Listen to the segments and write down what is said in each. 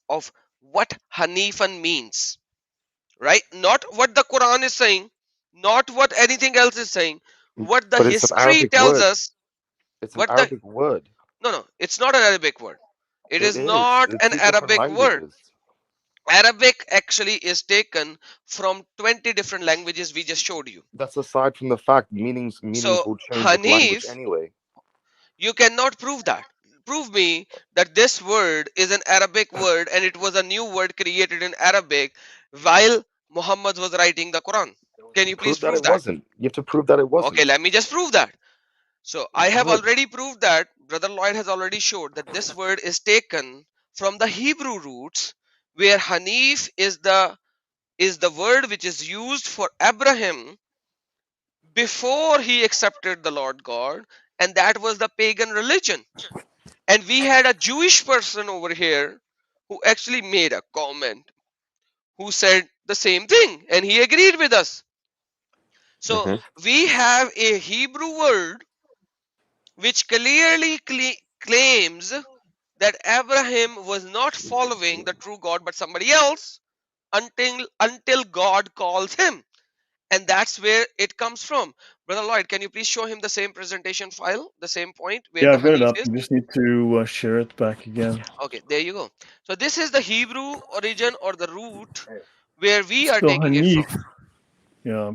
of what Hanifan means, right? Not what the Quran is saying, not what anything else is saying, what the But it's an history Arabic tells word. us. It's an What the Arabic word. No, no, it's not an Arabic word. It It is is. not They're an two different Arabic word. languages. Arabic actually is taken from 20 different languages we just showed you. That's aside from the fact meanings So will change with language Hanif, anyway. you cannot prove that. Prove me that this word is an Arabic word and it was a new word created in Arabic while Muhammad was writing the Quran. Can you please Prove that prove it that? wasn't. You have to prove that it Okay, wasn't. let me just prove that. So I have Good. already proved that. Brother Lloyd has already showed that this word is taken from the Hebrew roots, where Hanif is the word which is used for Abraham before he accepted the Lord God, and that was the pagan religion. And we had a Jewish person over here who actually made a comment, who said the same thing, and he agreed with us. So Hmm. we have a Hebrew word which clearly claims that Abraham was not following the true God but somebody else until God calls him. And that's where it comes from. Brother Lloyd, can you please show him the same presentation file, the same point where Yeah, the I've got it Hanif up. is? You just need to share it back again. Okay, there you go. So this is the Hebrew origin or the root where we are So taking it from. Hanif, yeah,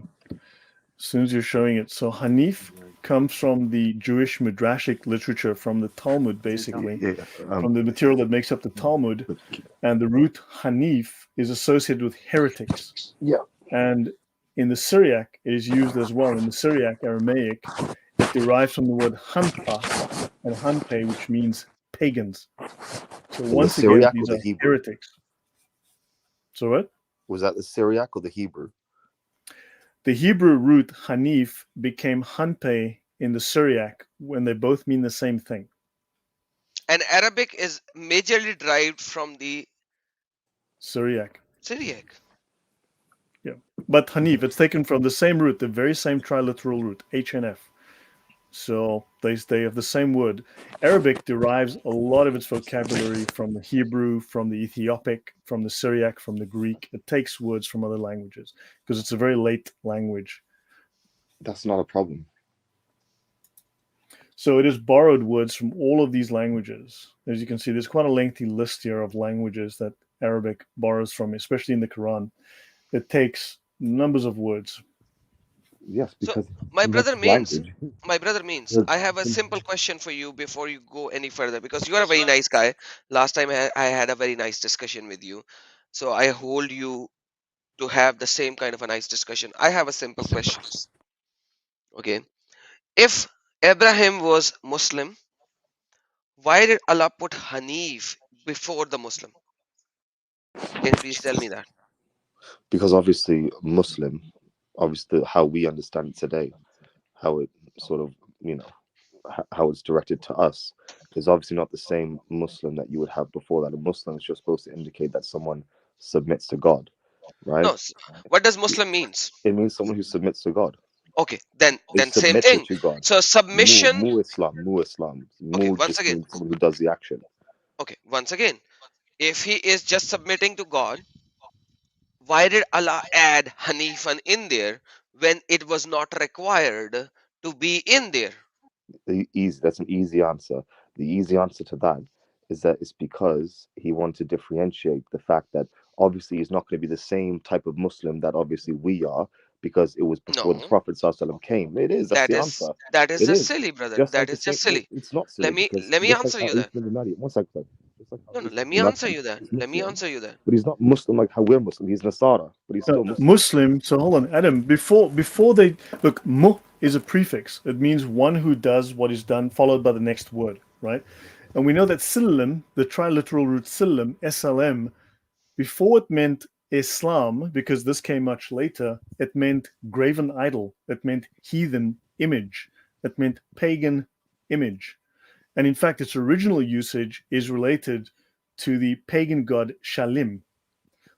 as soon as you're showing it. So Hanif comes from the Jewish midrashic literature, from the Talmud, basically, Yeah. from the material that makes up the Talmud. And the root Hanif is associated with heretics. Yeah. And in the Syriac, it is used as well. In the Syriac Aramaic, it derives from the word Hanpa and Hanpe, which means pagans. So In the once again, Syriac or these the are Hebrew? heretics. So what? Was that the Syriac or the Hebrew? The Hebrew root Hanif became Hanpe in the Syriac when they both mean the same thing. And Arabic is majorly derived from the Syriac. Syriac. Yeah. But Hanif, it's taken from the same root, the very same triliteral root, HNF. So they have the same word. Arabic derives a lot of its vocabulary from the Hebrew, from the Ethiopic, from the Syriac, from the Greek. It takes words from other languages because it's a very late language. That's not a problem. So it has borrowed words from all of these languages. As you can see, there's quite a lengthy list here of languages that Arabic borrows from, especially in the Quran. It takes numbers of words. Yes, So because my in this brother means language, I have a simple question for you before you go any further because you are a very nice guy. Last time I had a very nice discussion with you. So I hold you to have the same kind of a nice discussion. I have a simple question. Okay. If Abraham was Muslim, why did Allah put Hanif before the Muslim? Can you please tell me that? because obviously Muslim, obviously how we understand it today, how it sort of, you know, how it's directed to us, is obviously not the same Muslim that you would have before that. A Muslim is just supposed to indicate that someone submits to God, right? No. What does Muslim means? It means someone who submits to God. Okay, They then same submitted thing. to God. So submission. Mu Islam. Okay, Mu once just again. means someone who does the action. Okay, once again. If he is just submitting to God, why did Allah add Hanifan in there when it was not required to be in there? That's an easy answer. The easy answer to that is that it's because he wanted to differentiate the fact that obviously he's not going to be the same type of Muslim that obviously we are, because it was before the No, Prophet ﷺ came. It is. That's the answer. that is It just is. silly, brother. Just like That the is same. just No, silly. it's not silly, because Let me just like answer how you that. Isa bin Maryam. One second, sir. Just like how No, no, Isa let bin me answer Maryam you that. is Let me Muslim, answer you that. but he's not Muslim like how we're Muslim. He's Nasara, but he's still Muslim. Muslim. So hold on, Adam. Before they look, mu is a prefix. It means one who does what is done, followed by the next word, right? And we know that Silim, the triliteral root Silim, SLM, before it meant Islam, because this came much later, it meant graven idol. It meant heathen image. It meant pagan image. And in fact, its original usage is related to the pagan god Shalim.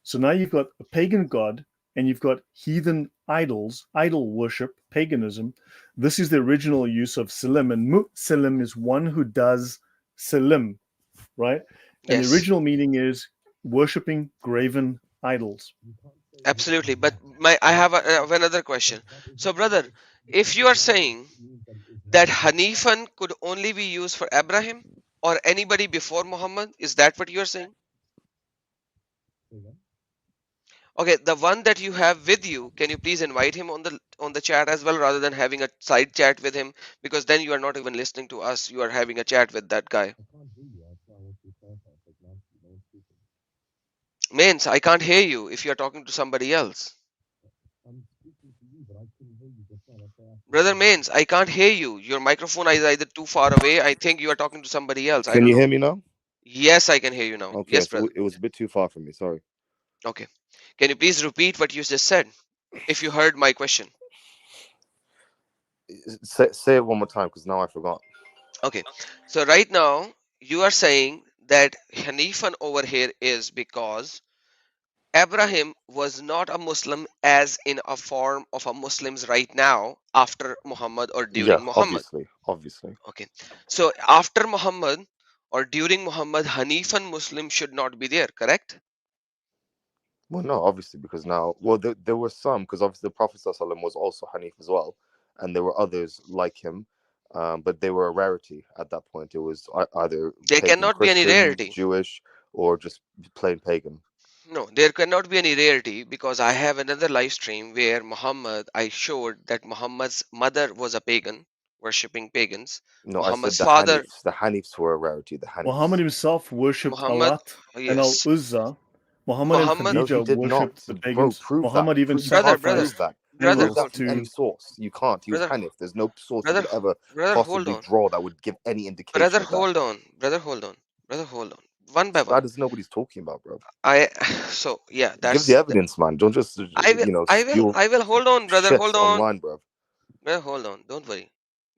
So now you've got a pagan god and you've got heathen idols, idol worship, paganism. This is the original use of Selim, and Selim is one who does Selim, right? And the Yes. original meaning is worshipping graven idols. Absolutely. But I have another question. So, brother, if you are saying that Hanifan could only be used for Abraham or anybody before Muhammad, is that what you are saying? Okay, the one that you have with you, can you please invite him on the chat as well, rather than having a side chat with him? Because then you are not even listening to us. You are having a chat with that guy. Mains, I can't hear you if you are talking to somebody else. Brother Mains, I can't hear you. Your microphone is either too far away. I think you are talking to somebody else. I Can don't you know. hear me now? Yes, I can hear you now. Okay, Yes, so brother. it was a bit too far from me. Sorry. Okay. Can you please repeat what you just said? If you heard my question. Say it one more time because now I forgot. Okay. So right now you are saying that Hanifan over here is because Abraham was not a Muslim as in a form of a Muslims right now after Muhammad or Yeah, during Muhammad. obviously, obviously. Okay. So after Muhammad or during Muhammad, Hanifan Muslim should not be there, correct? Well, no, obviously, because now, well, there were some, because obviously the Prophet ﷺ was also Hanif as well, and there were others like him, but they were a rarity at that point. It was either There pagan cannot be any Christians, rarity. Jewish, or just plain pagan. No, there cannot be any rarity because I have another live stream where Muhammad, I showed that Muhammad's mother was a pagan, worshipping pagans. No, I said Muhammad's the father, Hanifs. The Hanifs were a rarity. The Muhammad Hanifs. himself worshipped Muhammad, Alat oh and Al yes, Uzza. Muhammad and Muhammad, No, he Khadija did not. worshipped the Bro, pagans. prove that. Muhammad even You can't brother, prove sacrificed that. brother, Prove animals that hold, from any to. source. You can't. He was brother, Hanif. There's no source you brother, could ever brother, hold possibly on, draw that would give any brother, indication of that. hold on, brother, hold on, brother, hold on, one by That one. is nobody's talking about, bro. I, so yeah, Give the that's, evidence, man. Don't just spew I will, hold on, brother, shit hold on, online, bro. brother, hold on, don't worry.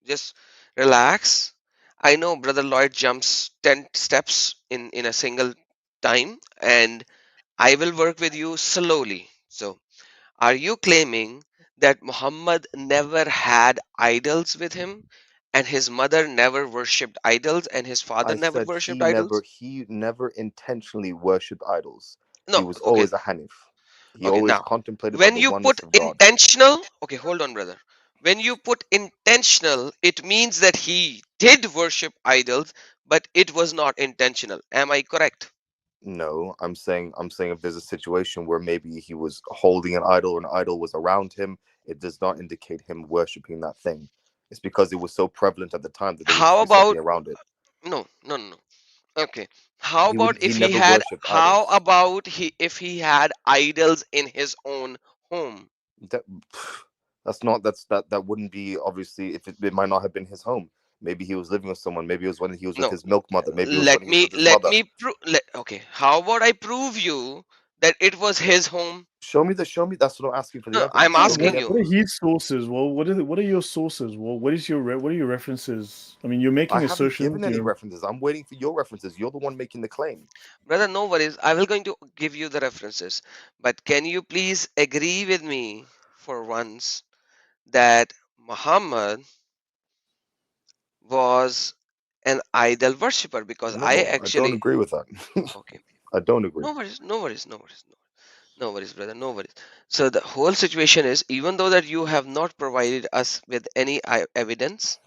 Just relax. I know Brother Lloyd jumps 10 steps in a single time, and I will work with you slowly. So, are you claiming that Muhammad never had idols with him, and his mother never worshipped idols, and his father I never said worshipped idols? he never intentionally worshipped idols. He No, was okay, always a Hanif. He okay. always Now, contemplated on when the you oneness put of God. intentional, okay, hold on, brother. When you put intentional, it means that he did worship idols, but it was not intentional. Am I correct? No, I'm saying if there's a situation where maybe he was holding an idol or an idol was around him, it does not indicate him worshiping that thing. It's because it was so prevalent at the time that there would just How be something about around it. no, no, no, no. Okay. How about He if he never had? worshipped How idols. about if he had idols in his own home? That that's not that wouldn't be obviously if it might not have been his home. Maybe he was living with someone. Maybe it was when he was with No. his milk mother. Maybe it was when Let he was me with his let mother. me prove. Okay. How about I prove you that it was his home? Show me. That's what I'm asking for the No, I'm evidence. So Show me what the asking what you, are evidence. his sources? Well, what are your sources? Well, what are your references? I mean, you're I making haven't assertions. given any references. I'm waiting for your references. You're the one making the claim. brother. No worries. I will going to give you the references, but can you please agree with me for once that Muhammad was an idol worshipper? Because I No, I don't actually agree with that. okay. I don't agree. No worries. No worries. No worries. No worries, brother. No worries. So the whole situation is, even though that you have not provided us with any evidence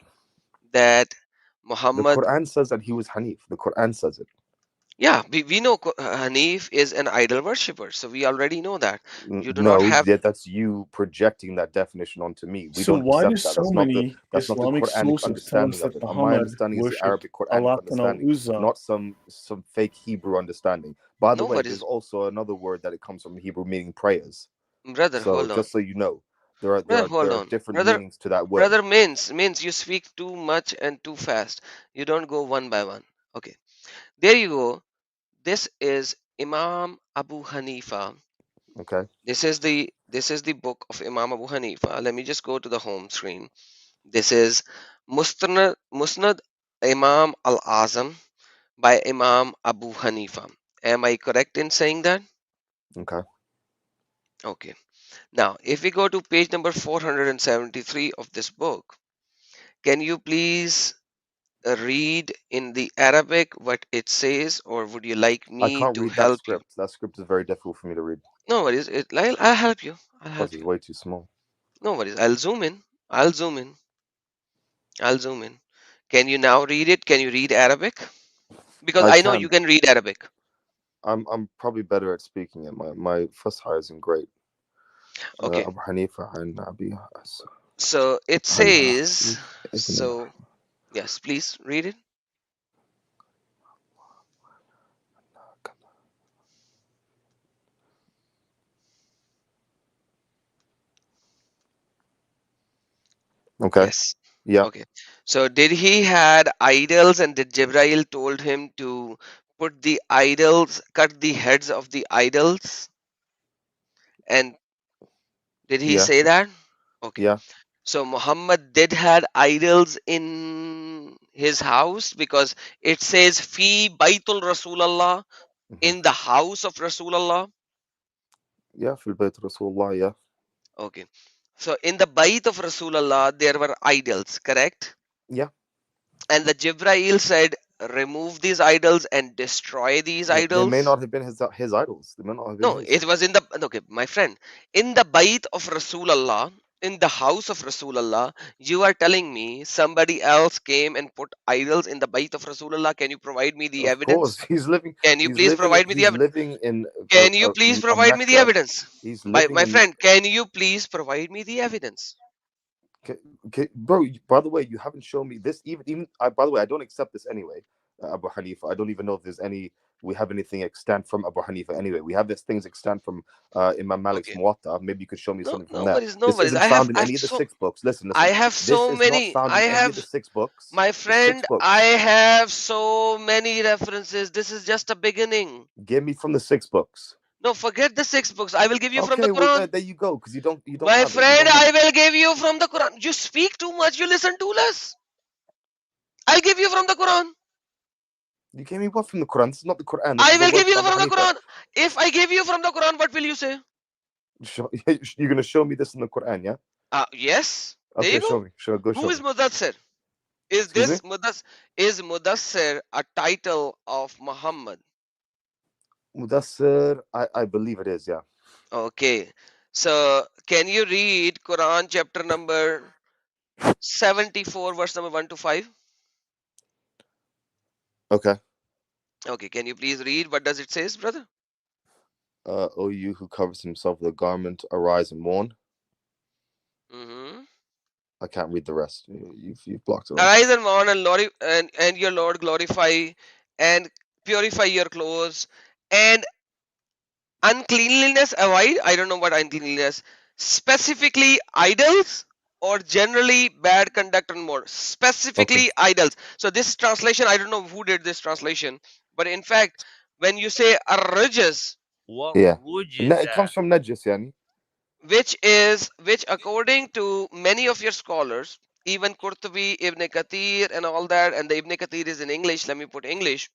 that The Muhammad, Quran says that he was Hanif. The Quran says it. yeah, we know Hanif is an idol worshipper, so we already know that. You do not No, have. yet that's you projecting that definition onto me. We So don't why do accept that. so many That's not the Islamic Quranic sources tell us understanding of that it. My Muhammad understanding is the worshipped Arabic Quranic Alat and Al understanding, Uzza? not some fake Hebrew understanding. By the No way, there's worries, also another word that it comes from Hebrew meaning prayers. brother. So Hold on, just so you know, brother. Hold there are on, different brother. meanings to that word. Brother means you speak too much and too fast. You don't go one by one. Okay, there you go. This is Imam Abu Hanifa. Okay. This is the book of Imam Abu Hanifa. Let me just go to the home screen. This is Musnad Imam Al Azam by Imam Abu Hanifa. Am I correct in saying that? Okay. Okay. Now, if we go to page number 473 of this book, can you please read in the Arabic what it says, or would you like I me can't to read that help you? script. That script is very difficult for me to read. No worries. I'll help you. I'll Plus, help it's you. way too small. No worries. I'll zoom in. I'll zoom in. I'll zoom in. Can you now read it? Can you read Arabic? Because I I know you can. can read Arabic. I'm probably better at speaking it. My Fusha isn't great. Okay. Abu Hanifa and Abi So it an says, ibn. so yes, please read it. Okay. Yes. Yeah. Okay. So did he had idols, and did Jibrail told him to put the idols, cut the heads of the idols? And did he Yeah. say that? Okay. Yeah. So Muhammad did had idols in his house, because it says fi baitul Rasulallah, Hmm. in the house of Rasulallah. Yeah. Fil Bayt Rasulullah. Yeah. Okay. So in the bait of Rasulallah there were idols, correct? Yeah. And the Jibrail said, remove these idols and destroy these They may idols. not have been his idols. They may not have been No, his. it was in the, okay, my friend, in the bait of Rasulallah, in the house of Rasulallah. You are telling me somebody else came and put idols in the bait of Rasulallah. Can you provide me the Of evidence? course, he's living. Can you He's please living. provide me the He's evidence? living in Can you please a provide me the Mecca. evidence? He's My, living my in. friend, can you please provide me the evidence? Okay, okay, bro. By the way, you haven't shown me this. Even. By the way, I don't accept this anyway. Abu Hanifa. I don't even know if there's any. We have anything extant from Abu Hanifa anyway. We have this things extant from Imam Malik's Okay. Muwatta. Maybe you could show me No, something from no there. worries, no This worries. isn't found in any of the six books. Listen, I listen. have This so is not many. found I in any of the have, six books. my The six friend, I books. have so many references. This is just a beginning. Give me from the six books. No, forget the six books. I will give you from the Okay, well Quran. there you go. Because you don't My have it. You friend, don't have. I will give you from the Quran. You speak too much. You listen too less. I'll give you from the Quran. You gave me what from the Quran? This is not the Quran. This I is the will give works you of Abu from the Hanifa. Quran. If I give you from the Quran, what will you say? You're gonna show me this in the Quran, yeah? Yes. There you Okay, show go. me. Go Who show is me. Mudassir? Is Excuse me. this Mudassir? Is Mudassir a title of Muhammad? Mudassir, I believe it is, yeah. Okay. So can you read Quran chapter number 74, verse number 1 to 5? Okay. Okay. Can you please read? What does it says, brother? O you who covers himself with a garment, arise and mourn. Mm-hmm. I can't read the rest. You've blocked it off. Arise and mourn, and, and your Lord glorify and purify your clothes, and uncleanliness avoid. I don't know what uncleanliness. Specifically idols, or generally bad conduct and more. Okay. Specifically idols. So this translation, I don't know who did this translation, but in fact, when you say arrajas, Yeah. والرجز It comes from Najis, yani. which according to many of your scholars, even Qurtubi, Ibn Kathir, and all that, and the Ibn Kathir is in English. Let me put English.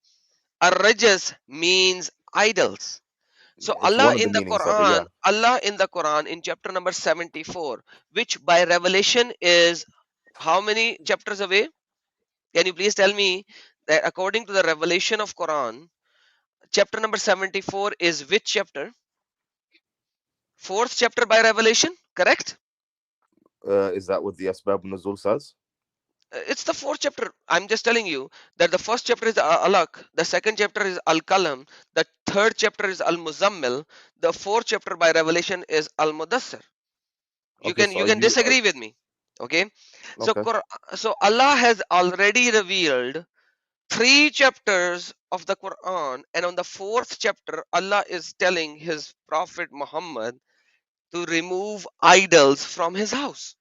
Arrajas means idols. So It's one Allah of the in the meanings of it, Quran, yeah. Allah in the Quran in chapter number 74, which by revelation is how many chapters away? Can you please tell me that according to the revelation of Quran, chapter number 74 is which chapter? Fourth chapter by revelation, correct? Is that what the Asbab Nuzul says? It's the fourth chapter. I'm just telling you that the first chapter is Alaq, the second chapter is Al Kalam, the third chapter is Al Muzammil, the fourth chapter by revelation is Al Mudassir. you Okay, can so you are can you disagree with me. Okay. so okay? so Allah has already revealed three chapters of the Quran, and on the fourth chapter Allah is telling his prophet Muhammad to remove idols from his house.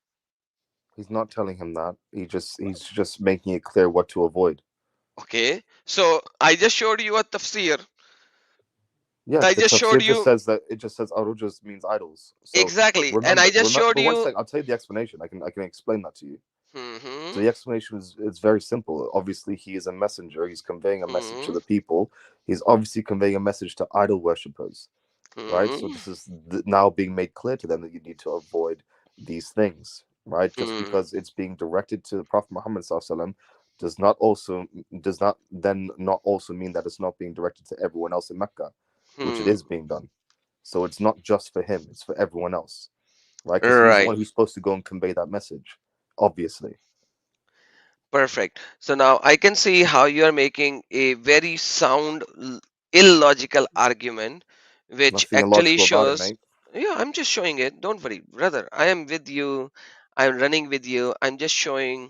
He's not telling him that. He's just making it clear what to avoid. Okay, so I just showed you a tafsir. Yeah, I the just showed tafsir just you says that it just says arujas means idols. So exactly, and I remember, just showed but one you. second, I'll tell you the explanation. I can explain that to you. So Hmm. the explanation is it's very simple. Obviously, he is a messenger. He's conveying a message to Hmm. the people. He's obviously conveying a message to idol worshippers, right? So Hmm. this is now being made clear to them that you need to avoid these things, right? Just Hmm. because it's being directed to the Prophet Muhammad Sallallahu Alaihi Wasallam does not also does not then not also mean that it's not being directed to everyone else in Mecca, which it Hmm. is being done. So it's not just for him; it's for everyone else, right? Because he's the Right. one who's supposed to go and convey that message, obviously. Perfect. So now I can see how you are making a very sound, illogical argument, which Nothing actually illogical about it, shows. mate. Yeah, I'm just showing it. Don't worry, brother. I am with you. I'm running with you. I'm just showing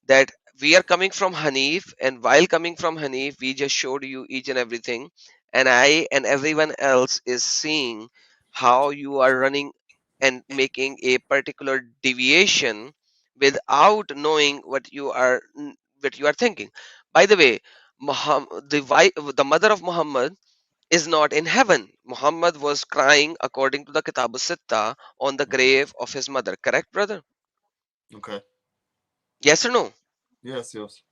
that we are coming from Hanif, and while coming from Hanif, we just showed you each and everything, and I and everyone else is seeing how you are running and making a particular deviation without knowing what you are thinking. By the way, the mother of Muhammad is not in heaven. Muhammad was crying according to the Kitab Sitta on the Mhm. grave of his mother. Correct, brother? Okay. Yes or no? Yes, yes.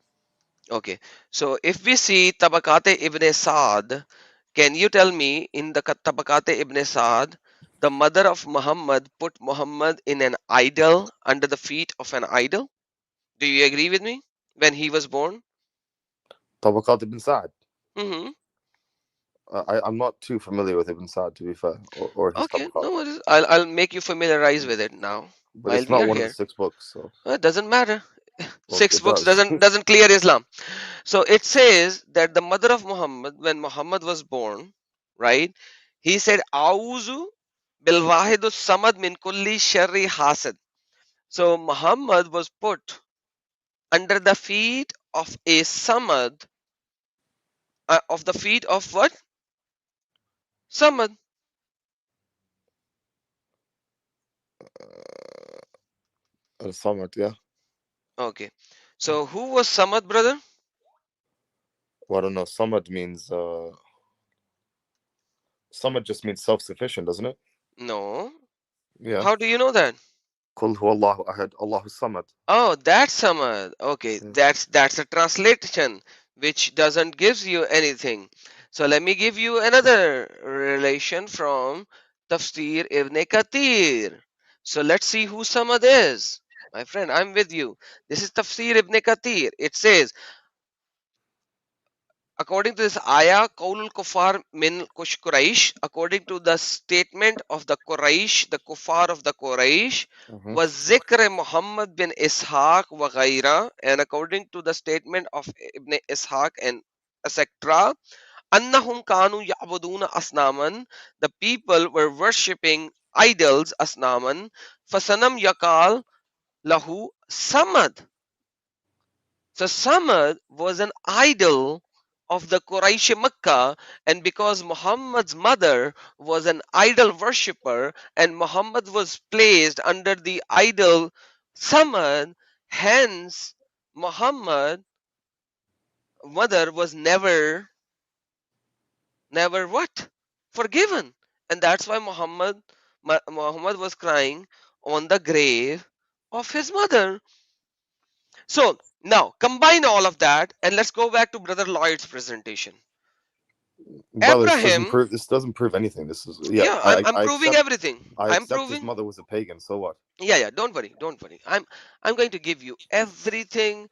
Okay, so if we see Tabakate Ibn Sa'd, can you tell me in the Tabakate Ibn Sa'd, the mother of Muhammad put Muhammad in an idol under the feet of an idol? Do you agree with me? When he was born? Tabaqat ibn Sa'd. Mm-hmm. I'm not too familiar with Ibn Sa'd, to be fair, or his Okay, Tabaqat. no worries. I'll make you familiarize with it now But while it's we not are one of the here. six books, so It doesn't matter. well, Six it books does. doesn't clear Islam. So it says that the mother of Muhammad, when Muhammad was born, right, he said, Auzu bil wahidu samad min kulli sharri hasad. So Muhammad was put under the feet of a samad, of the feet of what? Samad. Samad, yeah. Okay. So who was Samad, brother? Well, I don't know. Samad means Samad just means self-sufficient, doesn't it? No. Yeah. How do you know that? Qul huwa Allahu ahad, Allahu samad. Oh, that's Samad. Okay, Yeah. that's a translation which doesn't gives you anything. So let me give you another relation from Tafsir Ibn Kathir. So let's see who Samad is. My friend, I'm with you. This is Tafsir Ibn Kathir. It says, according to this ayah, Qawlul Kufar min Quraysh, according to the statement of the Quraysh, the Kufar of the Quraysh, Hmm. was Zikr Muhammad bin Ishaq wa Ghaira, and according to the statement of Ibn Ishaq and etc., Annahum Kanu Ya'buduna Asnaman, the people were worshipping idols, Asnaman, Fasanam Yakal Lahu Samad. So Samad was an idol of the Quraysh Makkah, and because Muhammad's mother was an idol worshipper and Muhammad was placed under the idol Samad, hence Muhammad mother was never what? Forgiven. And that's why Muhammad was crying on the grave of his mother. So now combine all of that and let's go back to Brother Lloyd's presentation. Brother, Abraham, this doesn't prove anything. This is yeah. yeah, I'm proving everything. I I'm accept his proving. mother was a pagan. So what? Yeah, don't worry, don't worry. I'm going to give you everything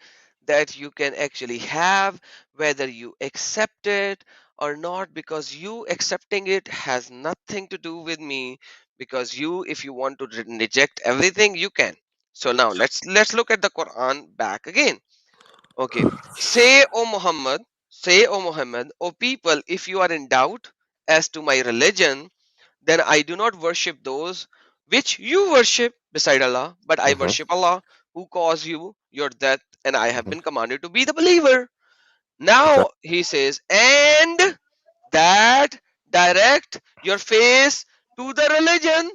that you can actually have, whether you accept it or not, because you accepting it has nothing to do with me. Because you, if you want to reject everything, you can. So now let's look at the Quran back again. Okay. Say, O Muhammad, O people, if you are in doubt as to my religion, then I do not worship those which you worship beside Allah, but I Hmm. worship Allah who caused you your death, and I have Hmm. been commanded to be the believer. Okay. Now he says, and that direct your face to the religion,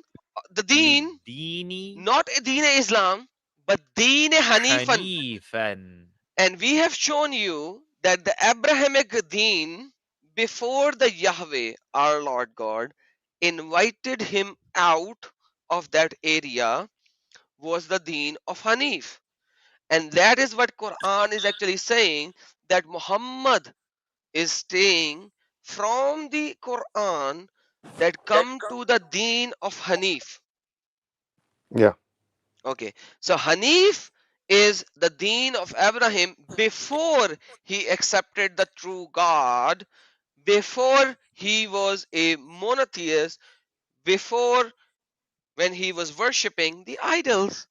the deen, للدين not deen Islam, but deen Hanifan. حنيفا. And we have shown you that the Abrahamic deen before the Yahweh, our Lord God, invited him out of that area was the deen of Hanif. And that is what Quran is actually saying, that Muhammad is staying from the Quran that come to the deen of Hanif. Yeah. Okay. So Hanif is the deen of Abraham before he accepted the true God, before he was a monotheist, before when he was worshipping the idols.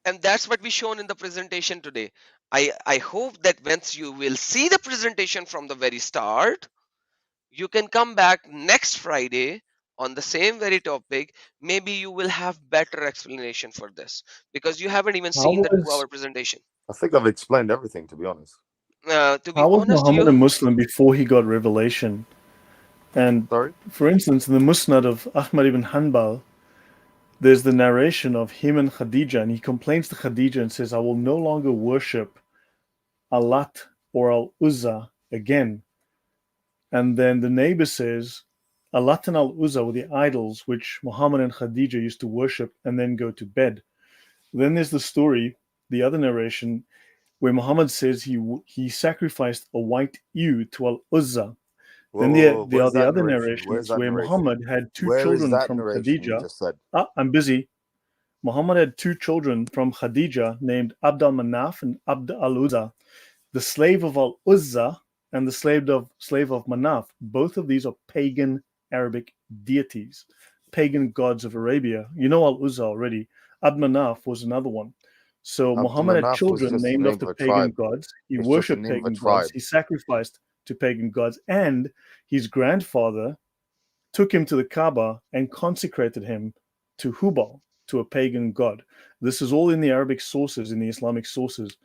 And that's what we shown in the presentation today. I hope that once you will see the presentation from the very start, you can come back next Friday on the same very topic. Maybe you will have better explanation for this because you haven't even How seen the was 2 hour presentation. I think I've explained everything, to be honest. To be how was honest, Muhammad you a Muslim before he got revelation? And Sorry? for instance, in the Musnad of Ahmad ibn Hanbal, there's the narration of him and Khadija, and he complains to Khadija and says, I will no longer worship Alat or Al Uzza again. And then the neighbor says, Alat and Al Uzza were the idols which Muhammad and Khadija used to worship and then go to bed. Then there's the story, the other narration, where Muhammad says he sacrificed a white ewe to Al Uzza. Whoa, Then whoa, whoa. there are Where's the that other narration? Where's narrations that where narration? Muhammad had two Where is children that from narration you Khadija. just said? I'm busy. Muhammad had two children from Khadija named Abd al Manaf and Abd al Uzza. The slave of al Uzza and the slave of Manaf. Both of these are pagan Arabic deities, pagan gods of Arabia. You know al Uzza already. Abd Manaf was another one. So Abdul Muhammad had Manaf was children just the named name after of a pagan tribe. gods. He It's just the worshipped name of a pagan gods. tribe. He sacrificed to pagan gods, and his grandfather took him to the Kaaba and consecrated him to Hubal, to a pagan god. This is all in the Arabic sources, in the Islamic sources.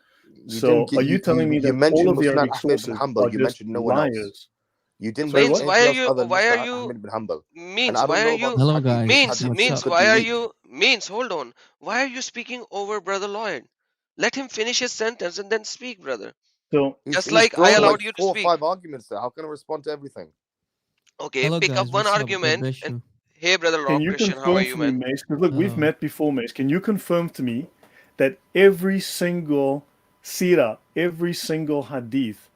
You didn't So get are you telling me you that all mentioned of the Musnad Arabic Ahmed bin sources Hanbal. are You just mentioned no one else. liars? You didn't Sorry, mention what? why anything are else you other than why are Musnad you Ahmed bin Hanbal. And means I don't why are know about you this Hello, hadith. This guys. means hadith What's means up? could be why are weak. you means hold on, why are you speaking over brother Lloyd? Let him finish his sentence and then speak, brother, So just He's like I thrown like allowed you to four or speak. five arguments there. How can I respond to everything? Okay, Hello, pick up guys. one What's up? God argument bless and you. hey brother can Rock you Christian, how are confirm you, for me, man? Mace? Because look, we've Hello. met before, Mace. Can you confirm to me that every single sirah, every single hadith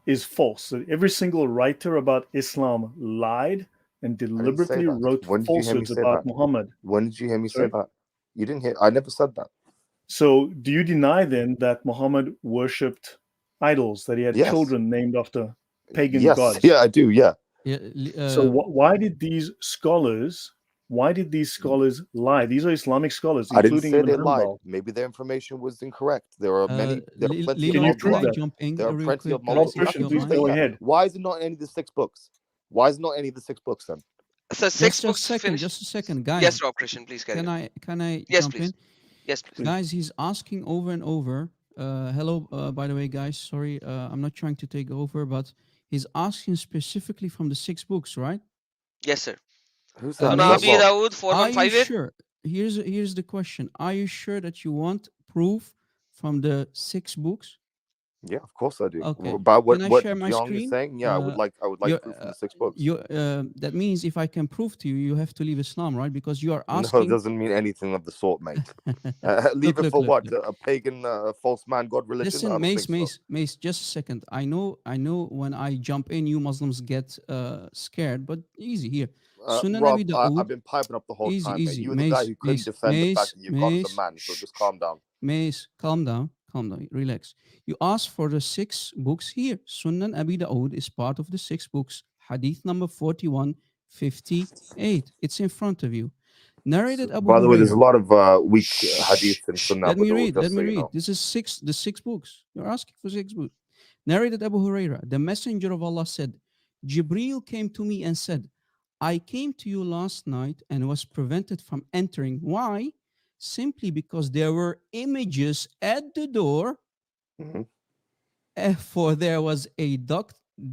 is false? That every single writer about Islam lied and I didn't say deliberately that. wrote When did you hear me falsehoods say about that? Muhammad? When did you hear me say Sorry? that? You didn't hear. I never said that. So, do you deny then that Muhammad worshipped idols, that he had Yes. children named after pagan Yes. gods? Yeah, I do. Yeah. Yeah, So, why did these scholars lie? These are Islamic scholars, I didn't including say Ibn they lied. Hanbal. Maybe their information was incorrect. There are many. There are plenty of Can you Leland, can prove I that? multi. jump in There are real plenty quick, of Rob guys, multi. if I you Christian, can don't please prove it. mind? go Yeah. ahead. Why is it not any of the six books? Why is it not any of the six books then? So six Just a books second, finished. just a second, Yes, guys. Rob Christian, please carry on. Can I Yes, jump please. in? Yes, please. Please. Guys, he's asking over and over. Hello, by the way, guys. Sorry, I'm not trying to take over, but he's asking specifically from the six books, right? Yes, sir. Who's that? Sunan Mace, Abi Well, Dawood are you 4158. sure? Here's the question. Are you sure that you want proof from the six books? yeah, of course I do. Okay. About Can I what share my Jong is screen? saying, yeah, I would like Your proof from the six books. that means if I can prove to you, you have to leave Islam, right? Because you are No, it asking. doesn't mean anything of the sort, mate. Leave Look, it look, for look, what? look. A pagan, false man god religion? I Listen, don't Mace, think so. Mace, Mace. Just a second. I know. When I jump in, you Muslims get scared. But easy here. Sunan Abi Rob, Dawood. I've been piping up the whole Easy, time, mate. easy. You were the guy Mace, who couldn't Mace, defend the fact Mace, that you're God is a Mace. man, so just calm down. Mace, calm down, relax. You asked for the six books here. Sunan Abi Dawood is part of the six books. Hadith number 4158. It's in front of you. Narrated Abu By the way, there's a Huraira. lot of weak Shh, hadiths in shh. Sunnah Abu Dawud, Let just so me you read. know. This is the six books. You're asking for six books. Narrated Abu Huraira. The Messenger of Allah said, Jibreel came to me and said, I came to you last night and was prevented from entering. Why? Simply because there were images at the door, Mhm. for there was a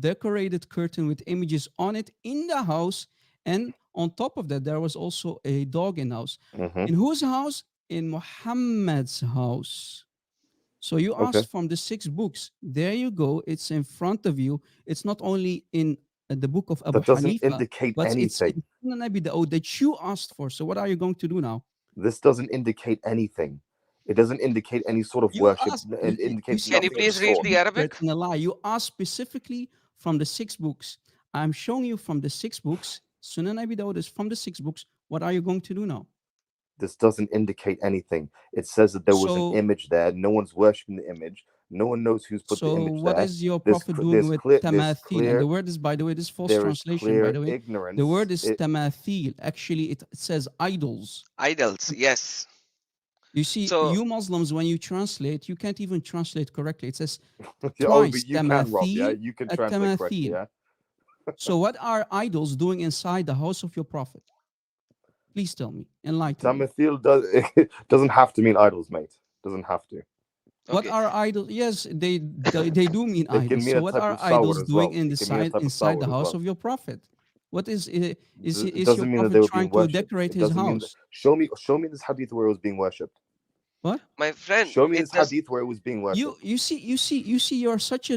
decorated curtain with images on it in the house, and on top of that there was also a dog in the house. Mhm. In whose house? In Muhammad's house. So you Okay. asked from the six books. There you go. It's in front of you. It's not only in the book of Abu That doesn't Hanifa, indicate but it's anything. in Sunan Abi Dawud that you asked for. So what are you going to do now? This doesn't indicate anything. It doesn't indicate any sort of You worship. asked. It You indicates said Can you you nothing of want the the please six read sort. the books. Arabic? That's a lie. You asked specifically from the six books. I'm showing you from the six books. Sunan Abi Dawud is from the six books. What are you going to do now? This doesn't indicate anything. It says that there was an So, image there. No one's worshiping the image. No one knows who's put the so image what there. is your prophet doing with tamathil? And the word is, by the way, this false there is translation, by clear the way. The ignorance. word is tamathil. Actually, it says idols. Idols, yes. You see, So you Muslims, when you translate, you can't even translate correctly. It says Oh, twice but you can, Rob. Yeah, tamathil you can at translate correctly. tamathil. Yeah. So, what are idols doing inside the house of your prophet? Please tell me, enlighten me. Tamathil does it doesn't have to mean idols, mate. Doesn't have to. What okay, are idols? Yes, they do mean They can idols. mean So a what type are of sour idols as doing well. in It the can mean a side type of inside the sour as house well. of your prophet? What is your Doesn't mean that they prophet were trying being to worshipped. decorate It his doesn't mean that. house? Show me this hadith where it was being worshipped. What? my friend, Show me it this does. hadith where it was being You worshipped. you see you see you see you're such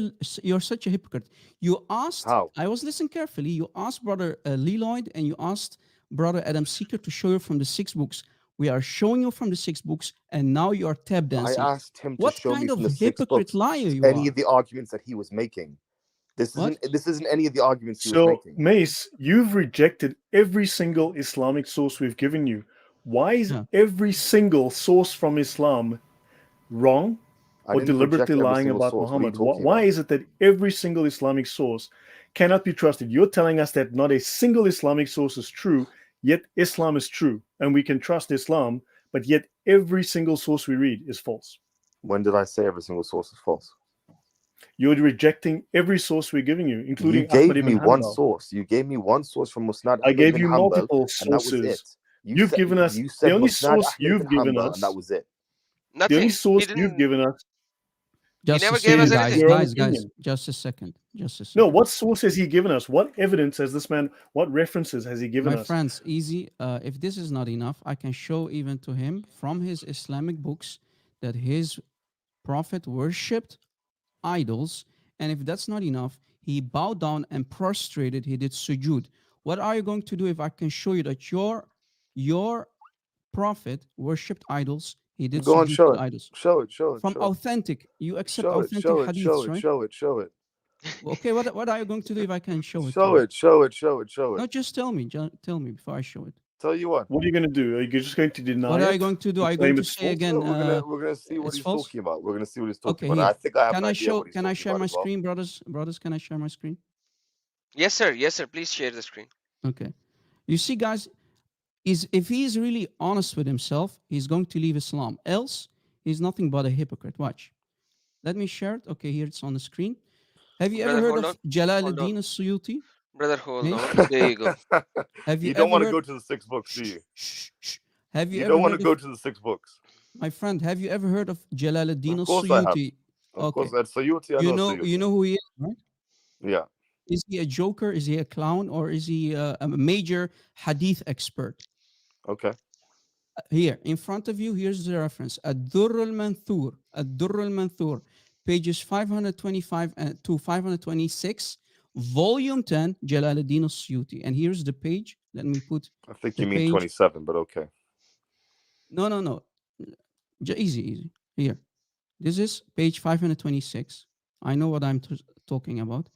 a hypocrite. You asked. How? I was listening carefully. You asked brother Leloid and you asked brother Adam Seeker to show you from the six books. We are showing you from the six books, and now you are tap I dancing. asked him to What show me kind from of the six hypocrite books liar you any of are? the arguments that he was making. What? This isn't any of the arguments he was So, making. Mace, you've rejected every single Islamic source we've given you. Why is Yeah. every single source from Islam wrong I or didn't deliberately reject every lying single about source. What are you Muhammad? talking Why about? is it that every single Islamic source cannot be trusted? You're telling us that not a single Islamic source is true, yet Islam is true, and we can trust Islam, but yet every single source we read is false. When did I say every single source is false? You're rejecting every source we're giving you, You including Ahmad gave ibn me one Hanbal. source. You gave me one source from Musnad I Ahmed gave bin you Hanbal, multiple and that was it. sources. You've given us You the said only Musnad source Ahmed bin you've given Hanbal, and that us. was it. The only Nothing. He source you've didn't. given us He Just a never gave second, us is guys, anything. your own guys, guys. opinion. Just a second. Just a No, second. what source has he given us? What evidence has this man? What references has he given My us? friends, easy. If this is not enough, I can show even to him from his Islamic books that his prophet worshipped idols. And if that's not enough, he bowed down and prostrated. He did sujud. What are you going to do if I can show you that your prophet worshipped idols? He did Go on, sujud show to the it. idols. Show it. Show it. From Show it. authentic, you accept Show it. authentic Show it. Show hadiths, it. right? Show it. Show it. Okay, what are you going to do if I can show it to Show you? it. Show it. Show it. Show it. No, just tell me. Tell me before I show it. Tell you what. What are you going to do? Are you just going to What deny are you it going to do? and Are you going claim to it's say false? again, No, we're gonna see what it's he's false? talking about. We're gonna see what he's talking Okay, about. I here. think I have Can an I idea show? what he's Can I talking share about my as well. screen, brothers? Brothers, can I share my screen? Yes, sir. Yes, sir. Please share the screen. Okay. You see, guys, is if he is really honest with himself, he's going to leave Islam. Else, he's nothing but a hypocrite. Watch. Let me share it. Okay, here it's on the screen. Have you ever Brother, heard hold of on. Hold on. Jalaluddin al-Suyuti? Brother, hold Mace? on. There you go. Have you You don't ever want to heard? go to the six books, do Shh, you? shh, shh. Have you You ever don't want to heard of go to the six books. my friend? Have you ever heard of Jalaluddin Of course I have. al-Suyuti? Of course, Okay, at Sayuti, I know you Sayuti. know who he is, right? Yeah. Is he a joker? Is he a clown? Or is he a major hadith expert? Okay. Here, in front of you, here's the reference. Ad-Durr al-Manthur. Ad-Durr al-Manthur. Pages 525 to 526. Volume 10, Jalaluddin al-Suyuti. And here's the page. Let me put I think the you mean page. 27, but okay. No, no, no. Easy, easy. Here. This is page 526. I know what I'm talking about.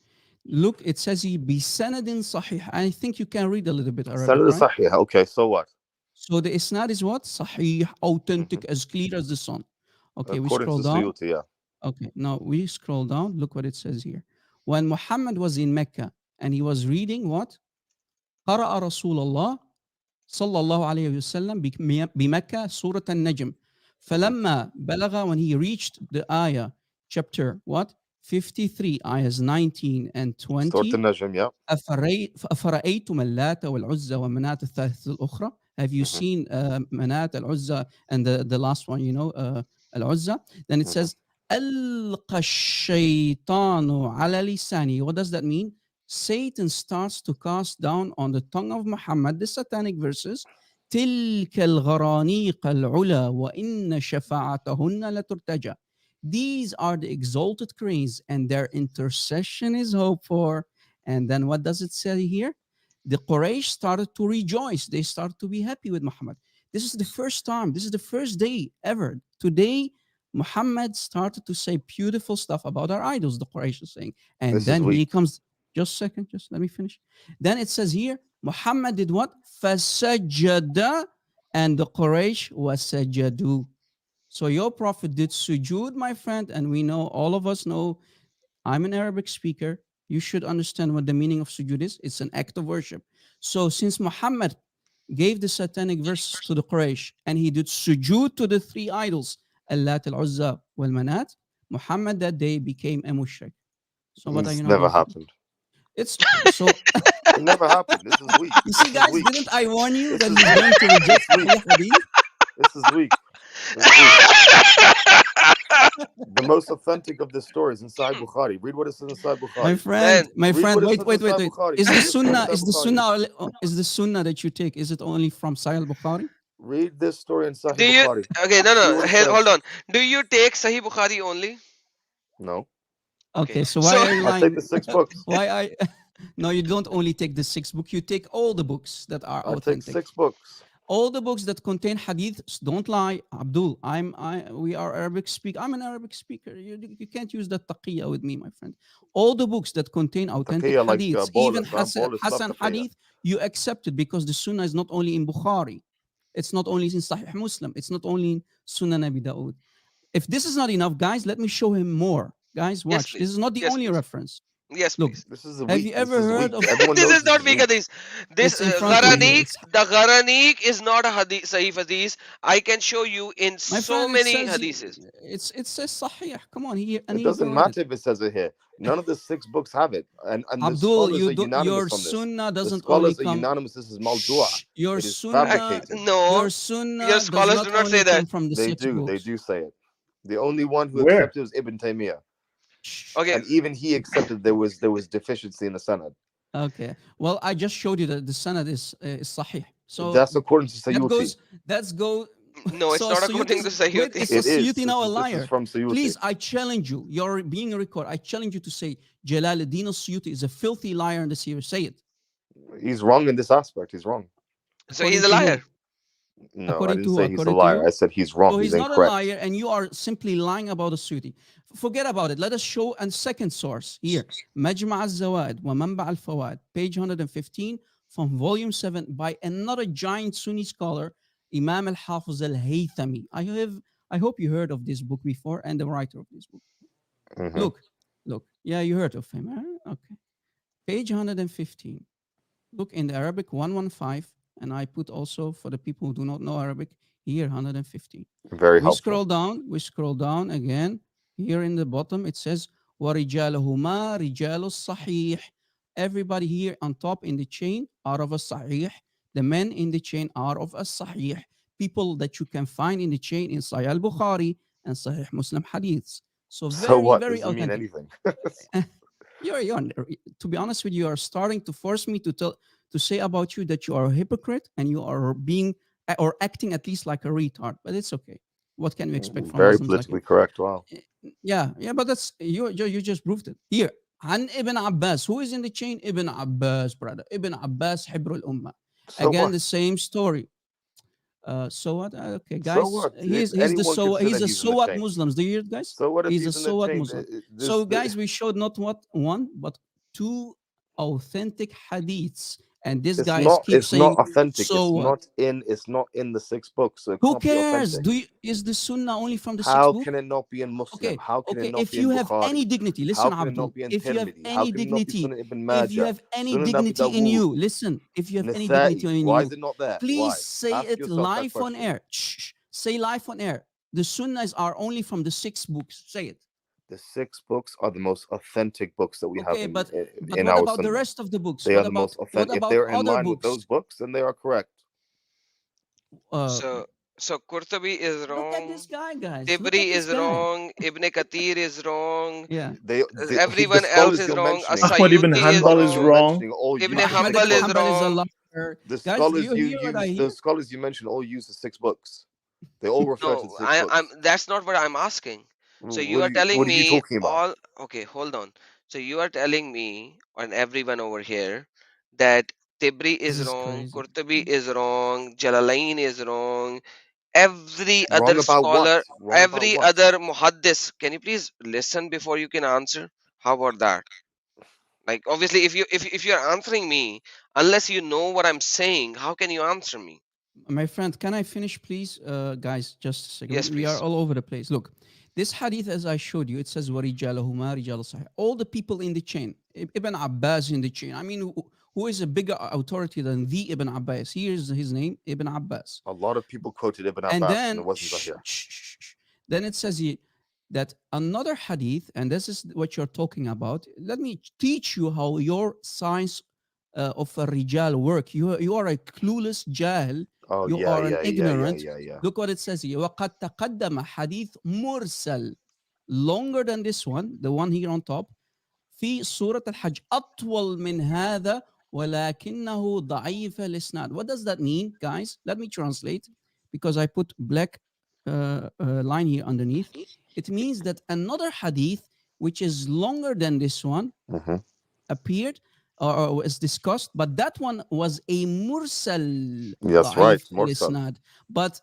Look, it says he be sanadin sahih. I think you can read a little bit Arabic, Sanad right? Sahih. Okay, so what? So the isnad is what? Sahih, Hmm. authentic, as clear as the sun. Okay, we According scroll to down. Sayuti, yeah. Okay, now we scroll down. Look what it says here. When Muhammad was in Mecca and he was reading what? قرأ رسول الله صلى الله عليه وسلم بمكة سورة النجم. Hmm. فلما بلغ, when he reached the ayah, chapter what? 53, ayahs 19 and Start the 20. Najm, yeah. أفرأيتم اللات والعزى ومناة الثالثة الأخرى? Have you Hmm. seen Manat al-Uzza and the last one, al-Uzza? Then it Hmm. says ألقى الشيطان على لسانه. What does that mean? Satan starts to cast down on the tongue of Muhammad the satanic verses. تلك الغرانيق العلا وإن شفاعتهن لترتجى. These are the exalted cranes, and their intercession is hoped for. And then what does it say here? The Quraysh started to rejoice. They started to be happy with Muhammad. This is the first time, this is the first day ever. Today, Muhammad started to say beautiful stuff about our idols, the Quraysh is saying. And This is then he weak. comes, just a second, just let me finish. Then it says here, Muhammad did what? فَسَجَّدَ and the Quraysh was sajadu. So your prophet did sujood, my friend, and we know, all of us know, I'm an Arabic speaker. You should understand what the meaning of sujood is. It's an act of worship. So since Muhammad gave the satanic verses to the Quraysh and he did sujood to the three idols, Allat, Al-Uzza, Wal-Manat, Muhammad that day became a mushrik. So what are This you now never going to do? happened. It's so. It never happened. This is weak. You see, This is guys, weak. didn't I warn you This that is he's weak. going to This reject is weak. Sahih Hadith? This is weak. This is weak. The most authentic of the stories in Sahih Bukhari. Read what it says in Sahih Bukhari. Man, Read what it Wait, says in wait, wait, Sahih wait. Bukhari. Is Read the what it says in sunnah, Sahih is the Bukhari. sunnah, is the sunnah that you take, is it only from Sahih al-Bukhari? Read this story in Sahih do you? Bukhari. Okay, no, See no. what it Hold says. on. Do you take Sahih Bukhari only? No. Okay, Okay, so why so are you I take lying? the six books. Why I No, you don't only take the six book, you take all the books that are I take authentic. six books. All the books that contain hadiths, don't lie. Abdul, we are Arabic speak. I'm an Arabic speaker. You can't use that taqiyya with me, my friend. All the books that contain authentic Taqiyya like hadiths, even bolus. Bolus love Hassan taqiyya. hadith, you accept it because the sunnah is not only in Bukhari. It's not only in Sahih Muslim. It's not only in Sunan Abi Dawood. If this is not enough, guys, let me show him more. Guys, yes, watch. This please. is not the Yes, only please. reference. Yes, Look, please. This is have weak. you This ever is heard weak. of? Everyone This knows is this not is weak weak. hadith. This It's in front of you. Gharanik, It's the Gharanik is not a hadith, Sahih hadith. I can show you in my so friend. It many says hadiths. it says Sahih. Come on, here and It here doesn't you read it. matter if it says it here. None of the six books have it, and the Abdul, scholars you are do your unanimous on this. sunnah The doesn't only scholars are come. unanimous. This is maldua. Shh, your It is sunnah, fabricated. No, your your sunnah does scholars not do not only say that. come from the They six do. They books. do say it. The only one who Where? accepted was Ibn Taymiyyah, Shh. Okay, and even he accepted there was deficiency in the sanad. Okay. Well, I just showed you that the sanad is sahih. So That's according to that Sayuti. goes. That's go. no, it's So not according to wait, Sayyuti. is It is. Suyuti now a This is liar? from Sayuti. Please, I challenge you. You're being recorded. I challenge you to say Jalaluddin al-Suyuti is a filthy liar in the series. Say it. He's wrong in this aspect. He's wrong. So he's According a to who? liar. No, I According didn't to who? say he's a According to liar. I you? said he's So wrong. He's he's not a incorrect. liar, and you are simply lying about the Suyuti. Forget about it. Let us show a second source here. Majma' al-Zawad wa Manba' al-Fawad, page 115 from volume 7 by another giant Sunni scholar, Imam al-Hafiz al-Haythami. I hope you heard of this book before and the writer of this book. Hmm. Look, look. Yeah, you heard of him. Huh? Okay. Page 115. Look in the Arabic 115, and I put also for the people who do not know Arabic here 115. Very helpful. We scroll down again. Here in the bottom it says وَرِجَالُهُمَا رِجَالُ الصَّحِيحِ. Everybody here on top in the chain are of a sahih. The men in the chain are of a sahih. People that you can find in the chain in Sahih al-Bukhari and Sahih Muslim hadiths. So So very, what? very Doesn't mean authentic. anything. You're to be honest with you, you are starting to force me to say about you that you are a hypocrite and you are being or acting at least like a retard. But it's okay. What can you expect from Very Muslims like you? politically correct. Wow. Yeah, but that's you just proved it. Here, Han Ibn Abbas. Who is in the chain? Ibn Abbas, brother. Ibn Abbas, Hibr al-Ummah. So Again, what? the same story. So what? Okay, So guys, what? If anyone can say he's that a he's in the so what chain. Muslims. Do you hear it, guys? So what if He's a he's in the so what chain? Muslim. So guys, we showed not what one but two authentic hadiths, and this It's guy is not. keep It's not saying authentic. so It's what? not in. It's not in the six books. So it Who can't be cares? authentic. Is the Sunnah only from the sixth How book? can it not be in Muslim? Okay, How can it okay. not If be you in have any Bukhari? dignity, How listen, can it not Abdul. be in If you have Tirmidhi? How any can it not be dignity, Sunan Ibn if you Majah, have any Sunan Abi dignity in Dawood, you, listen. If you have any dignity Nasa'i? in Why is you, it not there? please Why? say Ask it yourself that live on question. air. Shh. Say live on air. The Sunnahs are only from the six books. Say it. The six books are the most authentic books that we have Okay, but in what our about the Sunnah. rest of the books? They are the most What authentic. If about they're in other line with books? those books, then they are correct. Uh, So Qurtubi is Look at this wrong. guy, guys. Look Tibri at this is guy. wrong. Ibn Kathir is wrong. Yeah. The Everyone else scholars is you're wrong. mentioning, Ahmad ibn Asayuti the is Hanbal scholars is you're wrong. wrong. mentioning all Ibn use the Ahmed six Hanbal ibn is books. Hanbal is a wrong. liar. The Guys, do scholars you you hear what I use, hear? the scholars you mentioned all use the six books. They all refer to the No, six I'm. books. That's not what I'm asking. So you are telling What are you me talking about? all. Okay, hold on. So you are telling me and everyone over here that Tibri This is is wrong, crazy. Qurtubi is wrong, Jalalain is wrong, every Wrong other about what? scholar, Wrong about every what? other muhaddis. Can you please listen before you can answer? How about that? Like obviously, if you're answering me, unless you know what I'm saying, how can you answer me? My friend, can I finish, please? Guys, just a second. Yes, We are please. all over the place. Look, this hadith, as I showed you, it says, وَرِجَالَهُمَا رِجَالُ صَحِيح. All the people in the chain. Ibn Abbas in the chain. I mean, who is a bigger authority than the Ibn Abbas? Here's his name, Ibn Abbas. A lot of people quoted Ibn And Abbas and then, it wasn't Zahir. then it says here that another hadith, and this is what you're talking about. Let me teach you how your science of a rijal work. You are a clueless jahil. Oh You yeah, are an yeah, yeah, yeah, ignorant. yeah, yeah. Look what it says here. وَقَدْ تَقَدَّمَ حديث mursal, longer than this one, the one here on top. في سورة الحج أطول من هذا ولكنه ضعيف الإسناد. What does that mean, guys? Let me translate because I put black line here underneath. It means that another hadith, which is longer than this one, Hmm. appeared or was discussed, but that one was a mursal That's right, ضعيف Mursal. الإسناد. But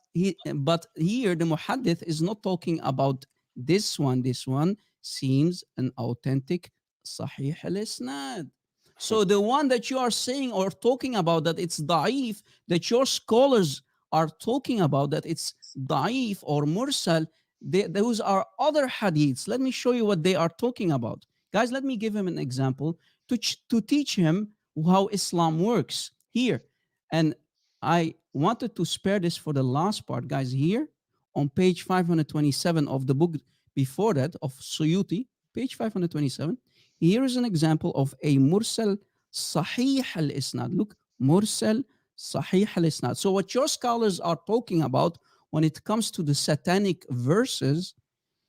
here the muhaddith is not talking about this one. This one seems an authentic sahih al-isnad. So the one that you are saying or talking about that it's da'if, that your scholars are talking about that it's da'if or mursal, those are other hadiths. Let me show you what they are talking about. Guys, let me give him an example to teach him how Islam works here. And I wanted to spare this for the last part, guys. Here on page 527 of the book before that of Suyuti, page 527, here is an example of a mursal sahih al-isnad. Look, mursal sahih al-isnad. So what your scholars are talking about when it comes to the satanic verses,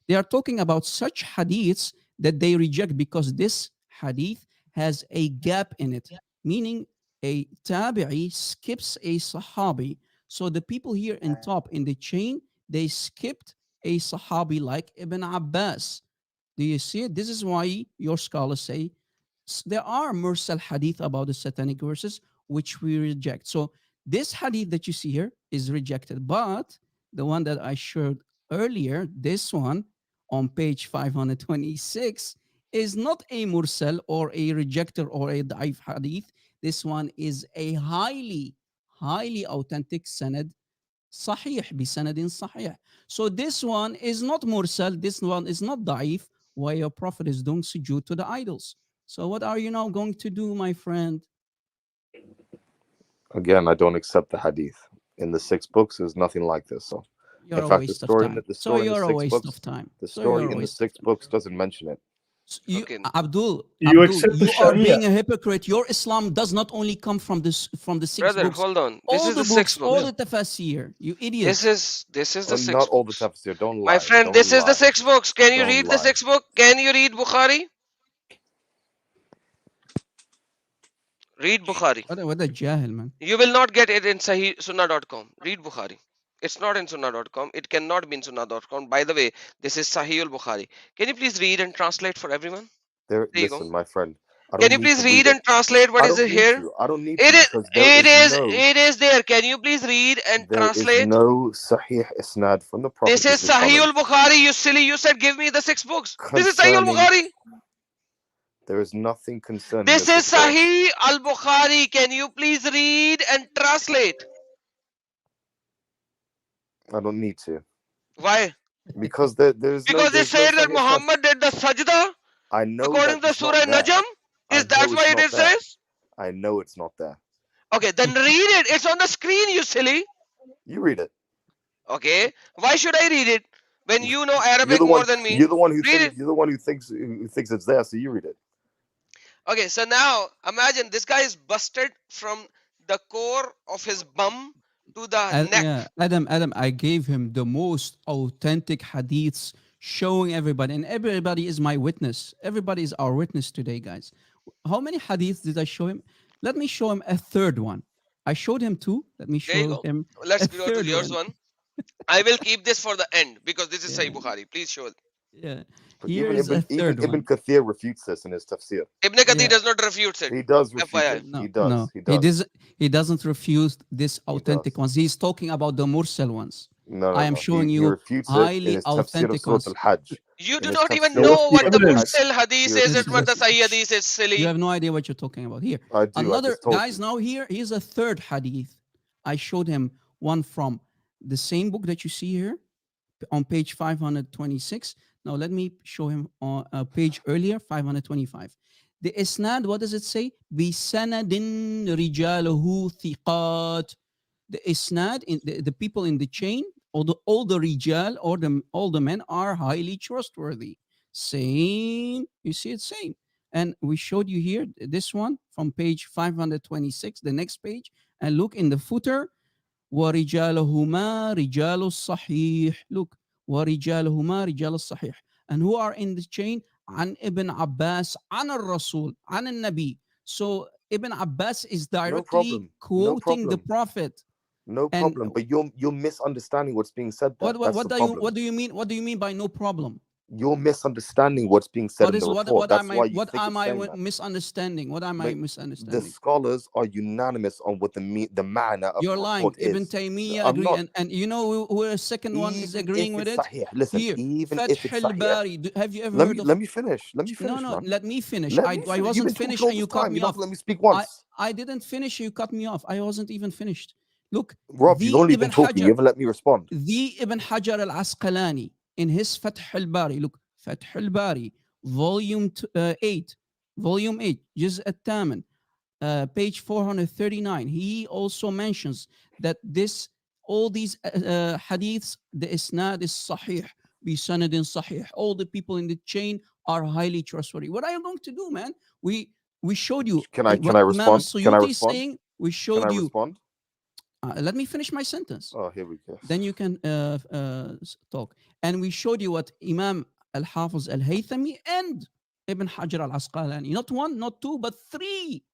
they are talking about such hadiths that they reject because this hadith has a gap in it, meaning a tabi'i skips a sahabi. So the people here in top in the chain, they skipped a sahabi like Ibn Abbas. Do you see it? This is why your scholars say there are mursal hadith about the satanic verses which we reject. So this hadith that you see here is rejected, but the one that I showed earlier, this one on page 526, is not a mursal or a rejecter or a daif hadith. This one is a highly authentic sanad صحيح بسند صحيح. So this one is not mursal, this one is not da'if, why your prophet is doing sujood to the idols. So what are you now going to do, my friend? Again, I don't accept the hadith. In the six books, there's nothing like this. So, You're in a fact, the waste of story in time. the So story in the you're a six waste books, of time. the So you're story a in the waste of six time. books doesn't mention it. You, Okay. You Abdul, accept the you are being Sharia. a hypocrite. Your Islam does not only come from the six Brother, books, hold on. This all is the the sixth books, book. all Yeah. the tafasir. You This idiot. is this is the Not sixth all the books. tafsir. Don't My lie. friend, Don't this is the lie. sixth books. Can you Don't read the lie. sixth book? Can you read Bukhari? Read Bukhari. What a jahil, man. You will not get it in Sahih Sunnah.com. Read Bukhari. It's not in Sunnah.com. It cannot be in Sunnah.com. By the way, this is Sahih al Bukhari. Can you please read and translate for everyone? There, There you go. listen, my friend. I Can don't you need please to read read it. and translate what I is don't it need here? to. I don't need It to is because it is there. Can you please read and there is translate? no sahih isnad from the This Prophet is peace be upon Sahih him al Bukhari. You silly. You said give me the six books. This is Sahih al concerning. Bukhari. There is nothing concerning This this is report. Sahih al Bukhari. Can you please read and translate? I don't need to Why? because there's no Because they said that sahih isnad. Muhammad did the sajda I know that according to it's not Surah there. Najm. I Is that know it's why not it there. says? I know it's not there. Okay, then read it. It's on the screen, you silly. You read it. Okay, why should I read it when you know You're Arabic the more one. than me? You're the one who Read thinks. it. You're the one who thinks it's there. So you read it. Okay, so now imagine this guy is busted from the core of his bum to the neck. Yeah, Adam, I gave him the most authentic hadiths showing everybody, and everybody is my witness. Everybody is our witness today, guys. How many hadiths did I show him? Let me show him a third one. I showed him two. Let me There you show go. him Let's a go to third yours one. one. I will keep this for the end because this is Sahih Yeah, Bukhari. Please show it. yeah. But Here is a third Ibn one. Kathir refutes this in his tafsir. Ibn Kathir Yeah. does not refute it. He does refute FYI. it. No, He does. no, He he does. does. He doesn't refuse this He authentic does. ones. He's talking about the mursal ones. No, no, I am no. showing He you refutes it in highly his tafsir of authentic Surah ones. Al-Hajj. You In do his not even tafsir So of what's know the what Surah the evidence? Al-Hajj, Mursal he Hadith is This and refutes is what it. the a, Sahih Hadith is, you silly. have no idea what you're talking about. Here, I do. I another just told guys. you. Now here's a third hadith. I showed him one from the same book that you see here on page 526. Now let me show him on a page earlier, 525. The isnad, what does it say? بِسَنَدٍ رِجَالُهُ ثِقَاتٍ. The isnad, the people in the chain, all the rijal, or all the men are highly trustworthy. Same, you see it, same. And we showed you here this one from page 526, the next page. And look in the footer, وَرِجَالُهُمَا رِجَالُ الصَّحِيحِ. Look, وَرِجَالُهُمَا رِجَالُ الصَّحِيحِ. And who are in the chain? عن Ibn Abbas, عن الرسول, عن النبي. So Ibn Abbas is No directly problem. No quoting the problem. Prophet. No And problem. But you're misunderstanding what's being said there. what That's what the do you problem. what do you mean? What do you mean by no problem? You're misunderstanding what's being said What in the is report. That's why you what think am it's I saying that. misunderstanding? What am I Mate, the misunderstanding? scholars are unanimous on what the manner of the You're lying. report Ibn is. Taymiyyah I'm agree, not. and you know who a second one is Even if agreeing with it's it. sahih, listen. Here, Even Fath if it's al sahih, Bari. Have you ever heard of? let me finish. Let me No, finish, no. man. Let me finish. Let me I finish. You've wasn't been talking finished, all and you this cut time. me You're not off. gonna let me speak I once. I didn't finish. You cut me off. I wasn't even finished. Look, Rob, you've the only Ibn been talking. You Hajar, haven't let me respond. the Ibn Hajar al Asqalani in his Fath al Bari. Look, Fath al Bari, volume 8, volume 8, Juz al Taman, page 439. He also mentions that all these hadiths, the isnad is sahih, bi sanadin sahih. All the people in the chain are highly trustworthy. What are you going to do, man? We showed you Can what I Imam respond? Can I Suyuti is respond? saying. We Can I showed you. respond? Let me finish my sentence. Oh, here we go. Then you can talk. And we showed you what Imam Al-Hafiz Al-Haythami and Ibn Hajar Al-Asqalani, not one, not two, but three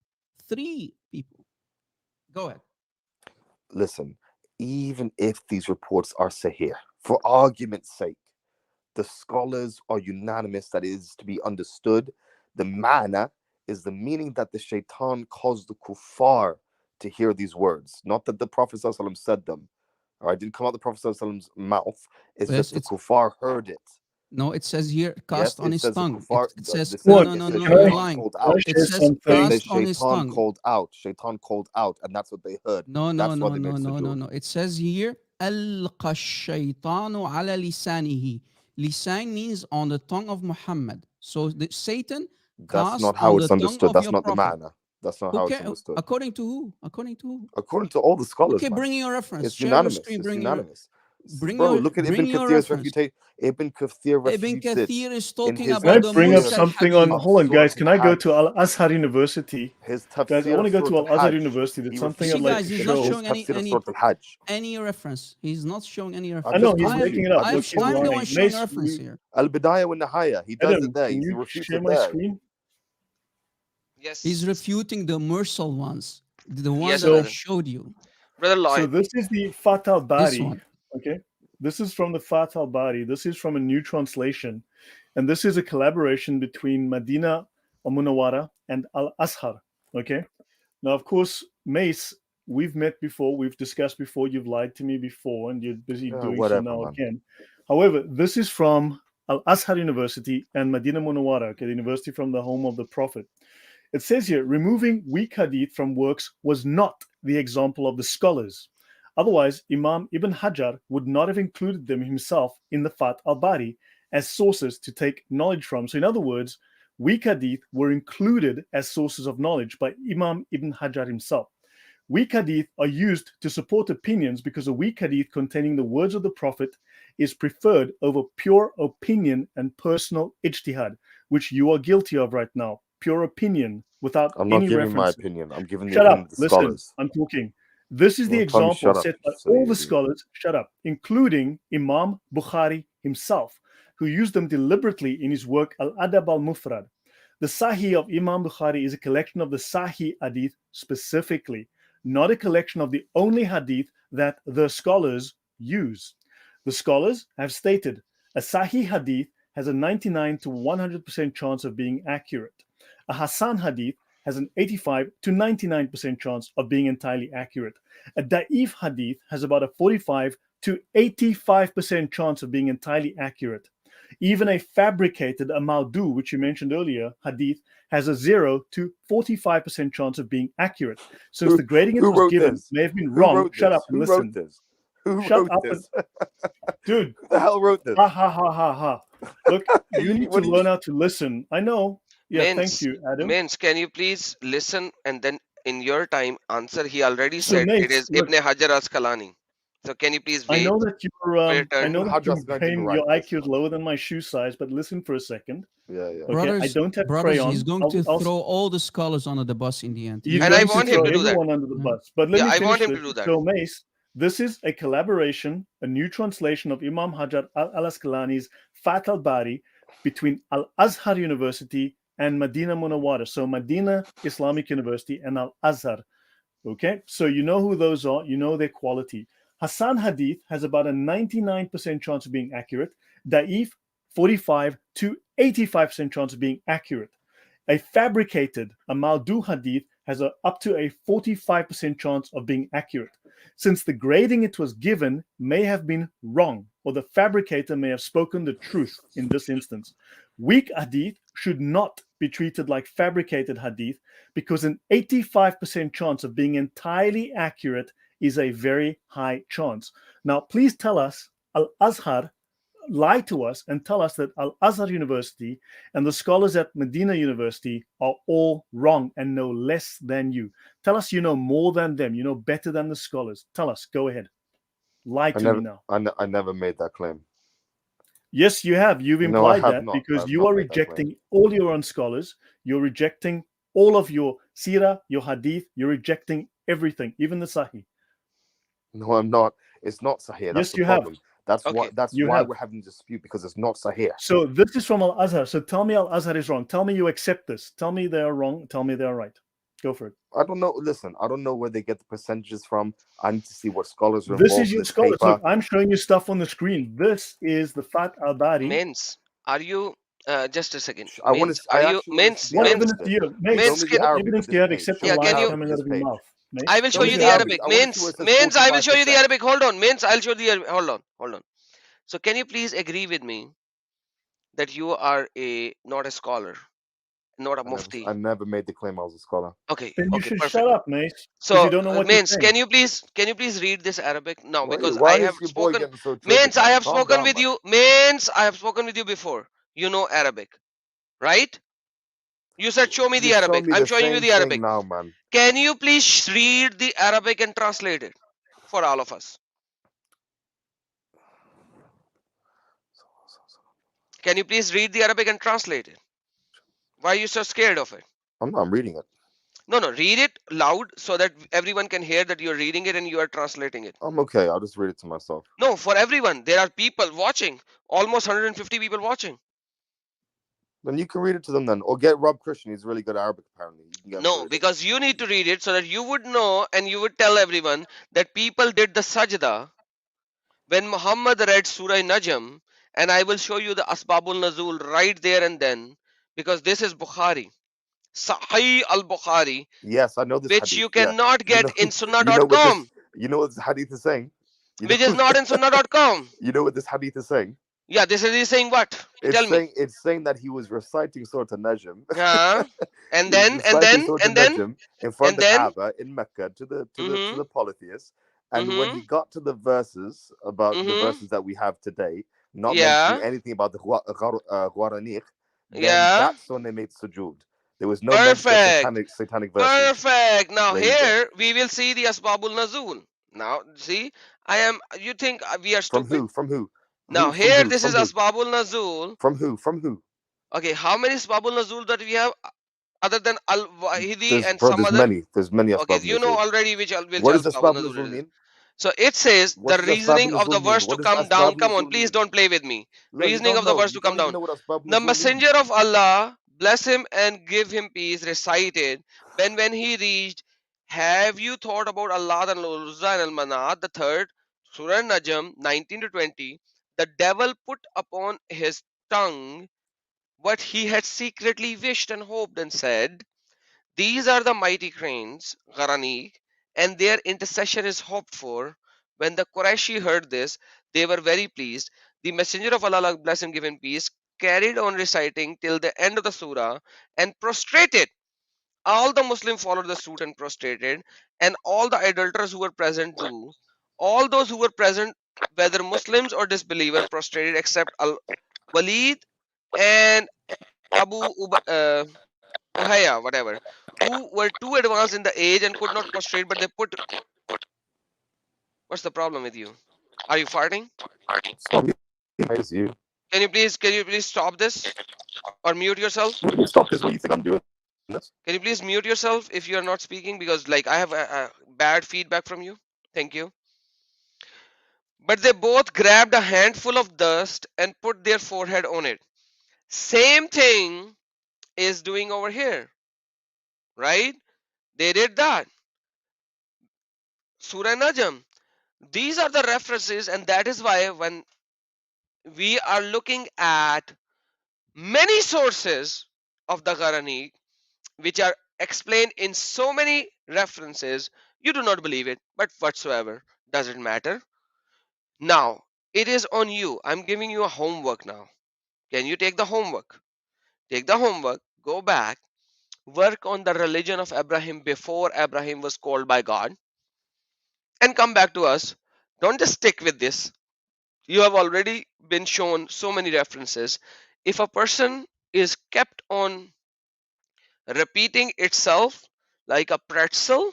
people. Go ahead. Listen, even if these reports are sahih, for argument's sake, the scholars are unanimous that it is to be understood. The mana is the meaning that the shaitan caused the kuffar to hear these words, not that the Prophet ﷺ said them. All right, didn't come out the Prophet ﷺ's mouth. It's Yes, just the it's kuffar heard it. no. It says here, Yes, cast on it his says the tongue. kuffar. It says This no, is What? no, it no, says no. Can You're I shaitan lying. called can I out. It share says It something? says cast on his shaitan tongue. called out. Shaitan called out, and that's what they heard. No, no, That's why no, they no, made no, no, sujood. no. It says here, ألقى الشيطان على لسانه. Lisan means on the tongue of Muhammad. So Satan That's cast not on how the it's tongue understood. of That's your not the prophet. manner. That's not how it's Okay, understood. according to who? According to who? According to all the scholars, Okay, man. bring your reference. It's Share your unanimous. screen. It's unanimous. Bring Bro, your look at bring Ibn your Kathir's reference. refutation. Ibn Kathir Ibn refutes it Kathir is in talking his Can I about the bring up tafsir Mursal something on? of Hadith. Hold on, Surah guys. Can I go Al-Hajj. to Al Azhar University? His Guys, I tafsir want of to go Surah to Al Azhar Al-Hajj. University. That's He something You I'd see, like refutes to guys, it he's in not show. his showing tafsir of Surah Al-Hajj. any reference. He's not showing any I I've reference. know just he's told making you. it up. I've Look, just he's told I'm the you. one lying. showing a Mace, reference here. Al-Bidayah wa Nihaya. He does it Adam, there. can He you refutes share it my there. screen? He's Yes, refuting the Mursal ones, the one yes, that I So, brother. showed you. Brother so Lion. this is the Fat al This Bari. one. Okay, this is from the Fat al Bari. This is from a new translation, and this is a collaboration between Medina al Munawara and Al Azhar. Okay. Now, of course, Mace, we've met before, we've discussed before, you've lied to me before, and you're busy Yeah, doing so whatever, now man. again. However, this is from Al Azhar University and Medina Munawara, okay, the university from the home of the Prophet. It says here, removing weak hadith from works was not the example of the scholars. Otherwise, Imam Ibn Hajar would not have included them himself in the Fat al Bari as sources to take knowledge from. So, in other words, weak hadith were included as sources of knowledge by Imam Ibn Hajar himself. Weak hadith are used to support opinions because a weak hadith containing the words of the Prophet is preferred over pure opinion and personal ijtihad, which you are guilty of right now. Pure opinion without I'm not any giving my references. opinion. I'm giving the Shut opinion up. of the Listen, scholars. I'm talking. This is the Well, Tommy, example shut up, set by you all silly the idiot. scholars, shut up, including Imam Bukhari himself, who used them deliberately in his work Al Adab al Mufrad. The Sahih of Imam Bukhari is a collection of the Sahih hadith specifically, not a collection of the only hadith that the scholars use. The scholars have stated a Sahih hadith has a 99 to 100% chance of being accurate. A Hassan hadith has an 85 to 99% chance of being entirely accurate. A Da'if hadith has about a 45 to 85% chance of being entirely accurate. Even a fabricated, a maudu, which you mentioned earlier, hadith, has a 0 to 45% chance of being accurate. Since Who the grading it who was wrote given this? may have been Who wrong, wrote shut up this? and Who wrote listen. this? Who Shut wrote up and this? dude, Who the hell wrote this? ha ha ha ha ha. Look, you need to What do you? learn how to listen. I know. Yeah, thank Means, you, Adam. means, can you please listen and then in your time answer? He already So, said it mates, is look, Ibn Hajar Asqalani. So can you please I wait know that for your I turn? Ibn know that Hajar didn't your write this. IQ is lower than my shoe size, but listen for a second. Yeah, yeah. Okay, I Brothers, don't have brothers, he's crayon. going to I'll throw all the scholars under the bus in the end. He's You And I going listen to want to him throw to him. do that. everyone under the Yeah. bus. But let Yeah, me I want finish him this. to do that. So, Mace, this is a collaboration, a new translation of Imam Hajar al Asqalani's Fath al Bari between Al Azhar University and Medina Munawwara. So, Medina Islamic University and Al Azhar. Okay, so you know who those are, you know their quality. Hassan Hadith has about a 99% chance of being accurate. Da'if, 45 to 85% chance of being accurate. A fabricated, a Maldu Hadith, has up to a 45% chance of being accurate. Since the grading it was given may have been wrong, or the fabricator may have spoken the truth in this instance. Weak Hadith should not be treated like fabricated Hadith because an 85% chance of being entirely accurate is a very high chance. Now, please tell us, Al Azhar lie to us and tell us that Al Azhar University and the scholars at Medina University are all wrong and know less than you. Tell us you know more than them, you know better than the scholars. Tell us, go ahead. Lie I to me never, now. I never made that claim. Yes, you have. You've No, I implied have that not. I because have you not are made that claim. rejecting all your own scholars. You're rejecting all of your Sirah, your Hadith. You're rejecting everything, even the Sahih. No, I'm not. It's not Sahih. That's Yes, the you have. problem. That's why. Okay. That's You why have. we're having a dispute because it's not Sahih. So this is from Al Azhar. So tell me Al Azhar is wrong. Tell me you accept this. Tell me they are wrong. Tell me they are right. Go for it. I don't know. Listen, I don't know where they get the percentages from. I need to see what scholars are This is involved in your this scholars. Look, paper. I'm showing you stuff on the screen. This is the Fat Al Bari. Means, are you just a second? I want Means, to. are I you actually want to see Means, the What Arabic Means, evidence of do this. you have? Show Mace, Means? me the Can what Arabic of evidence do this you have page. except the Show yeah? me the Can lies you? Arabic coming of out this of your page. mouth? I Mace, will Show show show me you me the the the Arabic. Arabic. evidence. I want to see where Means, it says means, I will show you the 45%. Arabic. Hold on. Means, I'll show the. Hold on. Hold on. So can you please agree with me that you are a not a scholar, not a I mufti? never made the claim I was a scholar. Okay. Then you Okay. should shut Perfect. up, Mace, because you So, don't know what you're Means, saying. can you please read this Arabic now? Because Why I have is your boy spoken. getting so triggered, Means, I man? have Calm spoken down, with man. you. Means, I have spoken with you before. You know Arabic, right? You said show me You're the showing Arabic. me I'm the showing you same the thing Arabic. now, man. Can you please read the Arabic and translate it for all of us? Can you please read the Arabic and translate it? Why are you so scared of it? I'm not reading it. No, no, read it loud so that everyone can hear that you're reading it and you are translating it. I'm okay. I'll just read it to myself. No, for everyone. There are people watching, almost 150 people watching. Then you can read it to them then, or get Rob Christian. He's really good at Arabic apparently. You can get him to No, read it. because you need to read it so that you would know and you would tell everyone that people did the sajda when Muhammad read Surah Najm, and I will show you the Asbabul Nazul right there and then, because this is Bukhari, Sahih al Bukhari, Yes, I know this which hadith. you Yeah, cannot you get know, in you know what this, sunnah.com, you know what this hadith is saying. You which is know, not in sunnah.com. you know what this hadith is saying. Yeah, this is saying what? Tell me. It's saying that he was reciting Surah Najm. Yeah. And He was then, and reciting then, Surah and then, Najm in front and of the then, Kaaba in Mecca to mm-hmm, the polytheists. And when mm-hmm, he got to the verses about the mm-hmm, verses that we have today, not mentioning yeah, anything about the Ghuaranich, then yeah. that's when they made sujood. There was no mention of Perfect. satanic verses. Perfect. Now There you go. here we will see the Asbabul Nazul. Now see, you think we are From stupid? who? From who? Now From here who? this From is who? Asbabul Nazul. From who? From who? Okay, how many Asbabul Nazul that we have other than Al Wahidi There's and bro. some There's other? many. There's many Okay, asbab you know nuzul. already which What does Asbabul asbab Nazul nuzul it is. mean? So it says What the does asbab reasoning of the nuzul mean? verse to What does come asbab down. Come on, nuzul please mean? don't play with me. Look, you Reasoning don't of the know. verse You to come don't even down. know what asbab The nuzul messenger means. of Allah, bless him and give him peace, recited when he reached, have you thought about Allah and Al-Uzza and Al-Manat, the third, Surah Najm 19 to 20, the devil put upon his tongue what he had secretly wished and hoped and said, these are the mighty cranes, Gharani, and their intercession is hoped for. When the Qurayshi heard this, they were very pleased. The messenger of Allah, bless him, give him peace, carried on reciting till the end of the surah and prostrated. All the Muslims followed the suit and prostrated, and all the idolaters who were present too. All those who were present, whether Muslims or disbeliever, prostrated except Al Walid and Abu Uhaya, whatever, who were too advanced in the age and could not prostrate, but they put. What's the problem with you? Are you farting? Stop. It's you. Can you please stop this or mute yourself? Stop this. What do you think I'm doing? This? Can you please mute yourself if you are not speaking, because like I have a bad feedback from you. Thank you. But they both grabbed a handful of dust and put their forehead on it. Same thing is doing over here, right? They did that. Surah Najm. These are the references, and that is why when we are looking at many sources of the Quranic, which are explained in so many references, you do not believe it, but whatsoever doesn't matter. Now, it is on you. I'm giving you a homework now. Can you take the homework? Take the homework, go back, work on the religion of Abraham before Abraham was called by God, and come back to us. Don't just stick with this. You have already been shown so many references. If a person is kept on repeating itself like a pretzel,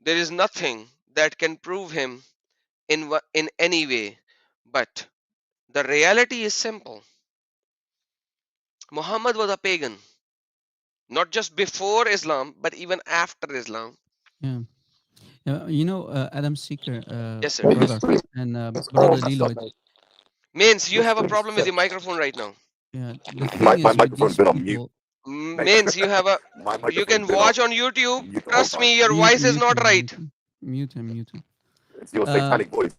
there is nothing that can prove him in any way. But the reality is simple. Muhammad was a pagan, not just before Islam, but even after Islam. Yeah. Adam Seeker, Yes, sir. brother, and brother Leloid. Means you have a problem with the microphone right now. Yeah, the My thing is with microphone's these been on mute. people. Means you have a. My You microphone's can been on watch on YouTube. mute the whole Trust time. me, your Mute, voice is mute not him, mute right. him, mute him, mute him. It's your Uh, satanic voice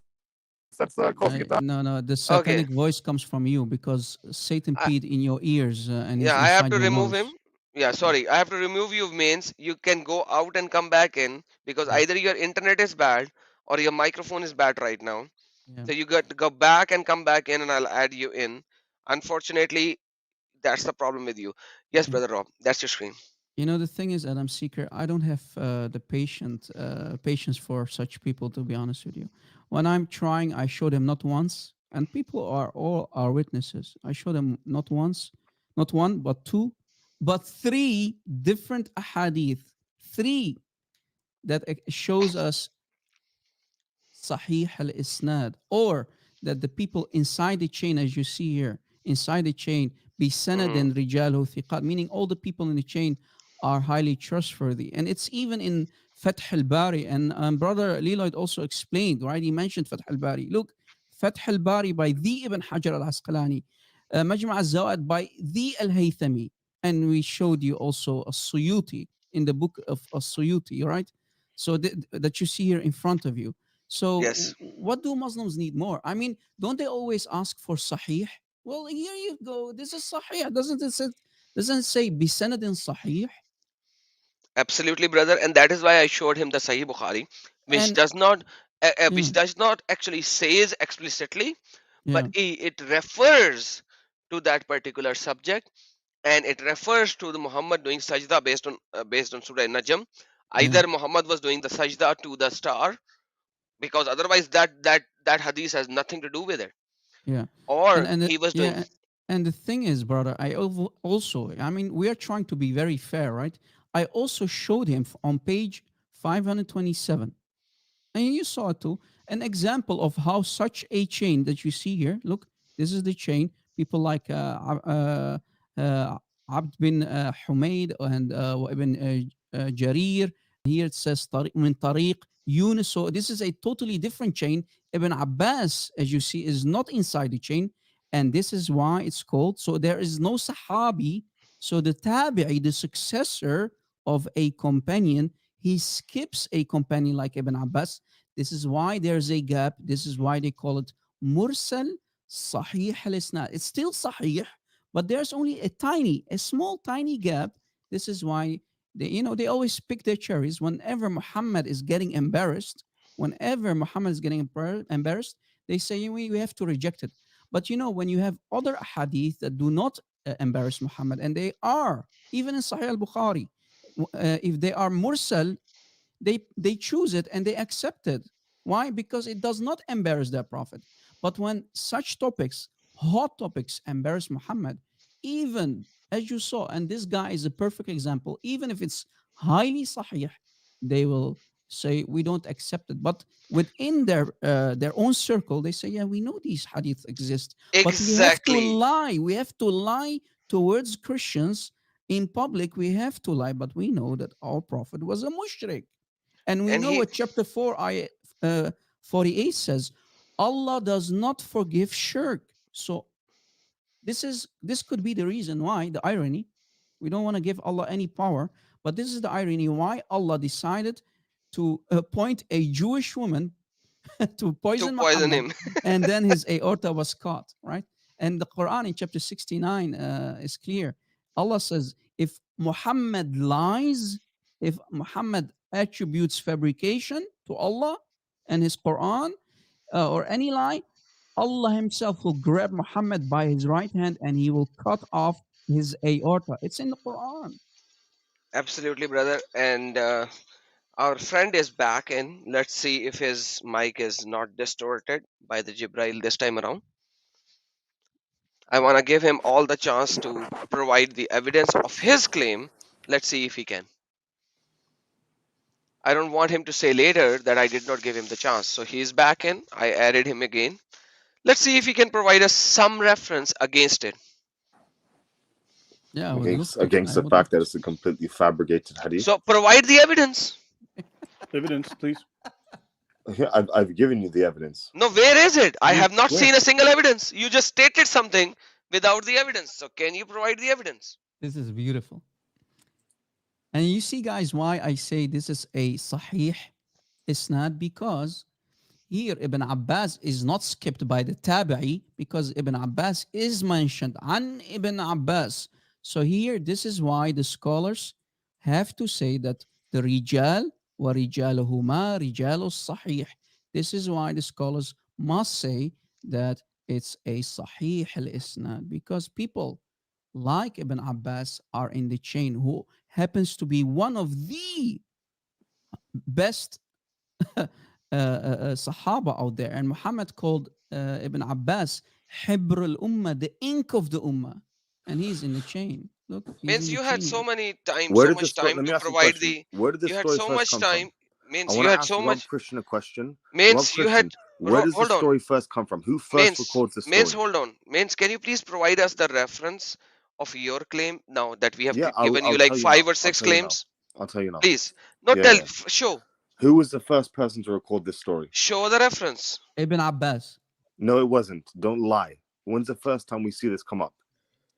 that's causing it. no, no, the Okay. satanic voice comes from you because Satan I, peed in your ears and is yeah, I have inside to your remove him. nose. Yeah, Yeah, sorry. I have to remove you. Means you can go out and come back in, because yeah, either your internet is bad or your microphone is bad right now. yeah. So you got to go back and come back in, and I'll add you in. Unfortunately, that's the problem with you. Yes, Yeah. brother Rob, that's your screen. The thing is, Adam Seeker, I don't have the patience for such people. To be honest with you, when I'm trying, I show them not once, and people are all are witnesses. I show them not once, not one, but two, but three different ahadith, three that shows us Sahih al Isnad, or that the people inside the chain, as you see here, inside the chain, be sanad Hmm. and rijalu thiqat, meaning all the people in the chain are highly trustworthy. And it's even in Fath al Bari, and brother Leloid also explained, right? He mentioned Fath al Bari. Look, Fath al Bari by the Ibn Hajar al Asqalani, Majma' al Zawad by the Al Haythami, and we showed you also a Suyuti in the book of a Suyuti, right? So that you see here in front of you. So, Yes, what do Muslims need more? I mean, don't they always ask for Sahih? Well, here you go. This is Sahih. Doesn't it say bisanadin Sahih? absolutely, brother, and that is why I showed him the Sahih Bukhari, which And does not, yeah, which does not actually says explicitly, but yeah, it refers to that particular subject, and it refers to the Muhammad doing sajda based on Surah Najm. yeah, Either Muhammad was doing the sajda to the star, because otherwise that hadith has nothing to do with it, yeah, or he was doing. yeah. And the thing is, brother, also, I mean, we are trying to be very fair, right? I also showed him on page 527, and you saw it too, an example of how such a chain that you see here, look, this is the chain, people like Abd bin Humayd and ibn Jarir. Here it says min tariq Yunus. So this is a totally different chain. Ibn Abbas, as you see, is not inside the chain, and this is why it's called. So there is no Sahabi. So the Tabi'i, the successor of a companion, he skips a companion like Ibn Abbas. This is why there's a gap. This is why they call it Mursal Sahih al Isnad. It's still Sahih, but there's only a small, tiny gap. This is why they always pick their cherries whenever Muhammad is getting embarrassed. Whenever Muhammad is getting embarrassed, they say we have to reject it. But when you have other hadith that do not embarrass Muhammad, and they are even in Sahih al-Bukhari, if they are mursal, they choose it and they accept it. Why? Because it does not embarrass their prophet. But when such topics, hot topics, embarrass Muhammad, even as you saw, and this guy is a perfect example, even if it's highly sahih, they will say we don't accept it. But within their own circle, they say, yeah, we know these hadith exist, but we have to Exactly. lie. We have to lie towards Christians in public. We have to lie, but we know that our prophet was a mushrik. And we And know he what chapter 4, ayah 48 says. Allah does not forgive shirk. So this could be the reason why, the irony. We don't want to give Allah any power, but this is the irony why Allah decided to appoint a Jewish woman to to poison poison Muhammad, him. and then his aorta was caught, right? And the Quran in chapter 69 is clear. Allah says, if Muhammad lies, if Muhammad attributes fabrication to Allah and his Quran, or any lie, Allah Himself will grab Muhammad by his right hand and He will cut off his aorta. It's in the Quran. Absolutely, brother. And our friend is back in. Let's see if his mic is not distorted by the Jibrail this time around. I want to give him all the chance to provide the evidence of his claim. Let's see if he can. I don't want him to say later that I did not give him the chance. So he's back in. I added him again. Let's see if he can provide us some reference against it. Yeah, I would love against to. against I the would love fact that to. it's a completely fabricated hadith. So provide the evidence. Evidence, please. Yeah, I've given you the evidence. No, where is it? I have not Where? seen a single evidence. You just stated something without the evidence. So can you provide the evidence? This is beautiful. And you see, guys, why I say this is a Sahih Isnad, because here Ibn Abbas is not skipped by the Tabi'i, because Ibn Abbas is mentioned an Ibn Abbas. So here, this is why the scholars have to say that the Rijal wa Rijaluhuma Rijalu Sahih. This is why the scholars must say that it's a Sahih al Isnad, because people like Ibn Abbas are in the chain, who happens to be one of the best Sahaba out there. And Muhammad called Ibn Abbas Hibr al Ummah, the ink of the Ummah. And he's in the chain. Look, he's in Means the you had chain so here. many time, Where so did this much story? time Let me to ask you a provide question. the. Where did this You had story so first much come from? time. I Means you want to had ask so Rob much. Christian a question. Rob Means you had. Christian, where does the Hold on. story first come from? Who first Means records the means story? hold on. Means can you please provide us the reference of your claim now that we have Yeah, given you I'll like tell you five now. or I'll six tell you now. claims? I'll tell you now. Please, not Yeah, tell. yeah. Show. Who was the first person to record this story? Show the reference. Ibn Abbas. No, it wasn't. Don't lie. When's the first time we see this come up?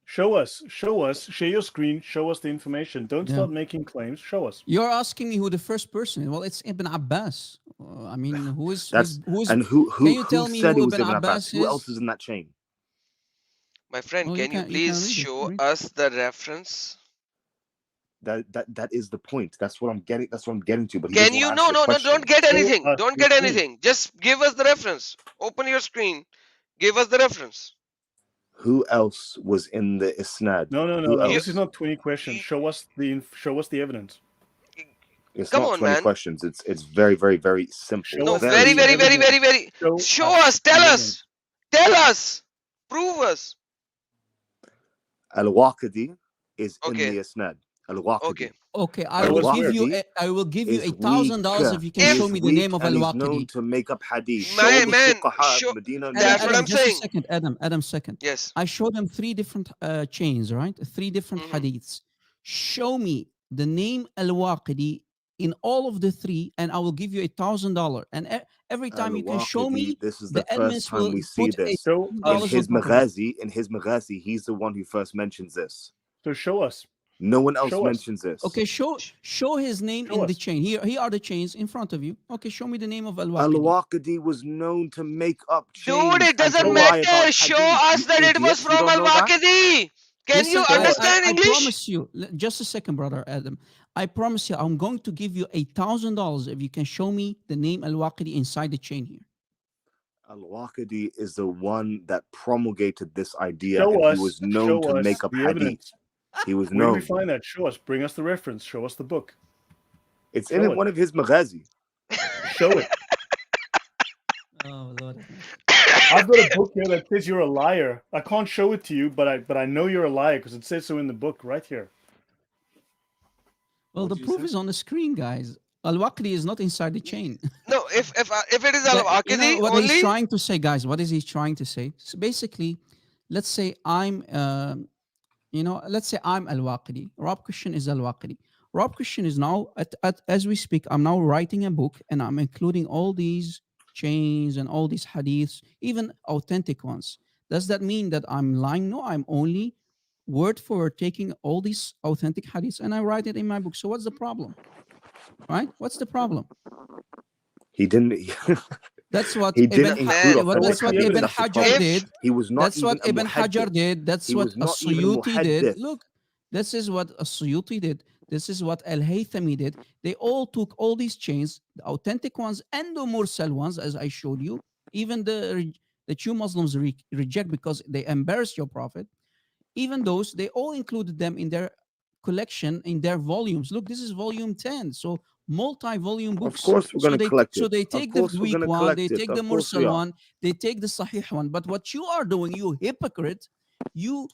Show us, share your screen, show us the information. Don't Yeah. start making claims. Show us. You're asking me who the first person is. Well, it's Ibn Abbas. I mean, That's who is? and who Can who you who tell me said who it was Ibn Ibn Abbas? Abbas Who else is? is in that chain? My friend, Well, can you you can please read it. show Read. us the reference? That is the point. That's what I'm getting. That's what I'm getting to. But he Can doesn't want you? to No, answer the no, no, don't question. get Show anything. us Don't the get screen. anything. Just give us the reference. Open your screen. Give us the reference. Who else was in the isnad? No, no, no, Who no. You, This is else? not 20 questions. Show us the evidence. It's come not on, 20 man. questions. It's very, very, very simple. Show No, us very, Very the very, simple. very, evidence. very, very. Show Show us us. Tell the evidence. us. Tell us. Prove us. Al-Waqidi is in Okay. the isnad. Al-Waqidi. Okay. Okay, Show us where. I will give you Is weak. $1,000 if you can He show If is me the weak name of Al and he's known Waqidi. to make up hadith. Show All man, the me, man, fuqaha of show. Medina know Adam. That's what hadith. I'm Just a saying. second, Adam. Adam, second. Yes. I showed him three different chains, right? Three different Hmm. hadiths. Show me the name Al Waqidi in all of the three, and I will give you $1,000. And every time you can show Al-Waqidi, me, this is the the first admins time will we see put a this. Show thousand In us. dollars on his top of it. Maghazi, he's the one who first mentions this. So show us. No one else Show us. mentions this. Okay, show his name Show in the us. chain. Here are the chains in front of you. Okay, show me the name of Al Waqidi. Al-Waqidi was known to make up Dude, chains it and to doesn't Show us. lie about matter. Show hadith. us You that it was idiots, you from don't Al know that? Waqidi. Can you Listen, Show us. understand I English? promise you. Just a second, brother Adam. I promise you, I'm going to give you $1,000 if you can show me the name Al Waqidi inside the chain here. Al-Waqidi is the one that promulgated this idea, and Show he us, was known to make up the hadith. evidence. He was Where do we known. find that? Show us. Bring us the reference. Show us the book. It's Show in it. one of his maghazi. Show it. Oh Lord. have mercy. I've got a book here that says you're a liar. I can't show it to you, but I know you're a liar because it says so in the book right here. Well, What the did you proof say? is on the screen, guys. Al-Waqidi is not inside the chain. No, if it is You know al-Waqidi what he's only, trying to say, guys? What is he trying to say? So basically, let's say I'm, let's say I'm Al-Waqidi. Rob Christian is Al-Waqidi. Rob Christian is now, as we speak, I'm now writing a book and I'm including all these chains and all these hadiths, even authentic ones. Does that mean that I'm lying? No, I'm only word for word taking all these authentic hadiths and I write it in my book. So what's the problem? Right? What's the problem? He didn't. That's what He Ibn didn't include man, So authentic what's that's the what hadith. Ibn evidence? That's the Hajar problem. if did. He was not That's even what a Ibn Hajar muhaddith. did. That's He what was not even a As-Suyuti did. muhaddith. Look, this is what As-Suyuti did. This is what Al-Haythami did. They all took all these chains, the authentic ones and the mursal ones, as I showed you, even that you Muslims reject because they embarrass your prophet. Even those, they all included them in their collection, in their volumes. Look, this is volume 10. So multi-volume Of books. course, we're going to collect So it. they Of take the course, we're going weak to one, they collect it. take the Of course, we mursal are. one, they take the sahih one. But what you are doing, you hypocrite, you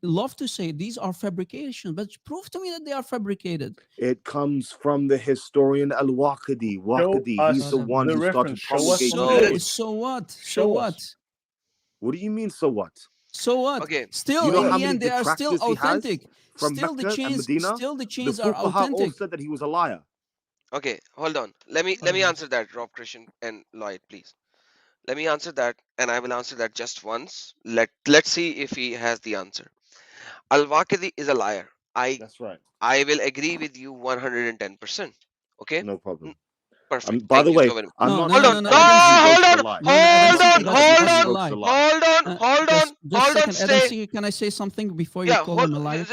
love to say these are fabrications, but prove to me that they are fabricated. It comes from the historian Al-Waqidi. Show Waqidi, he's the us one the who reference. started Show us on promulgating the this. page. So what? So Show what? us. What do you mean, so what? So what? okay, Do Still, you know in how the many end, they are still detractors he has authentic. from Still, Mecca and Medina? the The chains are fuqaha all authentic. said that he was a liar. okay, hold on. Let me answer that, Rob Christian and Lloyd, please. Let me answer that, and I will answer that just once. Let's see if he has the answer. Al-Waqidi is a liar. That's right. I will agree with you 110%. Okay? No problem. Perfect. By Thank the you way, so very much. I'm No, not no, Hold no, on. no, saying no. No, everything Evans, he wrote hold is a on. lie. no, no, I'm Hold not Evans, on. saying that's Hold everything he on. wrote is a a lie. lie. Hold on. Hold on. Just a Hold on. second. Adam, Stay. see, can I say something before you Yeah, call him a liar?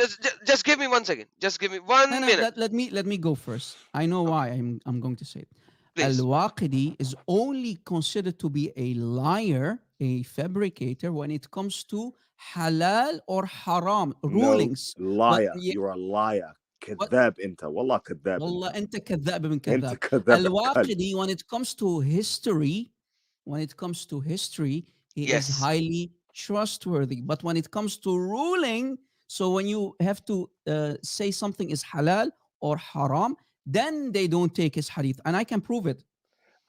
just give me 1 second. Just give me No, 1 no. minute, Let me go first. I know okay, why I'm going to say it. please. Al-Waqidi is only considered to be a liar, a fabricator, when it comes to halal or haram No, rulings. But liar. You're a liar. what? كذاب انت. والله كذاب والله انت. أنت كذاب ابن انت كذاب. كذاب الكلب. Al-Waqidi, when it comes to history, he is Yes. highly trustworthy. But when it comes to ruling, so when you have to say something is halal or haram, then they don't take his hadith. And I can prove it.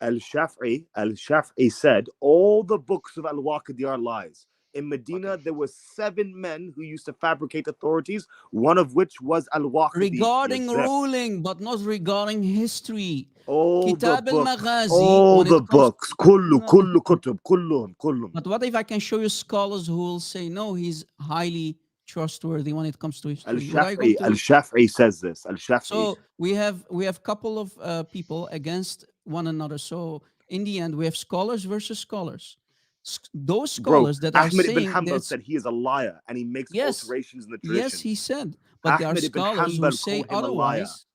Al-Shafi'i said all the books of Al-Waqidi are lies. In Okay. Medina, there were 7 men who used to fabricate authorities, one of which was Al-Waqidi. You're Regarding deaf. ruling, but not regarding history. All the Kitab books, al-Maghazi, all when the it comes books, كله no. كله كتب كلهم. But what if I can show you scholars who will say, no, he's highly trustworthy when it comes to history? What are you going to? Al-Shafi'i says this. Al-Shafi'i. So we have couple of people against one another. So in the end, we have scholars versus scholars. Those Bro, scholars that are Ahmed ibn saying Hanbal that's said he is a liar and he makes yes, alterations in the yes, tradition. he said, but there are Ahmed ibn scholars who Hanbal say called him a liar. otherwise.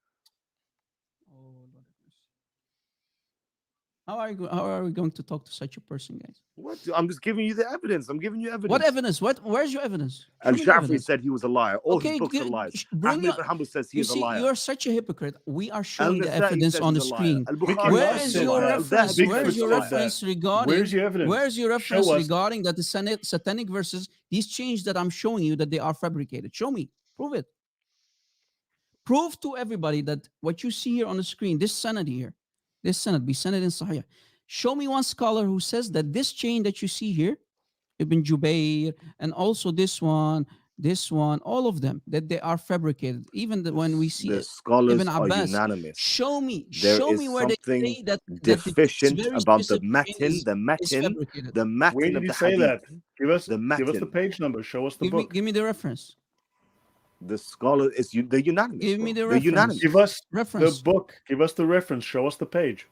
How are we going to talk to such a person, guys? What? I'm just giving you the evidence. I'm giving you evidence. What evidence? Where's your evidence? Show me the Al-Shafi'i evidence. said he was a liar. All his Okay, books are lies. bring Ahmed your. ibn Hanbal says he You is a see, liar. you're such a hypocrite. We are showing the Al-Nasa'i evidence said on he's the a liar. screen. Mickey Al-Bukhari Where Mouse said is he's a said your liar. that. reference? Al-Dhahabi Bigfoot said Where's he's a your said liar. that. reference regarding? Where's your evidence? Where's your Show reference us. regarding that satanic verses? These chains that I'm showing you that they are fabricated. Show me. Prove it. Prove to everybody that what you see here on the screen, this sanad here, this sanad, be sanad in Sahih. Show me one scholar who says that this chain that you see here, Ibn Jubayr, and also this one, all of them, that they are fabricated. Even when we see The it, Ibn scholars are Abbas, unanimous. There show is me where they something say that this deficient very about the specific chain matin, is fabricated. the Where matin did of he the say hadith. that? Give us The the matin. page number. Show us the book. Give me the reference. The scholar is they're unanimous, Give bro. me the They're reference. Give unanimous. us the Reference. book. Give us the reference. Show us the page.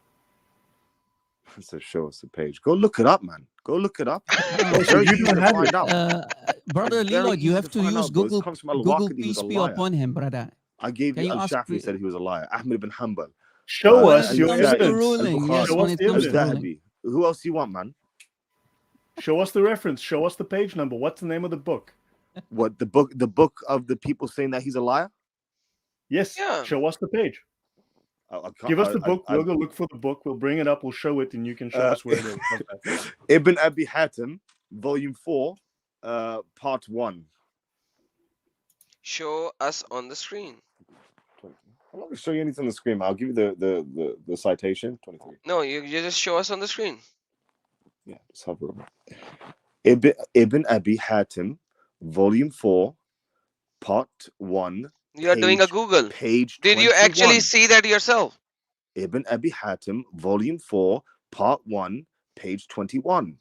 So show us the page. Go look it up, man. Go look it up. Oh, It's so very you easy don't to have find it. out. Brother It's very Leloid, you easy have to to find use out, bro. This comes from Al-Waqidi, who's Peace a be liar. upon him, brother. I gave Can you you ask? Al-Shafi'i said he was a liar. Ahmed ibn Hanbal. Show When us it your comes to An-Nasa'i, evidence. ruling, yes, Al-Bukhari, Show when us it the comes to evidence. ruling. Al-Dhahabi. Who else you want, man? Show us the reference. Show us the page number. What's the name of the book? What, the book? The book of the people saying that he's a liar? Yes. Yeah. Show us the page. I can't. Give us the book. We'll go look for the book. We'll bring it up. We'll show it, and you can show us where it is. How's that? Ibn Abi Hatim, Volume 4, Part 1. Show us on the screen. I'm not going to show you anything on the screen. I'll give you the citation. 23. No, you just show us on the screen. Yeah, just hover over. Ibn Abi Hatim, Volume 4, Part 1. You are doing a Google. Page Did you actually 21. see that yourself? Ibn Abi Hatim, Volume 4, Part 1, page 21.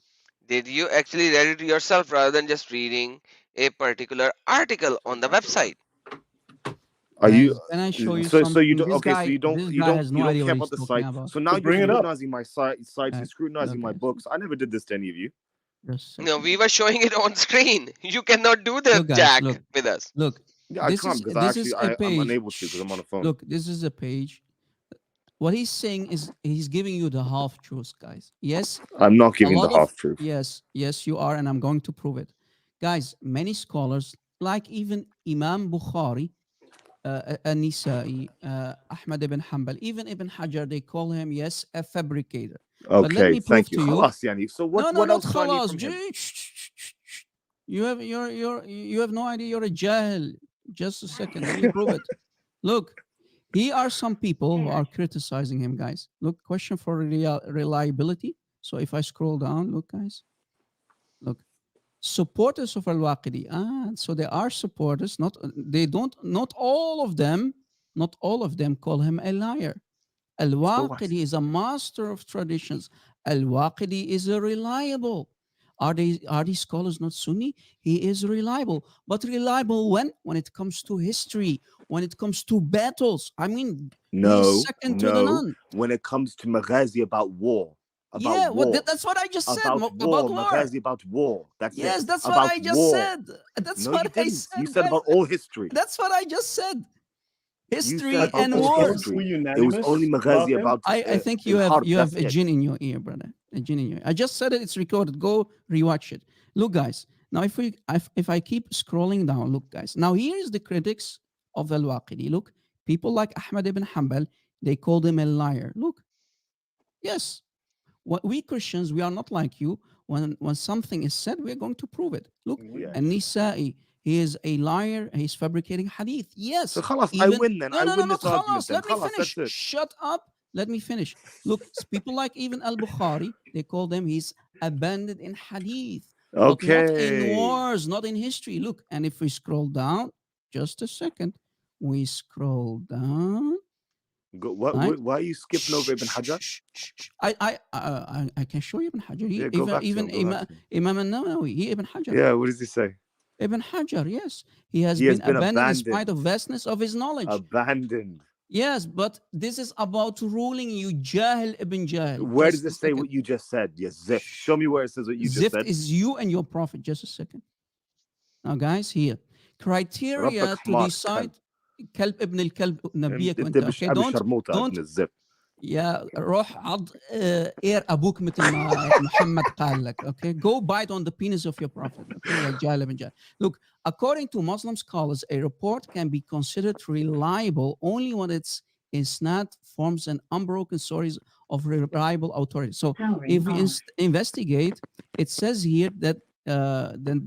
Did you actually read it yourself rather than just reading a particular article on the website? Are Guys, you? Can I show you So something? you don't. This Okay, guy, so you this don't guy has no idea care what about he's the talking site. about. So now So you're bring it up. scrutinizing my site. You're scrutinizing my okay. books. I never did this to any of you. Just a No, second. we were showing it on screen. You cannot do the Look, guys, jack look. with us. Look, Yeah, I can't because this is a I'm page. unable to because I'm on a phone. Look, this is a page. What he's saying is he's giving you the half truth, guys. Yes, I'm not a giving the lot of half truth. yes, you are, and I'm going to prove it, guys. Many scholars, like even Imam Bukhari, An-Nisa'i, Ahmad ibn Hanbal, even Ibn Hajar, they call him a fabricator. But let Okay, me prove thank you. to you. Khalas, Yani. So No, what not else do I need khalas. from him? You have no idea. You're a jahl. Just a second. Let me prove it. Look, here are some people who are criticizing him, guys. Look, question for reliability. So if I scroll down, look, guys, look, supporters of Al-Waqidi. So there are supporters. Not all of them. Not all of them call him a liar. Al-Waqidi is a master of traditions. Al-Waqidi is a reliable. Are these scholars not Sunni? He is reliable. But reliable when? When it comes to history, when it comes to battles. I mean, he's second to the none. When it comes to Maghazi about war. Yeah, that's what I just said About about war. Maghazi about war. That's Yes, it. that's About what I just war. said. That's No, what you I didn't. said. You said guys. about all history. That's what I just said. History said and all wars. history. Were It was unanimous only Maghazi him? about. I think you have a jinn in your ear, brother. A jinn in your ear. I just said it. It's recorded. Go rewatch it. Look, guys. Now, if I keep scrolling down, look, guys. Now here is the critics of Al-Waqidi. Look, people like Ahmad ibn Hanbal, they called him a liar. Look, yes. We Christians, we are not like you. When something is said, we are going to prove it. Look, Yeah. and Nisa'i, he is a liar. He's fabricating hadith. Yes. So khalas, I even- win then. No, I no, win no, this not argument khalas. then. Let me Khalas, finish. that's it. Shut up. Let me finish. Look, people like even Al-Bukhari, they call them he's abandoned in hadith, but not in Okay. wars, not in history. Look, and if we scroll down, just a second, we scroll down. Right? Why are you skipping over Ibn Hajar? I can show you Ibn Hajar. Yeah, go back to him, go back to him. Imam al-Nawawi, he Ibn Hajar. Yeah, what does he say? Ibn Hajar, yes. He has He has been been abandoned in abandoned. spite of vastness of his knowledge. Abandoned. Yes, but this is about ruling you, Jahil ibn Jahil. Where Just does it a say second. what you just said? Yes, Zift. Show me where it says what you just Zift said. is you and your prophet. Just a second. Now, guys, here. Criteria ربك to حمار decide. Kalb ibn al-Kalb نبيك انت وانت. مش Okay, ابي شرموطه ابن don't الزفت. يا روح عض اير ابوك مثل ما محمد قال لك. Okay, go bite on the penis of your prophet. Okay, يا جاهل ابن جاهل. Look, according to Muslim scholars, a report can be considered reliable only when its isnad forms an unbroken series of reliable authority. So if we investigate, it says here that then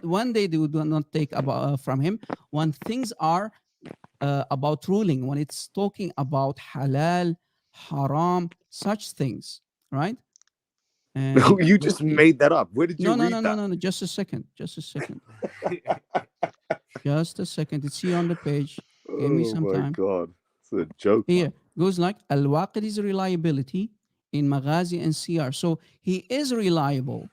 when they do not take about from him, when things are about ruling, when it's talking about halal, haram, such things, right? And You just made that up. Where did you read that? No. Just a second. Just a second. Just a second. It's here on the page. Give me some time. Oh my God. It's a joke. Here goes like Al-Waqidi's reliability in Maghazi and CR. So he is reliable.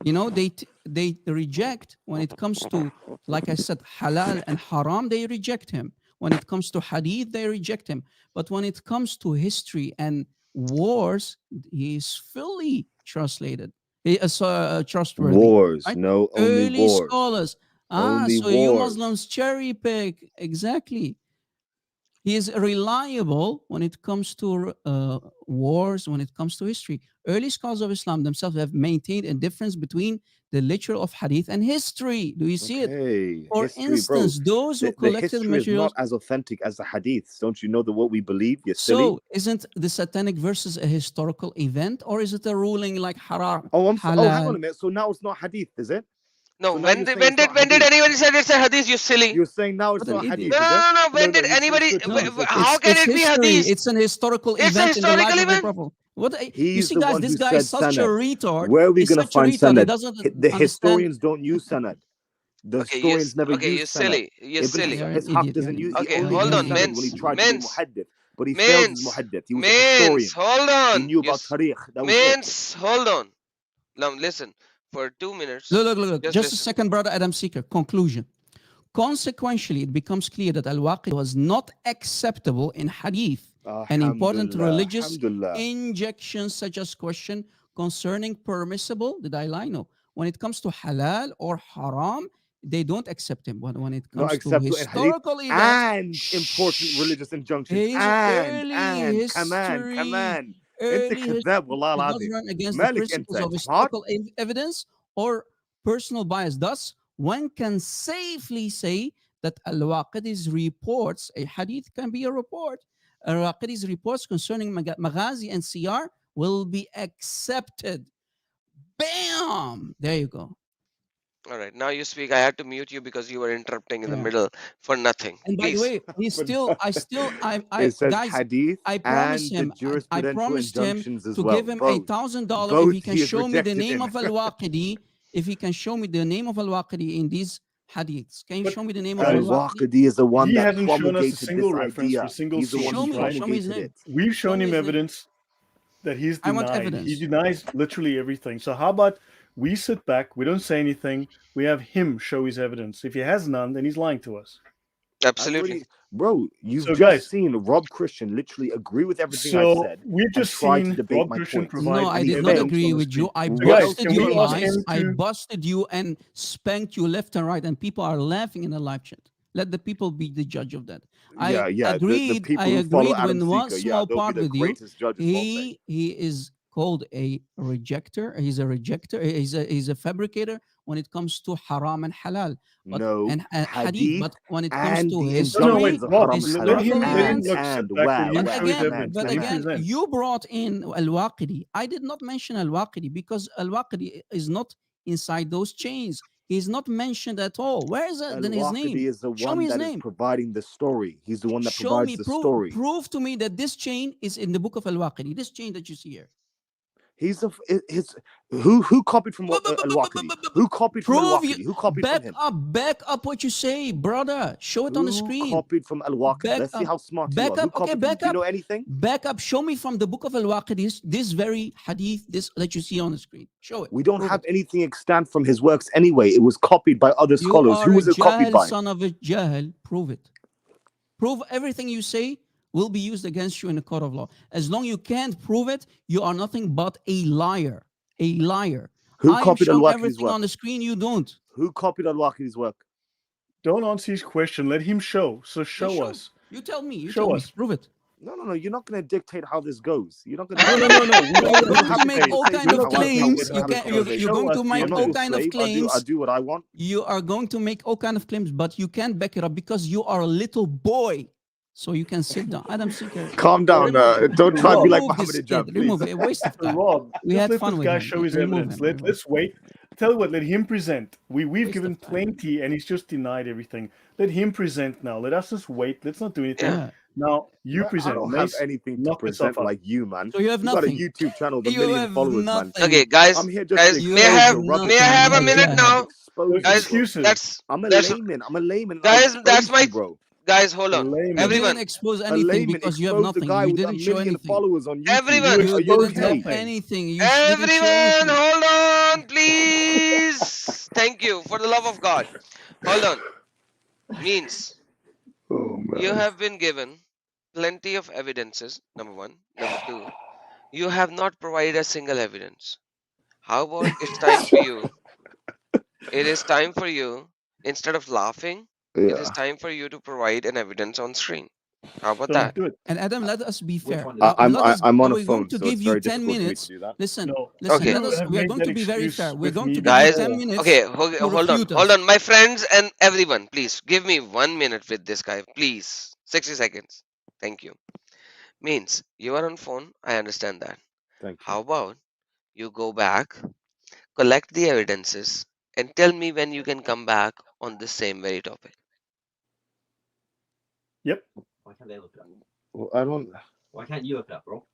You know, they reject when it comes to, like I said, halal and haram, they reject him. When it comes to hadith, they reject him. But when it comes to history and wars, he is fully translated. He is trustworthy. Wars. Right? No, only Early wars. scholars. Only So you wars. Muslims cherry pick. Exactly. He is reliable when it comes to wars, when it comes to history. Early scholars of Islam themselves have maintained a difference between the literature of hadith and history. Do you see it? Okay, For history, bro. instance, those who The collected history is not materials. as authentic as the hadiths. Don't you know that what we believe? You're silly. So, isn't the satanic verses a historical event, or is it a ruling like haram, Oh, I'm so. Oh, hang on halal? a minute. So now it's not hadith, is it? No, So now you're saying it's not when did hadith. anybody said it's a hadith? You silly. You're saying now it's What an not No, hadith, idiot! is no, it? no, no. No, When no, did it's anybody? literally, No, it's literally. How can it's it be history. hadith? It's an historical It's a event in the life historical of the event. Prophet. What you He's see, the guys? one This who guy is said such a sanad. retard. Where are we He's gonna such a find retard. He sanad? doesn't The understand. historians don't use sanad. The Okay, you historians never okay, use you sanad. silly. You Ibn silly. You're an Ishaq idiot. You're doesn't an use. idiot. He Okay, only hold You're an used on, sanad idiot. when he Mins. tried to be Mins. muhaddith, but he failed as Mins. muhaddith. He was a Mins. historian. Hold He on. knew about tariq. That was it. Mins. Hold on. Now listen. For 2 minutes, Look. just Just a listen. second, brother Adam Seeker. Conclusion. Consequentially, it becomes clear that al-Waqid was not acceptable in hadith and important Alhamdulillah. religious Alhamdulillah. injections such as question concerning permissible, did I lie? No. When it comes to halal or haram, they don't accept him. But when it Not comes to acceptable in hadith historical events, and important shh, religious injunctions. his early Come on, come history, on. انت early كذاب history والله does العظيم. run against the مالك انت principles of حمار. historical evidence or personal bias. Thus, one can safely say that Al-Waqidi's reports, a hadith can be a report, Al-Waqidi's reports concerning Maghazi and Siyar will be accepted. Bam! There you go. All right, now you speak. I had to mute you because you were interrupting in the Yeah. middle for nothing. And by the Please. way, But I it says guys, hadith I promised and the him, I jurisprudential promised him injunctions as to well. give him a Both. $1,000 if he Both can he is show me the rejected name in. of Al-Waqidi, if he can show me the name of Al-Waqidi in these hadiths. Can you But show me the name of guys, Al-Waqidi? Al-Waqidi is the one he that hasn't shown us a promulgated single this reference or idea. single He's the one who source, right? Show me his promulgated name. it. We've Show shown me him his name. evidence that he's I want denied. He evidence. denies literally everything. So how about we sit back, we don't say anything, we have him show his evidence. If he has none, then he's lying to us. I've Absolutely. already, bro, you've So just guys, seen Rob Christian literally agree with everything I've so said we've and just try to seen debate Rob my Christian points. No, provide I And he did not evidence fails. agree on the with you. screen. I So What guys, else busted do can you we your want to ask say? lies. him I to busted you and spanked you left and right, and people are laughing in the live chat. Let the people be the judge of that. Yeah, yeah. The I people who follow agreed Adam when one Seeker, yeah, small they'll be part the with you. greatest judges, won't they? He is called a rejector. He's a rejector. He's a fabricator when it comes to haram and halal, but No, and hadith. hadith But when it comes and to the no, no, history, wait, injunctions of Rob, haram and halal. historical let him events, look, sit back, let him Wow, show his come on, evidence, but let come him on. again, present. you brought in Al-Waqidi. I did not mention Al-Waqidi because Al-Waqidi is not inside those chains. He's not mentioned at all. Where is Al then his name? Waqidi is the Show one me his that is name. providing the story. He's the one that Show provides me, the story. prove to me that this chain is in the book of Al-Waqidi. This chain that you see here. He's the his who copied from Al Waqidi? Who copied from Al Prove you. Waqidi? Who copied from him? Back up what you say, brother. Show it on the Who screen. copied from Al Waqidi? Back Let's see up. how smart you Back are. Who up. Okay, copied from? back Do you up. know anything? Back up. Show me from the book of Al-Waqidi this very hadith, this that you see on the screen. Show it. We don't Prove have it. anything extant from his works anyway. It was copied by other You scholars. Who are a was it copied jahil, by? son of a jahil. Prove it. Prove everything you say will be used against you in the court of law. As long you can't prove it, you are nothing but a liar. A liar. Who I have copied Al shown Waqidi's everything work? on the screen. You don't. Who copied Al Waqidi's work? Don't answer his question, let him show. So Yeah, show us. You tell me. You Show tell me. us. Prove it. No. You're not going to dictate how this goes. You're not going to No, no, dictate. no, no. We So don't you're want going to to make dictate. all Say kind We this, of don't how want to how claims. this dictate. how this So goes. You're show going us to the make I'm not all your kind of slave. claims. I do what I want. You are going to make all kind of claims, but you can't back it up because you are a little boy. So you can sit down. Adam Seeker, Calm down. remove him. Don't try to be Rob, like Remove Muhammad this Hijab, kid. please. Remove it. A waste of So time. Rob, We just had let fun this with guy him. show his Remove evidence. him. Remove him. Let's wait. Tell you what, let him present. We've Waste given of time. plenty, and he's just denied everything. Let him present now. Let us just wait. Let's not do anything. Yeah. Yeah. Now you Man, I present. don't have Mace, anything to knock yourself present up. like you, man. So you have You got a nothing. YouTube channel with a You million have followers, man. Okay, nothing. I'm here just to guys, You expose have your may I rubbish, have man. a nothing. I'm You minute here to jahil. now? So expose you, Guys, bro. excuses. that's I'm a that's layman. I'm a layman. I guys. That's exposed my you, bro. guys. Hold A on, You layman. didn't everyone, expose A anything layman because you have exposed a nothing. guy You with a didn't show million anything. followers on YouTube. You everyone, You Are you exposed didn't have okay? nothing. anything. You didn't show everyone. anything. Hold on, please. Thank you for the love of God. Hold on. Means Oh you man. have been given plenty of evidences. Number one. Number two. You have not provided a single evidence. How about it's time for you? It is time for you, instead of laughing, it is Yeah. time for you to provide an evidence on screen. How about So that? do it. And Adam, let us be Which fair. one is I, it? I'm Let I, us. I'm on a We're going phone, to so give it's you very 10 difficult for me to minutes. do that. Listen, No, listen. Okay. Let you us. have We are made going that to be very excuse fair. We're with going me to give you Guys, 10 before. minutes okay, to hold on, refute hold us. on. My friends and everyone, please give me 1 minute with this guy, please. 60 seconds. Thank you. Means you are on phone, I understand that. Thank you. How about you go back, collect the evidences, and tell me when you can come back on the same very topic. Yep. Why can't they look it up? Well, I don't. Why can't you look it up, bro?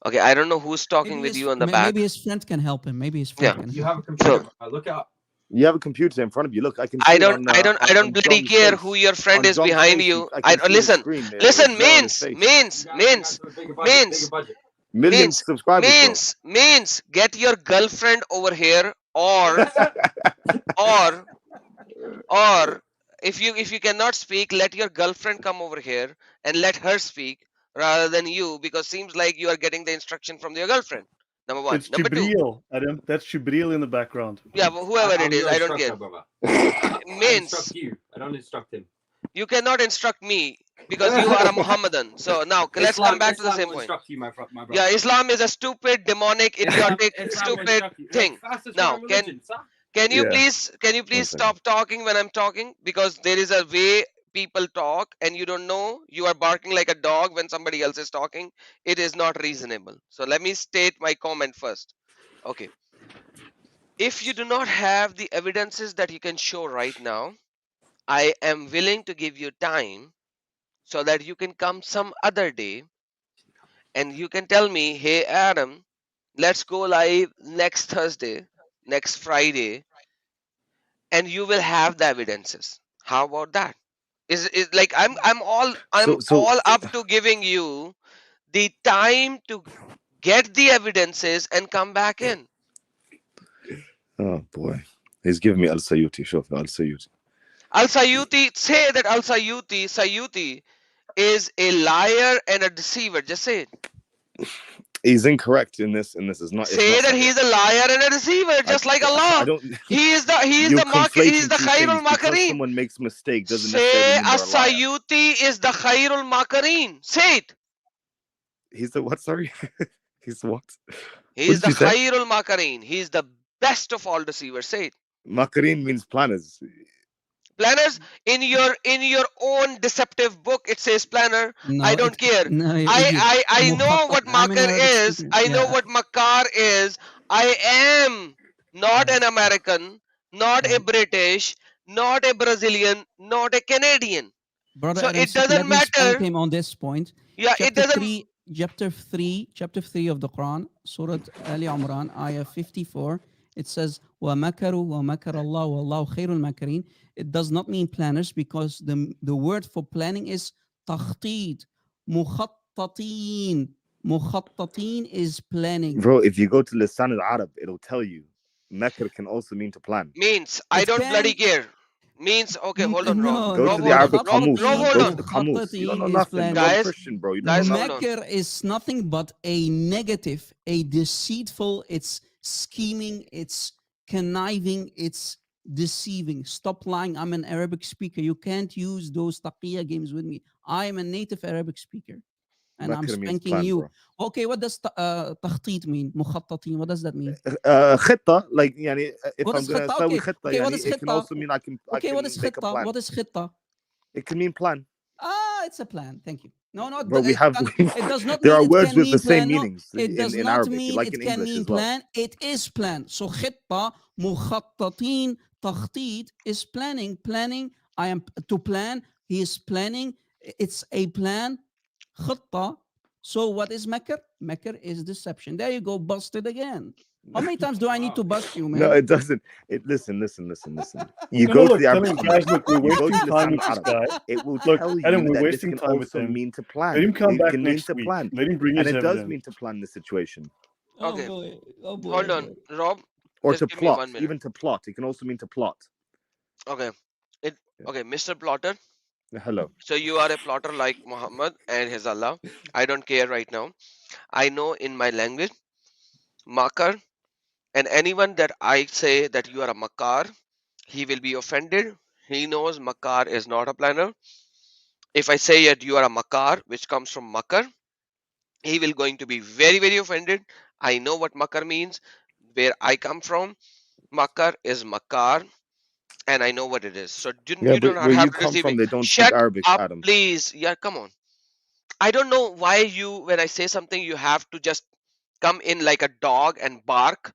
Okay, I don't know who's talking with you on the back. Maybe his friend can help him. Maybe his Yeah. friend can You help have a him. computer, So bro. Look it up. You have a computer in front of you. Look, I can I see it don't on I don't I don't on bloody Jong's care who face. your friend On is Jong's behind face, you. I I can see his listen, screen. listen, It's there on his means, face. means, You guys means, have a bigger budget. Bigger means, budget. Million means, subscribers, bro. means get your girlfriend over here, or or if you cannot speak, let your girlfriend come over here and let her speak rather than you, because seems like you are getting the instruction from your girlfriend. Number one. It's Number two, Jibril, Adam. That's Jibril in the background. yeah, whoever it I'm is, your I don't care. instructor, brother. I instruct Means you. I don't instruct him. you cannot instruct me because you are a Muhammadan. So now let's come back to the Islam same will point. instruct you, my brother. Yeah, Islam is a stupid, demonic, idiotic, Islam will stupid instruct you. Like thing. fastest Now, growing religion, sir. Yeah. can you One please second. stop talking when I'm talking? Because there is a way people talk and you don't know. You are barking like a dog when somebody else is talking. It is not reasonable. So let me state my comment first. Okay. If you do not have the evidences that you can show right now, I am willing to give you time so that you can come some other day and you can tell me, hey Adam, let's go live next Thursday, next Friday, and you will have the evidences. How about that? Is like I'm So all up to giving you the time to get the evidences and come back in. oh boy, he's giving me Al Sayuti. Sure, Al Sayuti. Al Sayuti, say that Al Sayuti is a liar and a deceiver. Just say it. He's incorrect in this. And this is not. It's Say not. that he is a liar and a deceiver, I just like I Allah. don't. He is You're the he is conflating the two things. Khairul Because Makarin. someone makes a mistake doesn't necessarily Say mean they're a liar. Asayuti is the Khairul Makarin. Say it. He's the what? Sorry. He's what? He What is did the you say? Khairul Makarin. He is the best of all deceivers. Say it. Makarin means planners. Planners, in your own deceptive book, it says planner. I No, don't care. no, you idiot. I know مخطط. what I'm an makar Arabic is. speaker. I know Yeah, what makar is. I am not yeah, an American, not a right. British, not a Brazilian, not a Canadian. Brother So Adam, it see, doesn't let me spank matter. him on this point. Yeah, it Chapter doesn't. 3, chapter 3 of the Quran, Surah Ali Imran, ayah 54. It says, وَمَكَرُوا وَمَكَرَ اللَّهُ وَاللَّهُ خَيْرُ الْمَاكِرِينَ. It does not mean planners because the word for planning is تخطيط. مخططين. مخططين is planning. Bro, if you go to Lisan al Arab, it'll tell you. Mekr can also mean to plan. Means I It don't bloody can. care. Means okay, hold on, Rob. No, Go no. Rob, to the hold on. Arabic Rob, Qamus. مخططين. hold Go to on. the Qamus. You don't مخططين know is nothing. You're a planning. Guys, Christian, bro. You don't know guys, hold nothing. on. Maker is nothing but a negative, a deceitful, it's scheming, it's conniving, it's deceiving. Stop lying. I'm an Arabic speaker. You can't use those taqiyya games with me. I am a native Arabic speaker and I'm Mekr means spanking plan, you. bro. Okay, what does تخطيط mean? مخططين, what does that mean? خطة, like, يعني, if What I'm is gonna خطة? say Okay, خطة, okay, what يعني, is it can خطة? also mean I Okay, what is can make a خطة? plan. What is خطة? It can mean plan. Ah, it's a plan. Thank you. No, no, Bro, we have it does not there mean are it words can with the mean same plan. No, meanings it does in not Arabic, mean like it in can English mean as well. plan. It is plan. So خطة مخططين تخطيط is planning. Planning. I am to plan. He is planning. It's a plan. خطة. So what is makr? Makr is deception. There you go. Busted again. How many times do I need to bust you, No, man? it doesn't. It listen. You No, no, go to the look, tell Arabic him, guys, Qamus, look, we're you go wasting to time Lisan with al this Arab. guy. It will Look, tell Adam, you we're that this wasting can time with also him. mean to Let plan. him come It back can mean next to week. plan, Let him bring and his it does evidence. mean to plan the situation Oh Okay, boy. Oh boy. hold Oh on. boy. Rob, or just to give me plot. 1 minute. Even to plot, it can also mean to plot. Okay. It Yeah. okay, Mr. Plotter. Hello. So you are a plotter like Muhammad and his Allah. I don't care right now. I know in my language, makar, and anyone that I say that you are a makar, he will be offended. He knows makar is not a planner. If I say that you are a makar, which comes from makar, he will going to be very, very offended. I know what makar means. Where I come from, makar is makar, and I know what it is. So Yeah, you do but not where have you to come deceive me. from, they don't speak Shut Arabic, up, Adam. please. Yeah, come on. I don't know why you, when I say something, you have to just come in like a dog and bark.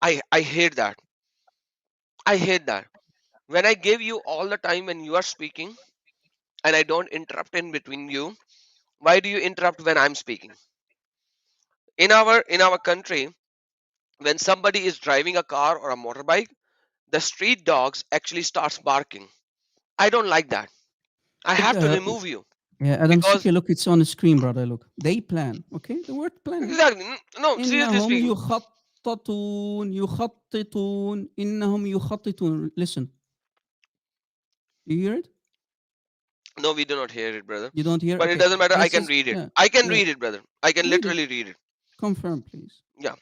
I hate that. I hate that. When I give you all the time when you are speaking and I don't interrupt in between you, why do you interrupt when I'm speaking? In our country, when somebody is driving a car or a motorbike, the street dogs actually starts barking. I don't like that. I Look, have to remove you yeah, Adam because Sikher, look, it's on the screen, brother. Look, they plan. Okay, the word planning. exactly. No, seriously إنهم speaking. يخططون إنهم يخططون. Listen, you hear it? No, we do not hear it, brother. You don't hear? But it Okay, doesn't matter. I let's can just read it. yeah, I can yeah, read it, brother. I can read it. literally read it. Confirm, please. Yeah.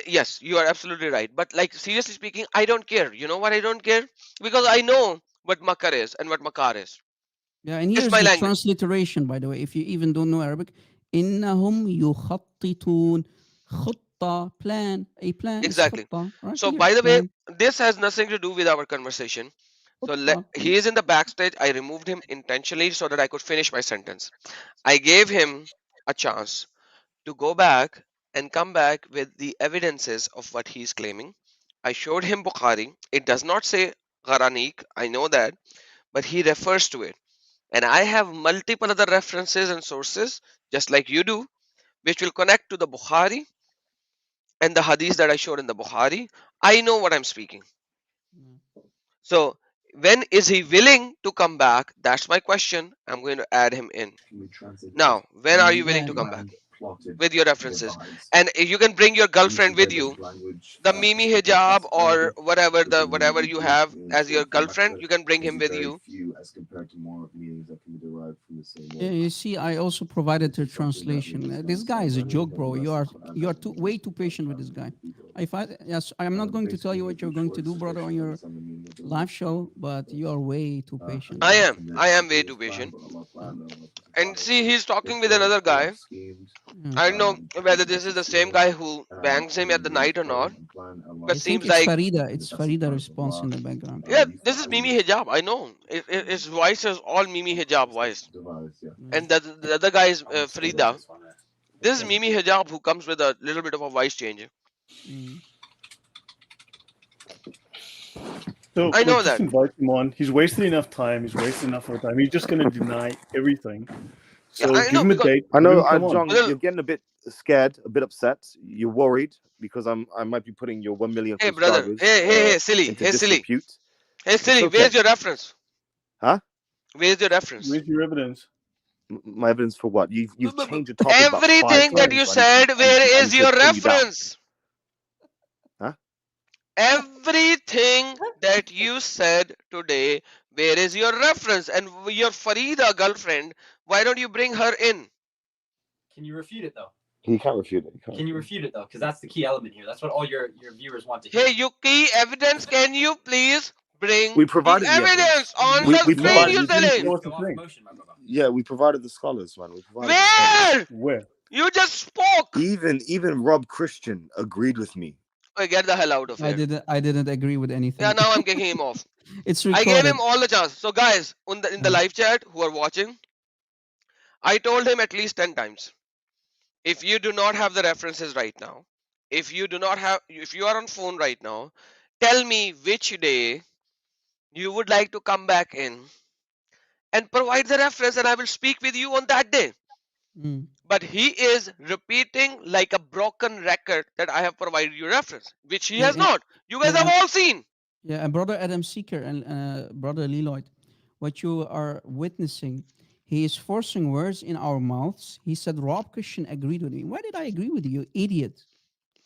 Yes, you are absolutely right. But like seriously speaking, I don't care. You know what I don't care? Because I know what makar is and what makar is. Yeah, and It's here's my the language. transliteration, by the way, if you even don't know Arabic. إنهم يخططون. خطة, plan. A plan is Exactly. خطة, right So here. by the way, Plan. this has nothing to do with our conversation. So خطة. he is in the backstage. I removed him intentionally so that I could finish my sentence. I gave him a chance to go back and come back with the evidences of what he's claiming. I showed him Bukhari. It does not say Gharanik, I know that, but he refers to it. And I have multiple other references and sources, just like you do, which will connect to the Bukhari and the hadith that I showed in the Bukhari. I know what I'm speaking. Yeah. So, when is he willing to come back? That's my question. I'm going to add him in. Now, when are you willing Yeah, to come back? With your references. And if you can bring your girlfriend with you, the Mimi hijab or whatever you have as your girlfriend, you can bring him with you. yeah. You see, I also provided the translation. This guy is a joke, bro. You are way too patient with this guy. If I yes, I am not going to tell you what you're going to do, brother, on your live show, but you are way too patient, I bro. am. I am way too patient. Yeah. And see, he's talking with another guy. Yeah. I don't know whether this is the same guy who bangs him at the night or not, but I think seems it's like, Farida. It's Farida response in the background. yeah, this is Mimi hijab. I know. His voice is all Mimi hijab voice. Yeah. And the other guy is Frida. This is Mimi hijab who comes with a little bit of a voice change. Mm. So I look, know just that. invite him on. He's wasted enough time. He's wasted enough of our time. He's just going to deny everything. Yeah, So I give know him a because date. I Have know, him come on. Jong, well, you're getting a bit scared, a bit upset. You're worried because I might be putting your 1 million hey brother, subscribers silly, into hey silly, disrepute. hey It's silly. okay, Where's your reference? huh? Where's your reference? Where's your evidence? My evidence for what? You've changed the topic about five Everything that times, you so I need to said, where I is need to your pin you down, reference? huh? Everything that you said today, where is your reference? And your Farida girlfriend, why don't you bring her in? Can you refute it though? He can't refute it. He can't Can you refute refute it though? Because that's the key element here. That's what all your viewers want to hear. Hey, Yuki, evidence, can you please bring We the provided the evidence evidence. on We the we screen, No, provided you you didn't silly? show Please us a go off thing. emotion, my brother. yeah, we provided the scholars, man. We provided the scholars. Where? Where? You just spoke. Even Rob Christian agreed with me. Okay, get the hell out of here. I didn't agree with Yeah, anything. now I'm kicking him off. It's I gave him recorded. all the chance. So, guys, in the Yeah. live chat who are watching, I told him at least 10 times. If you do not have the references right now, if you are on phone right now, tell me which day you would like to come back in and provide the reference, and I will speak with you on that day. Mm. But he is repeating like a broken record that I have provided you reference, which he Yeah, has not. You guys have yeah, all seen. yeah. And brother Adam Seeker and brother Leloid, what you are witnessing, he is forcing words in our mouths. He said Rob Christian agreed with me. Why did I agree with you, idiot?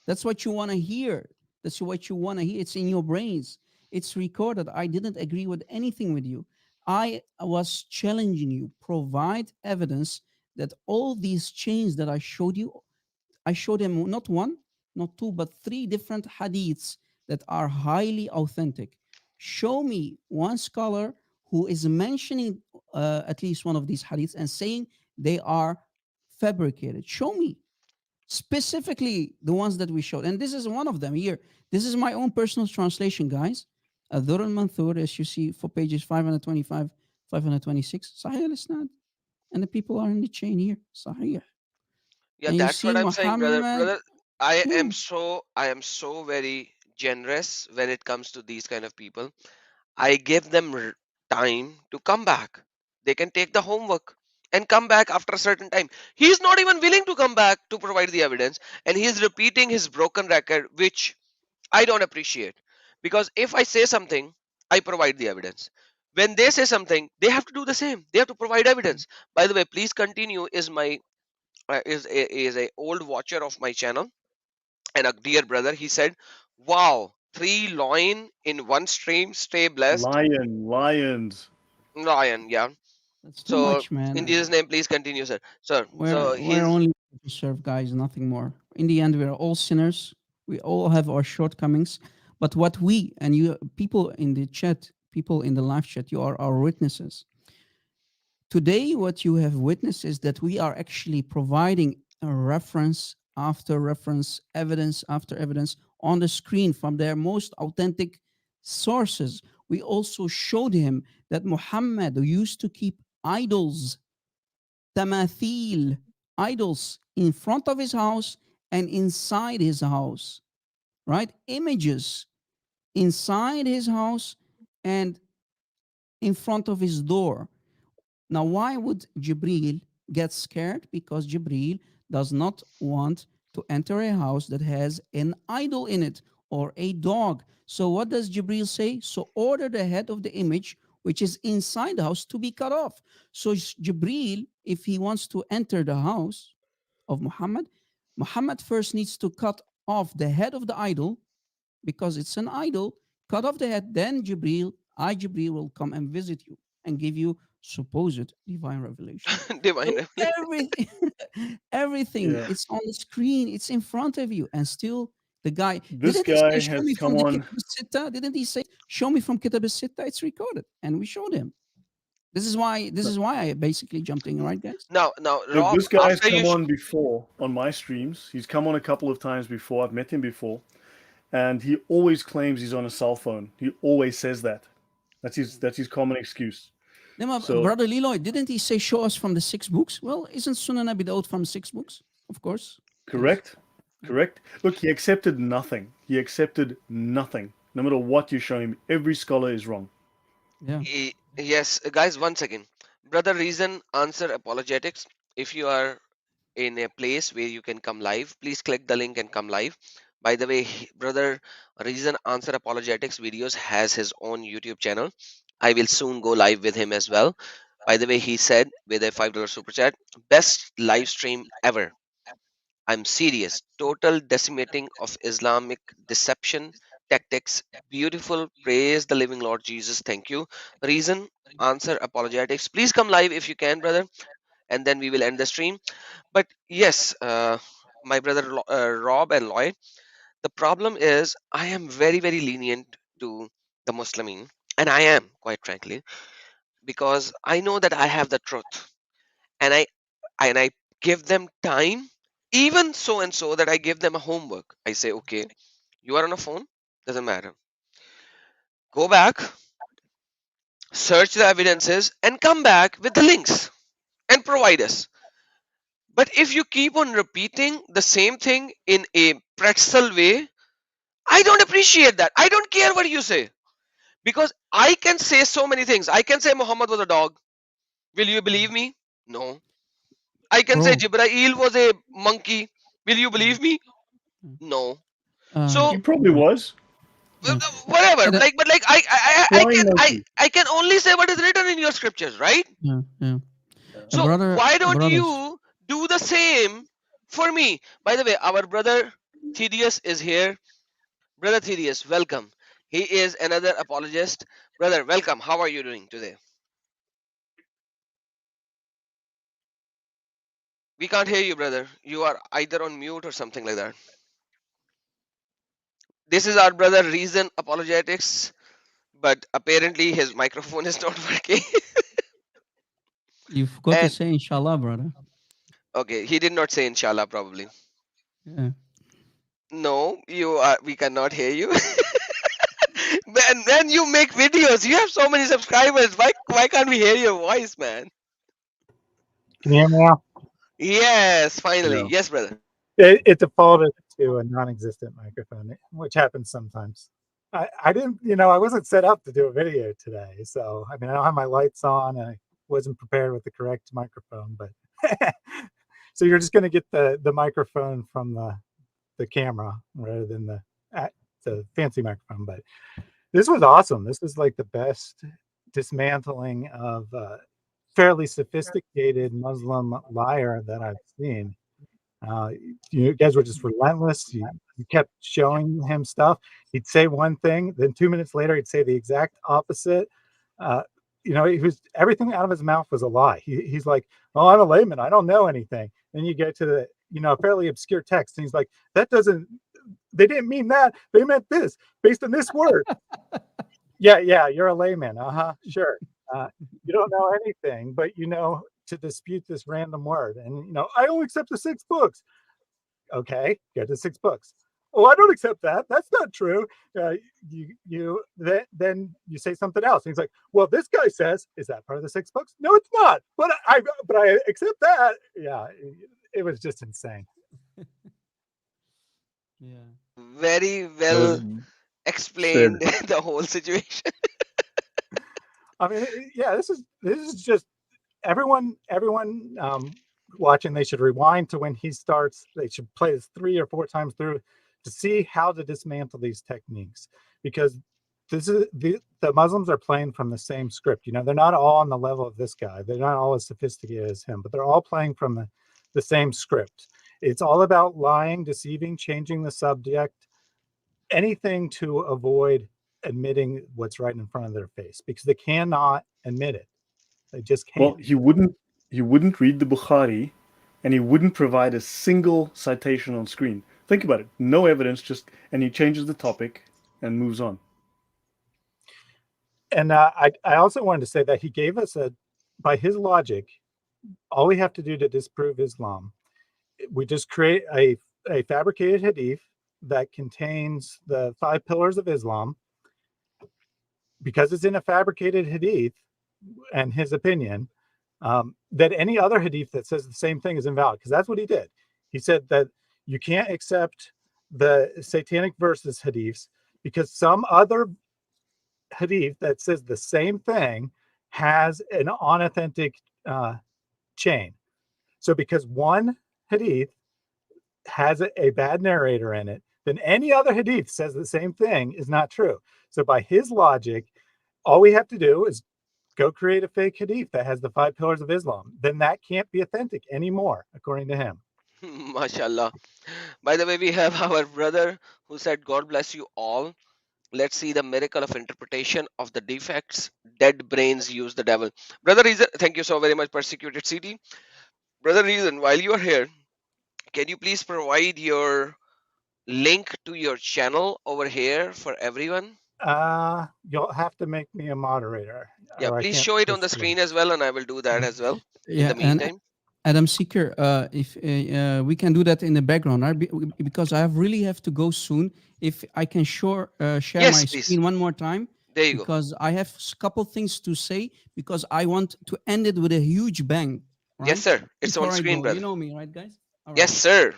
That's what you want to hear. That's what you want to hear. It's in your brains. It's recorded. I didn't agree with anything with you. I was challenging you. Provide evidence that all these chains that I showed you, I showed him not one, not two, but three different hadiths that are highly authentic. Show me one scholar who is mentioning at least one of these hadiths and saying they are fabricated. Show me specifically the ones that we showed. And this is one of them here. This is my own personal translation, guys. Adur al Manthur, as you see for pages 525, 526, Sahih al Isnad. And the people are in the chain here, Sahih. Yeah, And you that's see what I'm saying, brother. Muhammad. Brother, Yeah. I am so very generous when it comes to these kind of people. I give them time to come back. They can take the homework and come back after a certain time. He's not even willing to come back to provide the evidence, and he's repeating his broken record, which I don't appreciate. Because if I say something, I provide the evidence. When they say something, they have to do the same. They have to provide evidence. By the way, please continue. Is a old watcher of my channel and a dear brother. He said, "Wow, 3 loin in one stream. Stay blessed." Lions. Lion, yeah. That's too So much, in man. Jesus' name, please continue, sir. Sir, so We're he's only here to serve, guys, nothing more. In the end, we are all sinners. We all have our shortcomings. But what we and you people in the chat, people in the live chat, you are our witnesses. Today, what you have witnessed is that we are actually providing a reference after reference, evidence after evidence on the screen from their most authentic sources. We also showed him that Muhammad used to keep idols, tamathil, idols in front of his house and inside his house, right? Images inside his house and in front of his door. Now, why would Jibril get scared? Because Jibril does not want to enter a house that has an idol in it or a dog. So, what does Jibril say? So, order the head of the image, which is inside the house, to be cut off. So, Jibril, if he wants to enter the house of Muhammad, Muhammad first needs to cut off the head of the idol because it's an idol. Cut off the head, then Jibril will come and visit you and give you supposed divine revelation. divine. So everything, everything, Yeah. it's on the screen, it's in front of you, and still the guy This didn't he say, guy "Show has me come from the on. Kitab Sitta"? Didn't he say, "Show me from Kitab Sitta"? It's recorded, and we showed him. This is why. This is why I basically jumped in, right, guys? Now, Look, Rob, this guy has after you come on before on my streams. He's come on a couple of times before. I've met him before, and he always claims he's on a cell phone. He always says that. That's his common excuse. Then my So brother Leroy, didn't he say, "Show us from the 6 books"? Well, isn't Sunan Abi Dawud from 6 books? Of course, it is. correct, correct. Look, he accepted nothing. He accepted nothing. No matter what you show him, every scholar is wrong. Yeah. yes, guys, one second. Brother Reason answer apologetics. If you are in a place where you can come live, please click the link and come live. By the way, brother Reason answer apologetics videos has his own YouTube channel. I will soon go live with him as well. By the way, he said with a $5 super chat, best live stream ever. I'm serious. Total decimating of Islamic deception tactics. Beautiful. Praise the living Lord Jesus. Thank you. Reason, answer, apologetics. Please come live if you can, brother, and then we will end the stream. But yes, my brother Rob and Lloyd, the problem is I am very, very lenient to the Muslimin, and I am, quite frankly, because I know that I have the truth, and I give them time, even so and so that I give them a homework. I say, okay, you are on a phone, doesn't matter. Go back, search the evidences, and come back with the links and provide us. But if you keep on repeating the same thing in a pretzel way, I don't appreciate that. I don't care what you say because I can say so many things. I can say Muhammad was a dog. Will you believe me? No. I can say Bro. Jibrail was a monkey. Will you Mm, believe me? mm. No. He So probably Bro. was Yeah. whatever. And, Like, but like I flying can monkey. I can only say what is written in your scriptures, right? yeah, yeah. So why don't Brothers. you do the same for me? By the way, our brother Thaddeus is here. Brother Thaddeus, welcome. He is another apologist. Brother, welcome. How are you doing today? We can't hear you, brother. You are either on mute or something like that. This is our brother Reason Apologetics, but apparently his microphone is not working. You forgot to And say inshallah, brother. okay, he did not say inshallah probably. Yeah. No, you are. We cannot hear you. Man, when you make videos, you have so many subscribers. Why can't we hear your voice, man? Can you hear me now? Yes, finally. Yeah. Yes, brother. It defaulted to a non-existent microphone, which happens sometimes. I didn't, I wasn't set up to do a video today. So, I mean, I don't have my lights on and I wasn't prepared with the correct microphone, but so you're just going to get the microphone from the camera rather than the fancy microphone. But this was awesome. This is like the best dismantling of fairly sophisticated Muslim liar that I've seen. You guys were just relentless. You kept showing him stuff. He'd say one thing, then 2 minutes later, he'd say the exact opposite. Uh, he was everything out of his mouth was a lie. He's like, "Oh, I'm a layman. I don't know anything." Then you get to the fairly obscure text, and he's like, "That doesn't. They didn't mean that. They meant this based on this word." Yeah, you're a layman. Sure. You don't know anything, but to dispute this random word. And I only accept the 6 books. Okay, get the 6 books. Oh, I don't accept that. That's not true. Then you say something else. And he's like, well, this guy says, is that part of the 6 books? No, it's not. But I accept that. Yeah, it was just insane. Yeah. Very That was well said. explained the whole situation. I mean, yeah, this is just everyone watching. They should rewind to when he starts. They should play this 3 or 4 times through to see how to dismantle these techniques, because this is the Muslims are playing from the same script. They're not all on the level of this guy. They're not all as sophisticated as him, but they're all playing from the same script. It's all about lying, deceiving, changing the subject, anything to avoid admitting what's right in front of their face, because they cannot admit it. They just Well, can't. he wouldn't read the Bukhari, and he wouldn't provide a single citation on screen. Think about it. No evidence, and he changes the topic and moves on. And I also wanted to say that he gave us by his logic, all we have to do to disprove Islam, we just create a fabricated hadith that contains the 5 pillars of Islam. Because it's in a fabricated hadith, and his opinion, that any other hadith that says the same thing is invalid, because that's what he did. He said that you can't accept the satanic verses hadiths because some other hadith that says the same thing has an unauthentic chain. So because one hadith has a bad narrator in it, then any other hadith says the same thing is not true. So by his logic, all we have to do is go create a fake hadith that has the 5 pillars of Islam. Then that can't be authentic anymore, according to him. Mashallah. By the way, we have our brother who said, God bless you all. Let's see the miracle of interpretation of the defects. Dead brains use the devil. Brother Reason, thank you so very much, Persecuted CD. Brother Reason, while you are here, can you please provide your link to your channel over here for everyone? You'll have to make me a moderator, Yeah, or I please can't show it on push the the link. screen as well, and I will do that as well in the Yeah, and meantime. Adam Seeker, if we can do that in the background, right? Because I really have to go soon. If I can share my Yes, please. screen one more time, There you go. because I have a couple things to say, because I want to end it with a huge bang, Yes, right? sir. It's on Before I screen, go, you brother. know me, right, guys? All Yes, right. sir.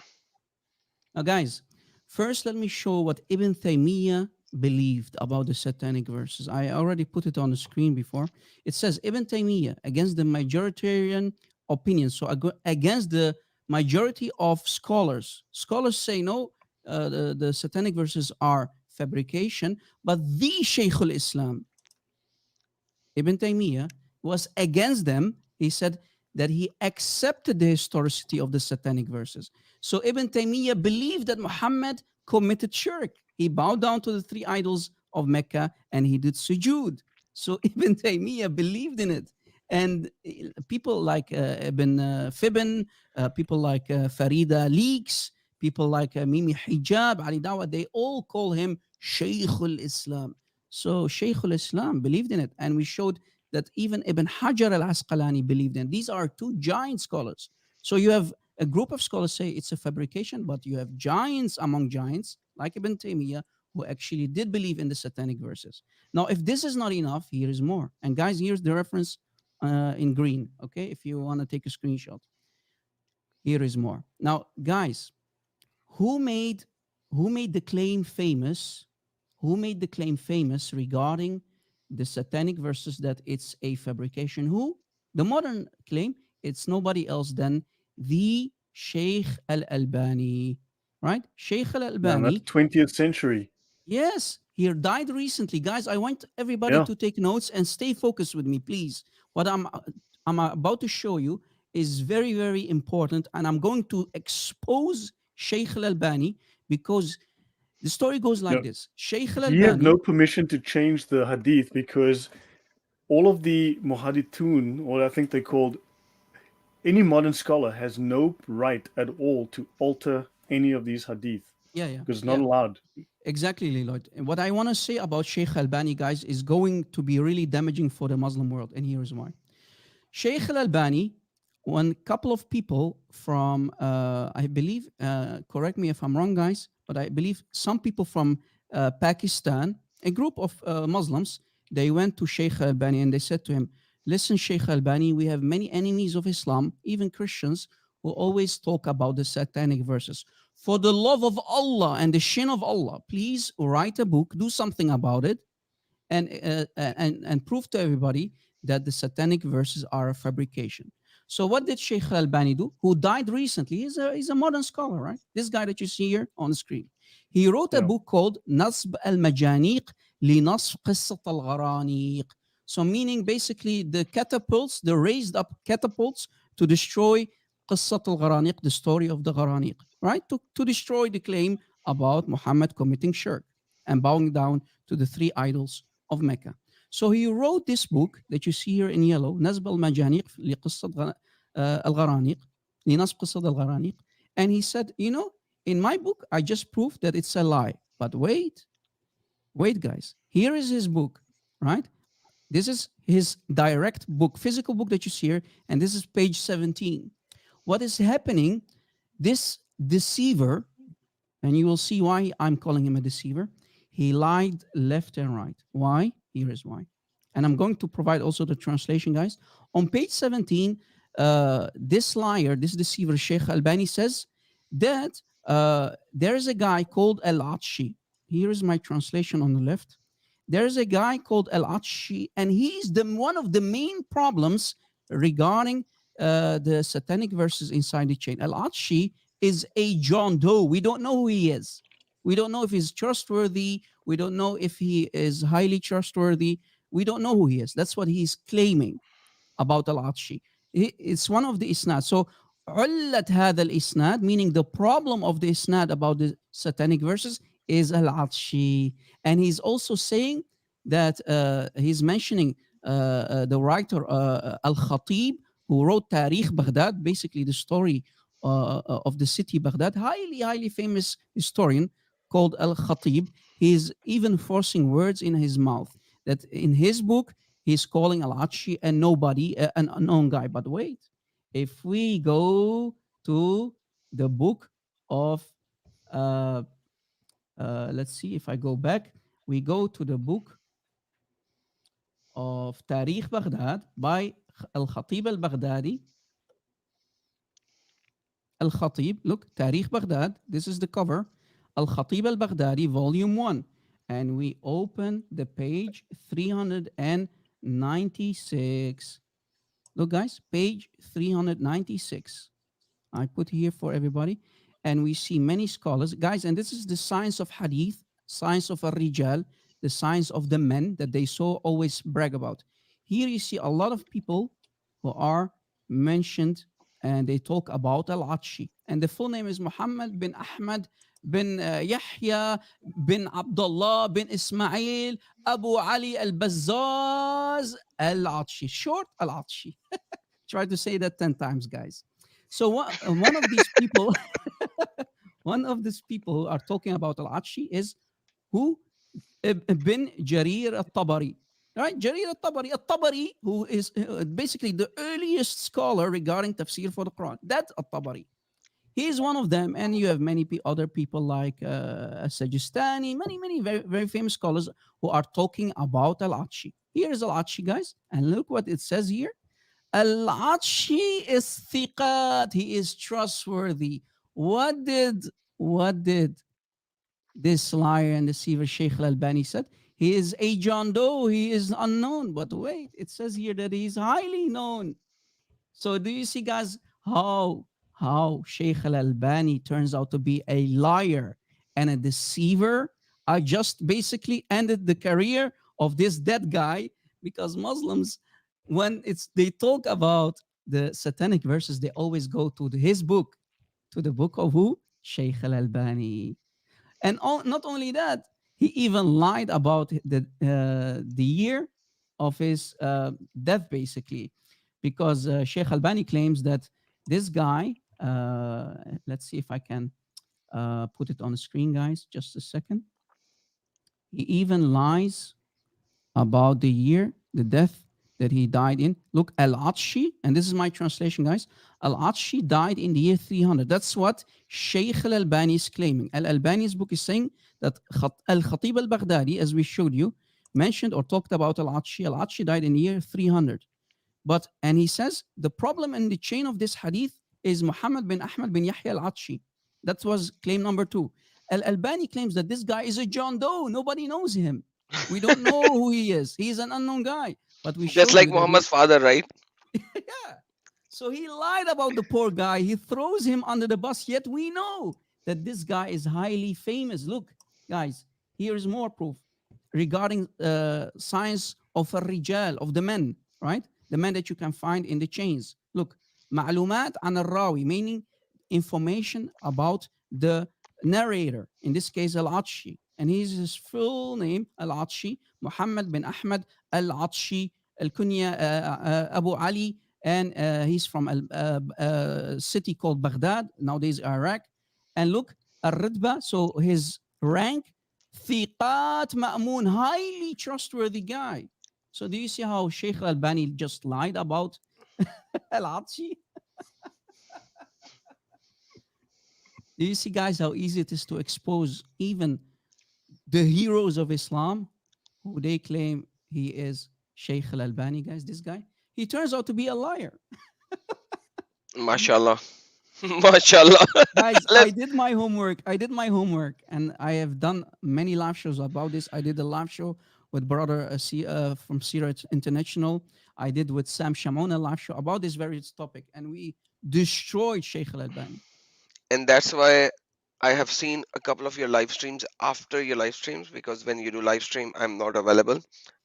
Now, guys, first let me show what Ibn Taymiyyah believed about the satanic verses. I already put it on the screen before. It says Ibn Taymiyyah against the majoritarian opinion. So against the majority of scholars. Scholars say no, the satanic verses are fabrication, but the Shaykh al-Islam, Ibn Taymiyyah, was against them. He said that he accepted the historicity of the satanic verses. So Ibn Taymiyyah believed that Muhammad committed shirk. He bowed down to the 3 idols of Mecca and he did sujood. So Ibn Taymiyyah believed in it. And people like Ibn Fibn, people like Farida Leaks, people like Mimi Hijab, Ali Dawa, they all call him Shaykh al-Islam. So Shaykh al-Islam believed in it. And we showed that even Ibn Hajar al-Asqalani believed in. These are two giant scholars. So you have a group of scholars say it's a fabrication, but you have giants among giants, like Ibn Taymiyyah, who actually did believe in the satanic verses. Now, if this is not enough, here is more. And guys, here's the reference in green, okay? If you want to take a screenshot, here is more. Now, guys, who made who made the claim famous? Who made the claim famous regarding the satanic verses that it's a fabrication? Who? The modern claim, it's nobody else than the Sheikh Al-Albani, right? Sheikh Man, that's Al-Albani. 20th century. Yes, he died recently. Guys, I want everybody Yeah. to take notes and stay focused with me, please. What I'm about to show you is very, very important, and I'm going to expose Sheikh Al-Albani because the story goes like No, this. Sheikh he had Al-Albani, no permission to change the hadith because all of the muhaddithun, or I think they called, any modern scholar has no right at all to alter any of these hadith yeah, yeah, because it's not yeah, allowed. exactly, Lloyd. And what I want to say about Sheikh Albani, guys, is going to be really damaging for the Muslim world, and here is why. Sheikh Al Albani, one couple of people from, I believe, correct me if I'm wrong, guys, but I believe some people from Pakistan, a group of Muslims, they went to Sheikh Al Albani and they said to him, listen, Sheikh Al Albani, we have many enemies of Islam, even Christians, who always talk about the satanic verses. For the love of Allah and the shin of Allah, please write a book, do something about it, and prove to everybody that the satanic verses are a fabrication. So what did Sheikh Al-Albani do? Who died recently? He's a modern scholar, right? This guy that you see here on the screen. He wrote a Yeah. book called Nasb al-Majaniq li Nasf Qissat al-Gharaniq. So meaning basically the catapults, the raised up catapults to destroy Qissat al-Gharaniq, the story of the Gharaniq, right? To destroy the claim about Muhammad committing shirk and bowing down to the three idols of Mecca. So he wrote this book that you see here in yellow, نسب المجانيق لقصة الغرانيق لنصب قصة الغرانيق. And he said, you know, in my book, I just proved that it's a lie. But wait, guys. Here is his book, right? This is his direct book, physical book that you see here. And this is page 17. What is happening, this deceiver, and you will see why I'm calling him a deceiver. He lied left and right. Why? Here is why. And I'm going to provide also the translation, guys. On page 17, this liar, this deceiver, Sheikh Albani says that there is a guy called Al-Atshi. Here is my translation on the left. There is a guy called Al-Atshi, and he's one of the main problems regarding the satanic verses inside the chain. Al-Atshi is a John Doe. We don't know who he is. We don't know if he's trustworthy. We don't know if he is highly trustworthy. We don't know who he is. That's what he's claiming about Al-Atshi. It's one of the isnad. So علة هذا الإسناد, meaning the problem of the isnad about the satanic verses is Al-Atshi. And he's also saying that he's mentioning the writer Al-Khatib, who wrote Tarikh Baghdad, basically the story of the city Baghdad, highly famous historian called Al-Khatib. He's even forcing words in his mouth. That in his book, he's calling Al-Atshi a nobody, an unknown guy. But wait, if we go to the book of, let's see if I go back, we go to the book of Tarikh Baghdad by Al-Khatib al-Baghdadi. Al-Khatib, look, Tarikh Baghdad, this is the cover. Al-Khatib al-Baghdadi, volume 1. And we open the page 396. Look, guys, page 396. I put here for everybody. And we see many scholars. Guys, and this is the science of hadith, science of al-rijal, the science of the men that they so always brag about. Here you see a lot of people who are mentioned and they talk about Al-Atshi. And the full name is Muhammad bin Ahmad bin Yahya bin Abdullah bin Ismail Abu Ali al-Bazzaz Al-Atshi. Short Al-Atshi. Try to say that 10 times, guys. So one of these people, one of these people who are talking about Al-Atshi is who? Ibn Jarir al-Tabari. Right? Jarir al-Tabari, who is basically the earliest scholar regarding tafsir for the Quran. That's al-Tabari. He is one of them, and you have many other people like Sajistani, many very famous scholars who are talking about Al-Atshi. Here is Al-Atshi, guys, and look what it says here. Al-Atshi is thiqat. He is trustworthy. What did what did this liar and deceiver Sheikh Al-Albani said? He is a John Doe. He is unknown. But wait, it says here that he is highly known. So do you see, guys, how Sheikh Al Albani turns out to be a liar and a deceiver? I just basically ended the career of this dead guy because Muslims, when it's they talk about the satanic verses, they always go to his book, to the book of who? Sheikh Al Albani. And not only that, he even lied about the year of his death, basically, because Sheikh Albani claims that this guy, let's see if I can put it on the screen, guys, just a second. He even lies about the year, the death that he died in. Look, Al-Atshi, and this is my translation, guys. Al-Atshi died in the year 300. That's what Shaykh Al-Albani is claiming. Al-Albani's book is saying that Al-Khatib al-Baghdadi, as we showed you, mentioned or talked about Al-Atshi. Al-Atshi died in the year 300. And he says the problem in the chain of this hadith is Muhammad bin Ahmad bin Yahya al-Atshi. That was claim number 2. Al-Albani claims that this guy is a John Doe. Nobody knows him. We don't know who he is. He's an unknown guy. But we Just showed like you that he, Muhammad's father, right? yeah. So he lied about the poor guy. He throws him under the bus. Yet we know that this guy is highly famous. Look, guys, here is more proof regarding science of a rijal, of the men, right? The men that you can find in the chains. Look, معلومات عن الراوي, meaning information about the narrator, in this case Al-Atshi. And his full name, Al-Atshi, Muhammad bin Ahmad Al-Atshi, Al-Kunya Abu Ali, and he's from a city called Baghdad, nowadays Iraq. And look, Al-Ridba, so his rank, Thiqat Ma'mun, highly trustworthy guy. So do you see how Sheikh Al-Albani just lied about Al-Atshi? Do you see, guys, how easy it is to expose even the heroes of Islam who they claim he is Sheikh Al-Albani, guys, this guy? He turns out to be a liar. MashaAllah. MashaAllah. Guys, I Let's did my homework. I did my homework, and I have done many live shows about this. I did a live show with brother from Sirat International. I did with Sam Shamon a live show about this very topic, and we destroyed Sheikh Al-Albani. and that's why I have seen a couple of your live streams after your live streams, because when you do live stream, I'm not available.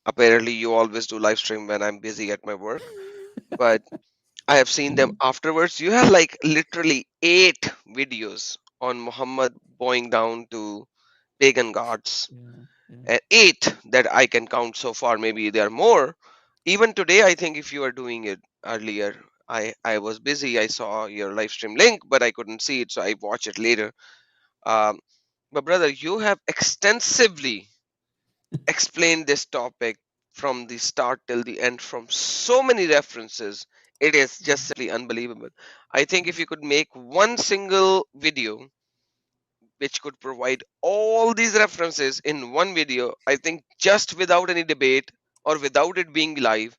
Apparently, you always do live stream when I'm busy at my work, but I have seen them afterwards. You have like literally 8 videos on Muhammad bowing down to pagan gods, Yeah, yeah, and 8 that I can count so far. Maybe there are more. Even today, I think if you are doing it earlier, I was busy. I saw your live stream link, but I couldn't see it, so I watch it later. Um, but brother, you have extensively explained this topic from the start till the end, from so many references. It is just simply unbelievable. I think if you could make one single video which could provide all these references in one video, I think just without any debate or without it being live,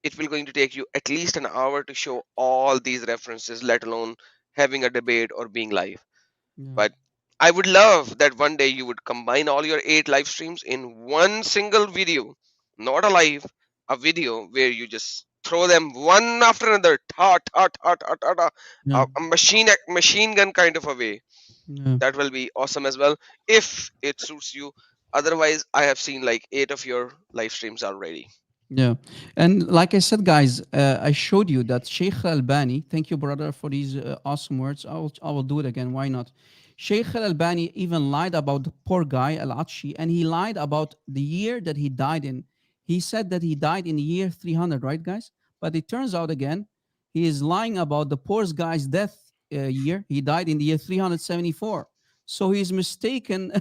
it will going to take you at least an hour to show all these references, let alone having a debate or being live. yeah, But I would love that one day you would combine all your 8 live streams in one single video, not a live, a video where you just throw them one after another, yeah, a machine gun kind of a way. yeah. That will be awesome as well if it suits you. Otherwise, I have seen like 8 of your live streams already. Yeah, and like I said, guys, I showed you that Sheikh Al-Albani. Thank you, brother, for these awesome words. I will do it again. Why not? Sheikh Al-Albani even lied about the poor guy Al-Atshi, and he lied about the year that he died in. He said that he died in the year 300, right, guys? But it turns out again, he is lying about the poor guy's death year. He died in the year 374. So he's mistaken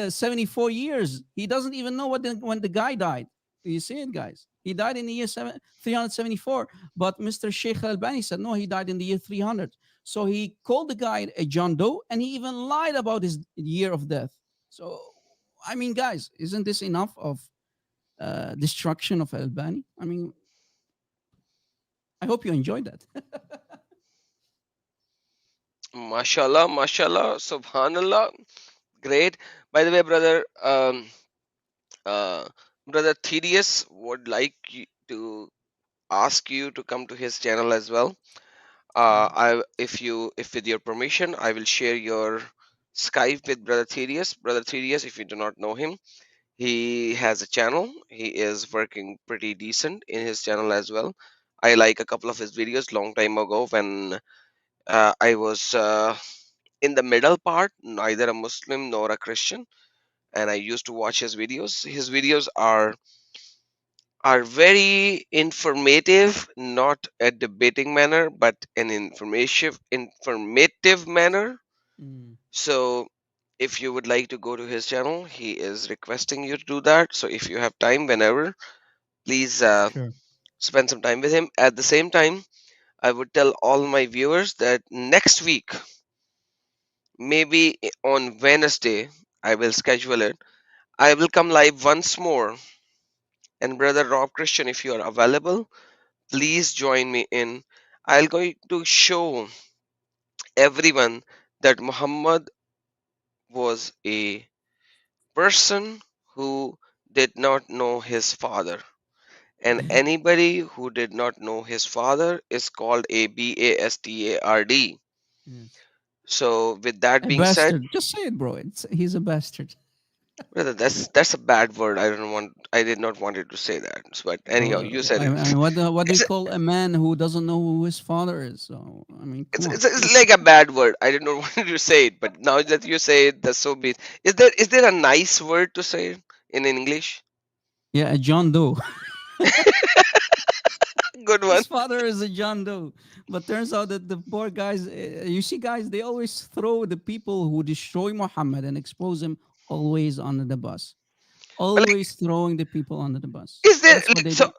74 years. He doesn't even know when the guy died. You see it, guys. He died in the year 374, but Mr. Sheikh Al-Albani said, no, he died in the year 300. So he called the guy a John Doe, and he even lied about his year of death. So, I mean, guys, isn't this enough of destruction of Albani? I mean, I hope you enjoyed that. Mashallah, mashallah, subhanallah. Great. By the way, brother, uh, brother Thaddeus would like to ask you to come to his channel as well. If with your permission, I will share your Skype with brother Thaddeus. Brother Thaddeus, if you do not know him, he has a channel. He is working pretty decent in his channel as well. I like a couple of his videos long time ago when I was in the middle part, neither a Muslim nor a Christian, and I used to watch his videos. His videos are very informative, not a debating manner, but an informative manner. Mm, So if you would like to go to his channel, he is requesting you to do that. So if you have time, whenever, please sure. spend some time with him. At the same time, I would tell all my viewers that next week, maybe on Wednesday, I will schedule it. I will come live once more. And brother Rob Christian, if you are available, please join me in. I'll going to show everyone that Muhammad was a person who did not know his father. And anybody who did not know his father is called a bastard. Yes. So with that A being said, bastard. Just say it, bro. He's a bastard. brother, that's a bad word. I did not wanted to say that. But anyhow, Well, you said it. I mean, what do you It's a, call a man who doesn't know who his father is? So, I mean, come on. it's like a bad word. I did not want to say it, but now that you say it, that's so be. Is there a nice word to say in English? Yeah, a John Doe. Good one. His father is a John Doe. But turns out that the poor guys, you see, guys, they always throw the people who destroy Muhammad and expose him always under the bus. But like, Always throwing the people under the bus. is there That's what like they so? do.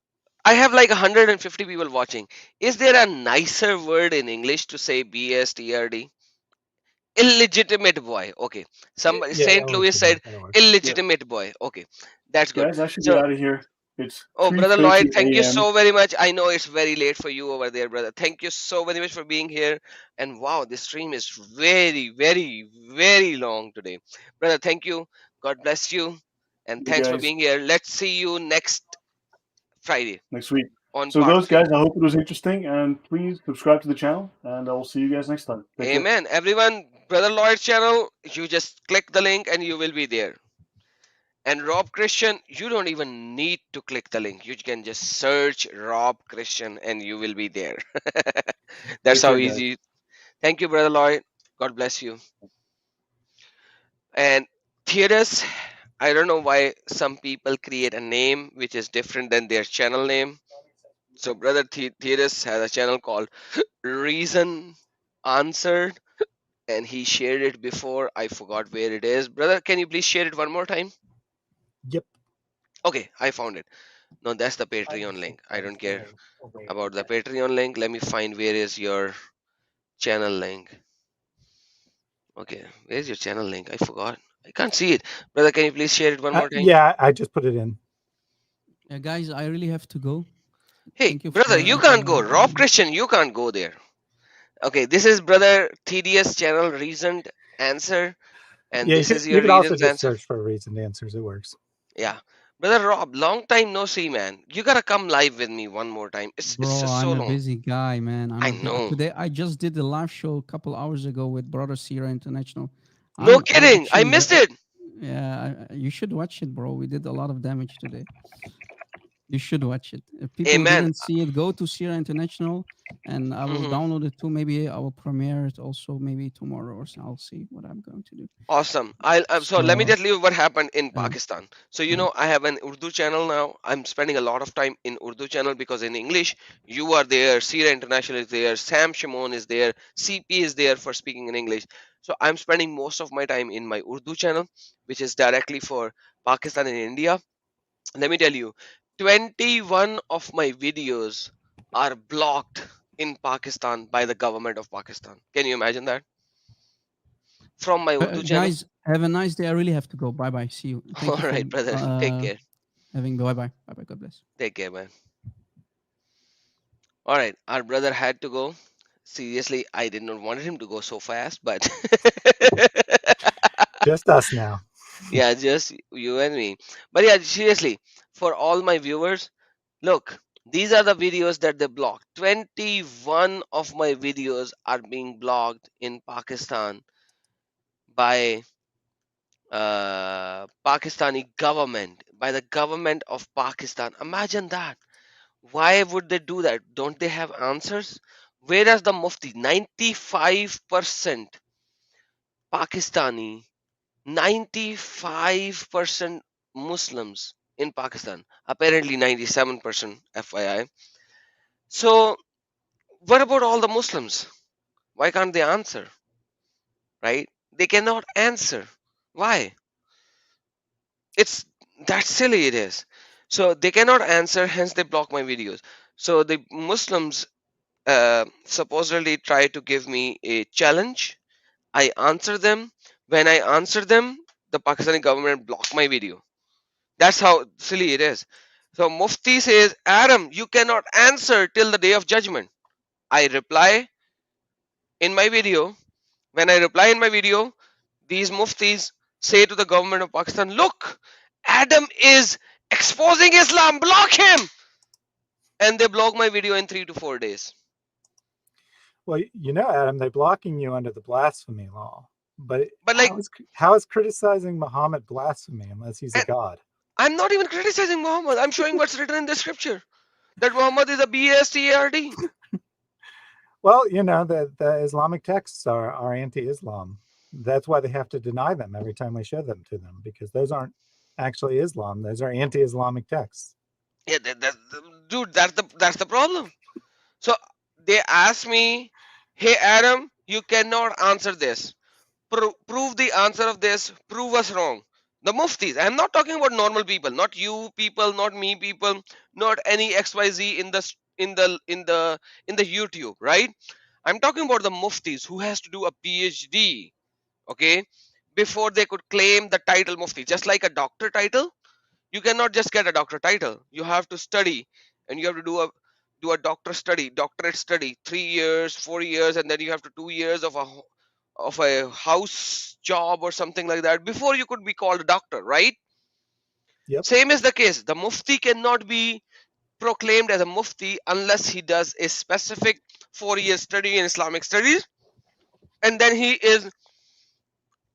I have like 150 people watching. Is there a nicer word in English to say bstrd? Illegitimate boy. Okay. Somebody Yeah, St. Louis said illegitimate. That'll work. Yeah, illegitimate boy. Okay. That's good. guys, I should get So, out of here. It's oh, brother 3:30 Lloyd, thank you a.m. so very much. I know it's very late for you over there, brother. Thank you so very much for being here. And wow, this stream is very, very, very long today. Brother, thank you. God bless you. And You thanks for guys being here. Let's see you next Friday next week. on So part those three. guys, I hope it was interesting, and please subscribe to the channel, and I will see you guys next time. Take care. Amen. Everyone, brother Lloyd's channel, you just click the link and you will be there. And Rob Christian, you don't even need to click the link. You can just search Rob Christian and you will be there. That's Take how care, guys. easy. Thank you, Brother Lloyd. God bless you. And Theodus, I don't know why some people create a name which is different than their channel name. So, Brother Theodus has a channel called Reason Answered, and he shared it before. I forgot where it is. Brother, can you please share it one more time? Yep. Okay, I found it. No, that's the Patreon link. I don't care about the Patreon link. Let me find where is your channel link. Okay, where's your channel link? I forgot. I can't see it. Brother, can you please share it one more time? Yeah, I just put it in. Guys, I really have to go. Hey, Thank you brother, for you can't go. Rob Christian, you can't go there. Okay, this is Brother TDS channel reasoned answer, and Yeah, this is you your could also reasons just answer. search for reasoned answers. It works. Yeah. Brother Rob, long time no see, man. You gotta come live with me one more time. It's Bro, just so I'm a long. busy guy, man. I know. Today I just did the live show a couple hours ago with Brother Sierra International. No I'm kidding. I actually missed it. yeah, you should watch it, bro. We did a lot of damage today. You should watch it. If people Amen. didn't see it, go to Sierra International and I will Hmm. download it too. Maybe I will premiere it also maybe tomorrow or so. I'll see what I'm going to do. Awesome. So let me So just leave what happened in uh, Pakistan. So uh, I have an Urdu channel now. I'm spending a lot of time in Urdu channel because in English you are there, Sira International is there, Sam Shimon is there, CP is there for speaking in English. So I'm spending most of my time in my Urdu channel, which is directly for Pakistan and India. Let me tell you, 21 of my videos are blocked in Pakistan by the government of Pakistan. Can you imagine that? From my Urdu channel. Guys, have a nice day. I really have to go. Bye bye. See you. All Thank you for right, brother. Take care. having. Bye bye. Bye bye. God bless. Take care, man. All right, our brother had to go. Seriously, I did not want him to go so fast, but Just us now. yeah, just you and me. But yeah, seriously, for all my viewers, look, these are the videos that they blocked. 21 of my videos are being blocked in Pakistan by Pakistani government, by the government of Pakistan. Imagine that. Why would they do that? Don't they have answers? Whereas the Mufti, 95% Pakistani, 95% Muslims in Pakistan, apparently 97% FYI. So, what about all the Muslims? Why can't they answer? Right? They cannot answer. Why? It's that silly it is. So, they cannot answer, hence, they block my videos. So, the Muslims supposedly try to give me a challenge. I answer them. When I answer them, the Pakistani government block my video. That's how silly it is. So Mufti says, Adam, you cannot answer till the day of judgment. I reply in my video. When I reply in my video, these Muftis say to the government of Pakistan, look, Adam is exposing Islam, block him. And they block my video in 3 to 4 days. Well, you know, Adam, they're blocking you under the blasphemy law. But But like, how is criticizing Muhammad blasphemy unless he's a and god? I'm not even criticizing Muhammad. I'm showing what's written in the scripture. That Muhammad is a BASTARD. Well, you know, the Islamic texts are anti-Islam. That's why they have to deny them every time we show them to them, because those aren't actually Islam. Those are anti-Islamic texts. Yeah, dude, that's the problem. So they asked me, hey Adam, you cannot answer this. Prove the answer of this. Prove us wrong. The muftis. I'm not talking about normal people, not you people, not me people, not any XYZ in the YouTube, right? I'm talking about the muftis who has to do a PhD, okay, before they could claim the title mufti. Just like a doctor title, you cannot just get a doctor title. You have to study, and you have to do a doctorate study, 3 years, 4 years, and then you have to 2 years of a house job or something like that before you could be called a doctor, right? Yep. Same is the case. The mufti cannot be proclaimed as a mufti unless he does a specific 4 year study in Islamic studies, and then he is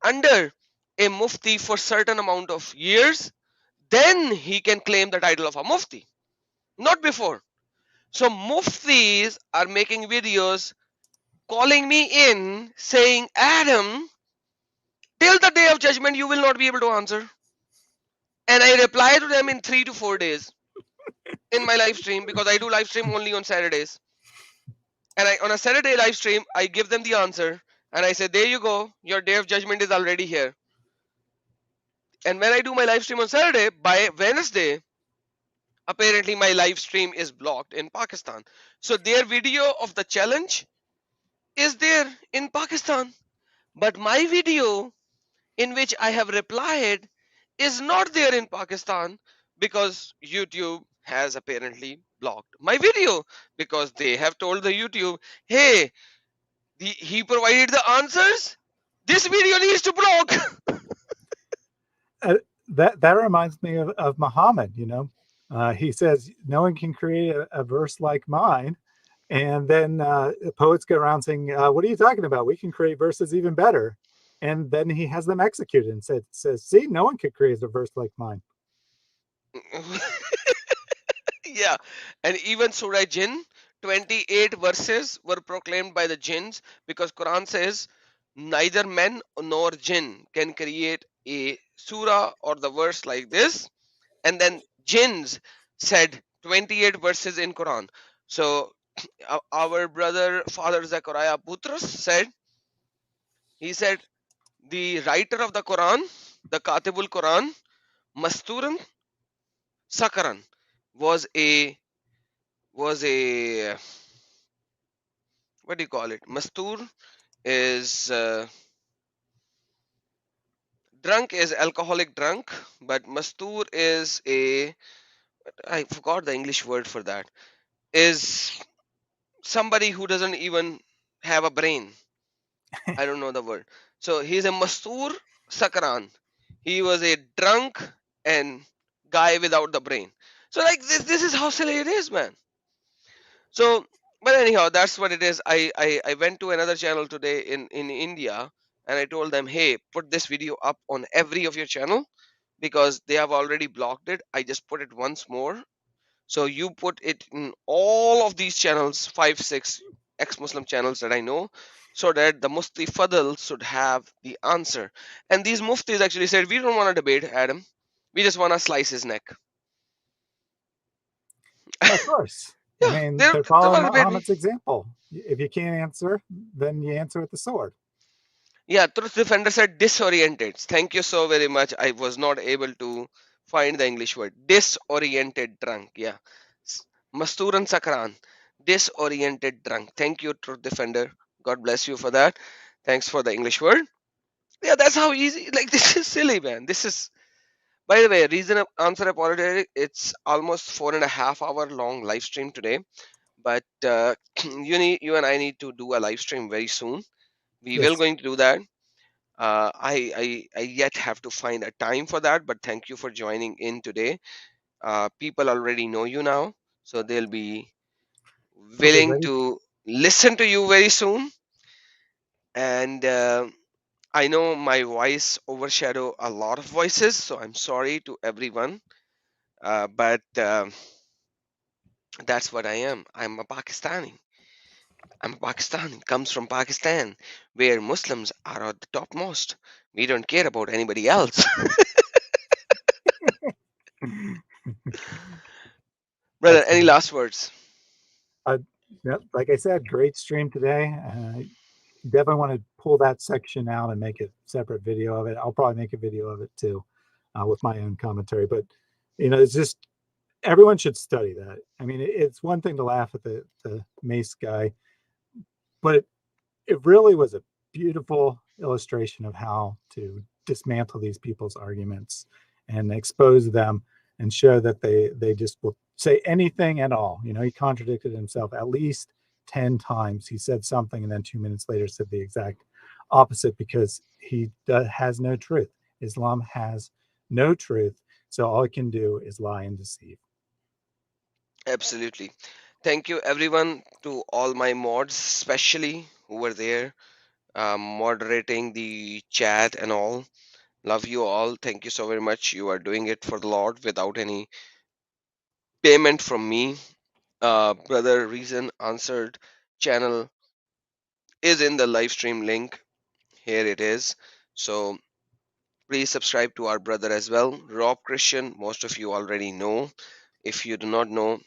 under a mufti for certain amount of years. Then he can claim the title of a mufti, not before. So muftis are making videos calling me in saying, Adam, till the day of judgment, you will not be able to answer. And I reply to them in 3 to 4 days in my live stream, because I do live stream only on Saturdays. And on a Saturday live stream, I give them the answer and I say, there you go, your day of judgment is already here. And when I do my live stream on Saturday, by Wednesday, apparently my live stream is blocked in Pakistan. So their video of the challenge is there in Pakistan. But my video in which I have replied is not there in Pakistan, because YouTube has apparently blocked my video, because they have told the YouTube, hey, he provided the answers. This video needs to block. That reminds me of Muhammad. You know, he says no one can create a verse like mine, and then poets go around saying, "What are you talking about? We can create verses even better." And then he has them executed and says, "See, no one could create a verse like mine." Yeah, and even Surah Jinn, 28 verses were proclaimed by the jinns, because Quran says neither men nor jinn can create a surah or the verse like this. And then jinns said 28 verses in Quran. So our brother Father Zechariah Butros said, he said, the writer of the Quran, the Katibul Quran, Masturan Sakaran, was a was a what do you call it? Mastur is drunk is alcoholic drunk, but mastur is a I forgot the English word for that. Is somebody who doesn't even have a brain. I don't know the word. So he's a mastur sakran. He was a drunk and guy without the brain. So like this is how silly it is, man. So but anyhow, that's what it is. I went to another channel today in India, and I told them, hey, put this video up on every of your channel because they have already blocked it. I just put it once more. So you put it in all of these channels, 5 6 ex-Muslim channels that I know, so that the Mufti Fadl should have the answer. And these Muftis actually said, we don't want to debate Adam, we just want to slice his neck. Of course. I Yeah, mean, they they're don't following want to debate me. Muhammad's example. If you can't answer, then you answer with the sword. Yeah, Truth Defender said disoriented. Thank you so very much. I was not able to find the English word. Disoriented drunk. Yeah. Masturan Sakran. Disoriented drunk. Thank you, Truth Defender. God bless you for that. Thanks for the English word. Yeah, that's how easy. Like, this is silly, man. This is, by the way, reason of answer apologetic. It's almost 4.5 hour long live stream today. But you and I need to do a live stream very soon. We will Yes. going to do that. I yet have to find a time for that, but thank you for joining in today. People already know you now, so they'll be They'll be willing ready. to listen to you very soon. And I know my voice overshadow a lot of voices, so I'm sorry to everyone. But that's what I am. I'm a Pakistani. I'm a Pakistani. Comes from Pakistan, where Muslims are at the topmost. We don't care about anybody else. Brother, any Excellent. last words? Uh, yeah, like I said, great stream today. Definitely want to pull that section out and make a separate video of it. I'll probably make a video of it too, with my own commentary. But it's just everyone should study that. I mean, it's one thing to laugh at the mace guy, but it really was a beautiful illustration of how to dismantle these people's arguments and expose them and show that they just will say anything at all. He contradicted himself at least 10 times. He said something and then 2 minutes later said the exact opposite because he has no truth. Islam has no truth. So all it can do is lie and deceive. Absolutely. Thank you, everyone, to all my mods, especially who were there moderating the chat and all. Love you all. Thank you so very much. You are doing it for the Lord without any payment from me. Brother Reason Answered channel is in the live stream link. Here it is. So please subscribe to our brother as well. Rob Christian, most of you already know. If you do not know,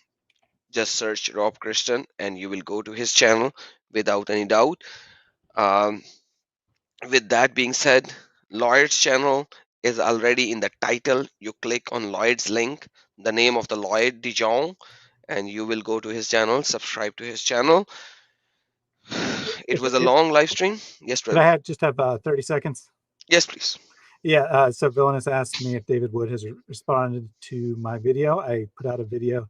just search Rob Christian and you will go to his channel without any doubt. Um, with that being said, Lloyd's channel is already in the title. You click on Lloyd's link, the name of the Lloyd de Jongh, and you will go to his channel, subscribe to his channel. It If, was a if long live stream. Yes, Could brother. I just have 30 seconds? Yes, please. Yeah, so Villainous asked me if David Wood has responded to my video. I put out a video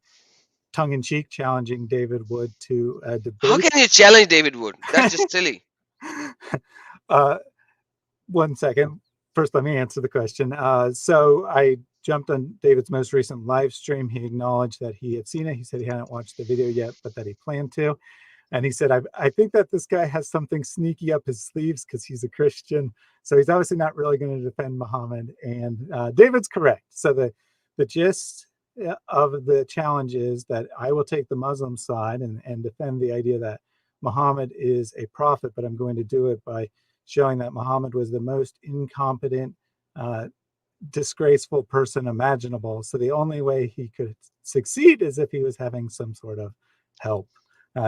tongue-in-cheek challenging David Wood to a How debate. can you challenge David Wood? That's just silly. uh, 1 second. First, let me answer the question. So I jumped on David's most recent live stream. He acknowledged that he had seen it. He said he hadn't watched the video yet, but that he planned to. And he said, I think that this guy has something sneaky up his sleeves because he's a Christian. So he's obviously not really going to defend Muhammad. And David's correct. So the gist of the challenge is that I will take the Muslim side and defend the idea that Muhammad is a prophet, but I'm going to do it by showing that Muhammad was the most incompetent, uh, disgraceful person imaginable. So the only way he could succeed is if he was having some sort of help.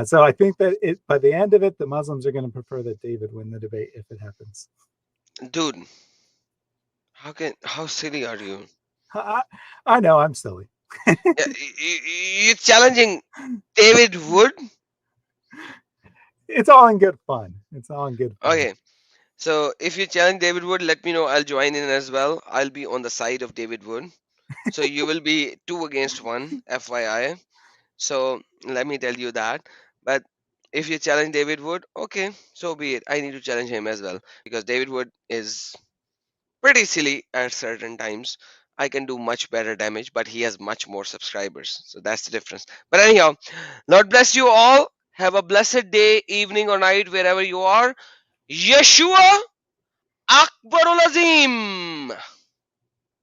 So I think that by the end of it, the Muslims are going to prefer that David win the debate if it happens. Dude, how silly are you? I, I know I'm silly. Yeah, you challenging David Wood? It's all in good fun. It's all in good fun. Okay. So if you challenge David Wood, let me know. I'll join in as well. I'll be on the side of David Wood. So you will be two against one, FYI. So let me tell you that. But if you challenge David Wood, okay, so be it. I need to challenge him as well because David Wood is pretty silly at certain times. I can do much better damage, but he has much more subscribers. So that's the difference. But anyhow, Lord bless you all. Have a blessed day, evening, or night, wherever you are. Yeshua Akbarul Azim.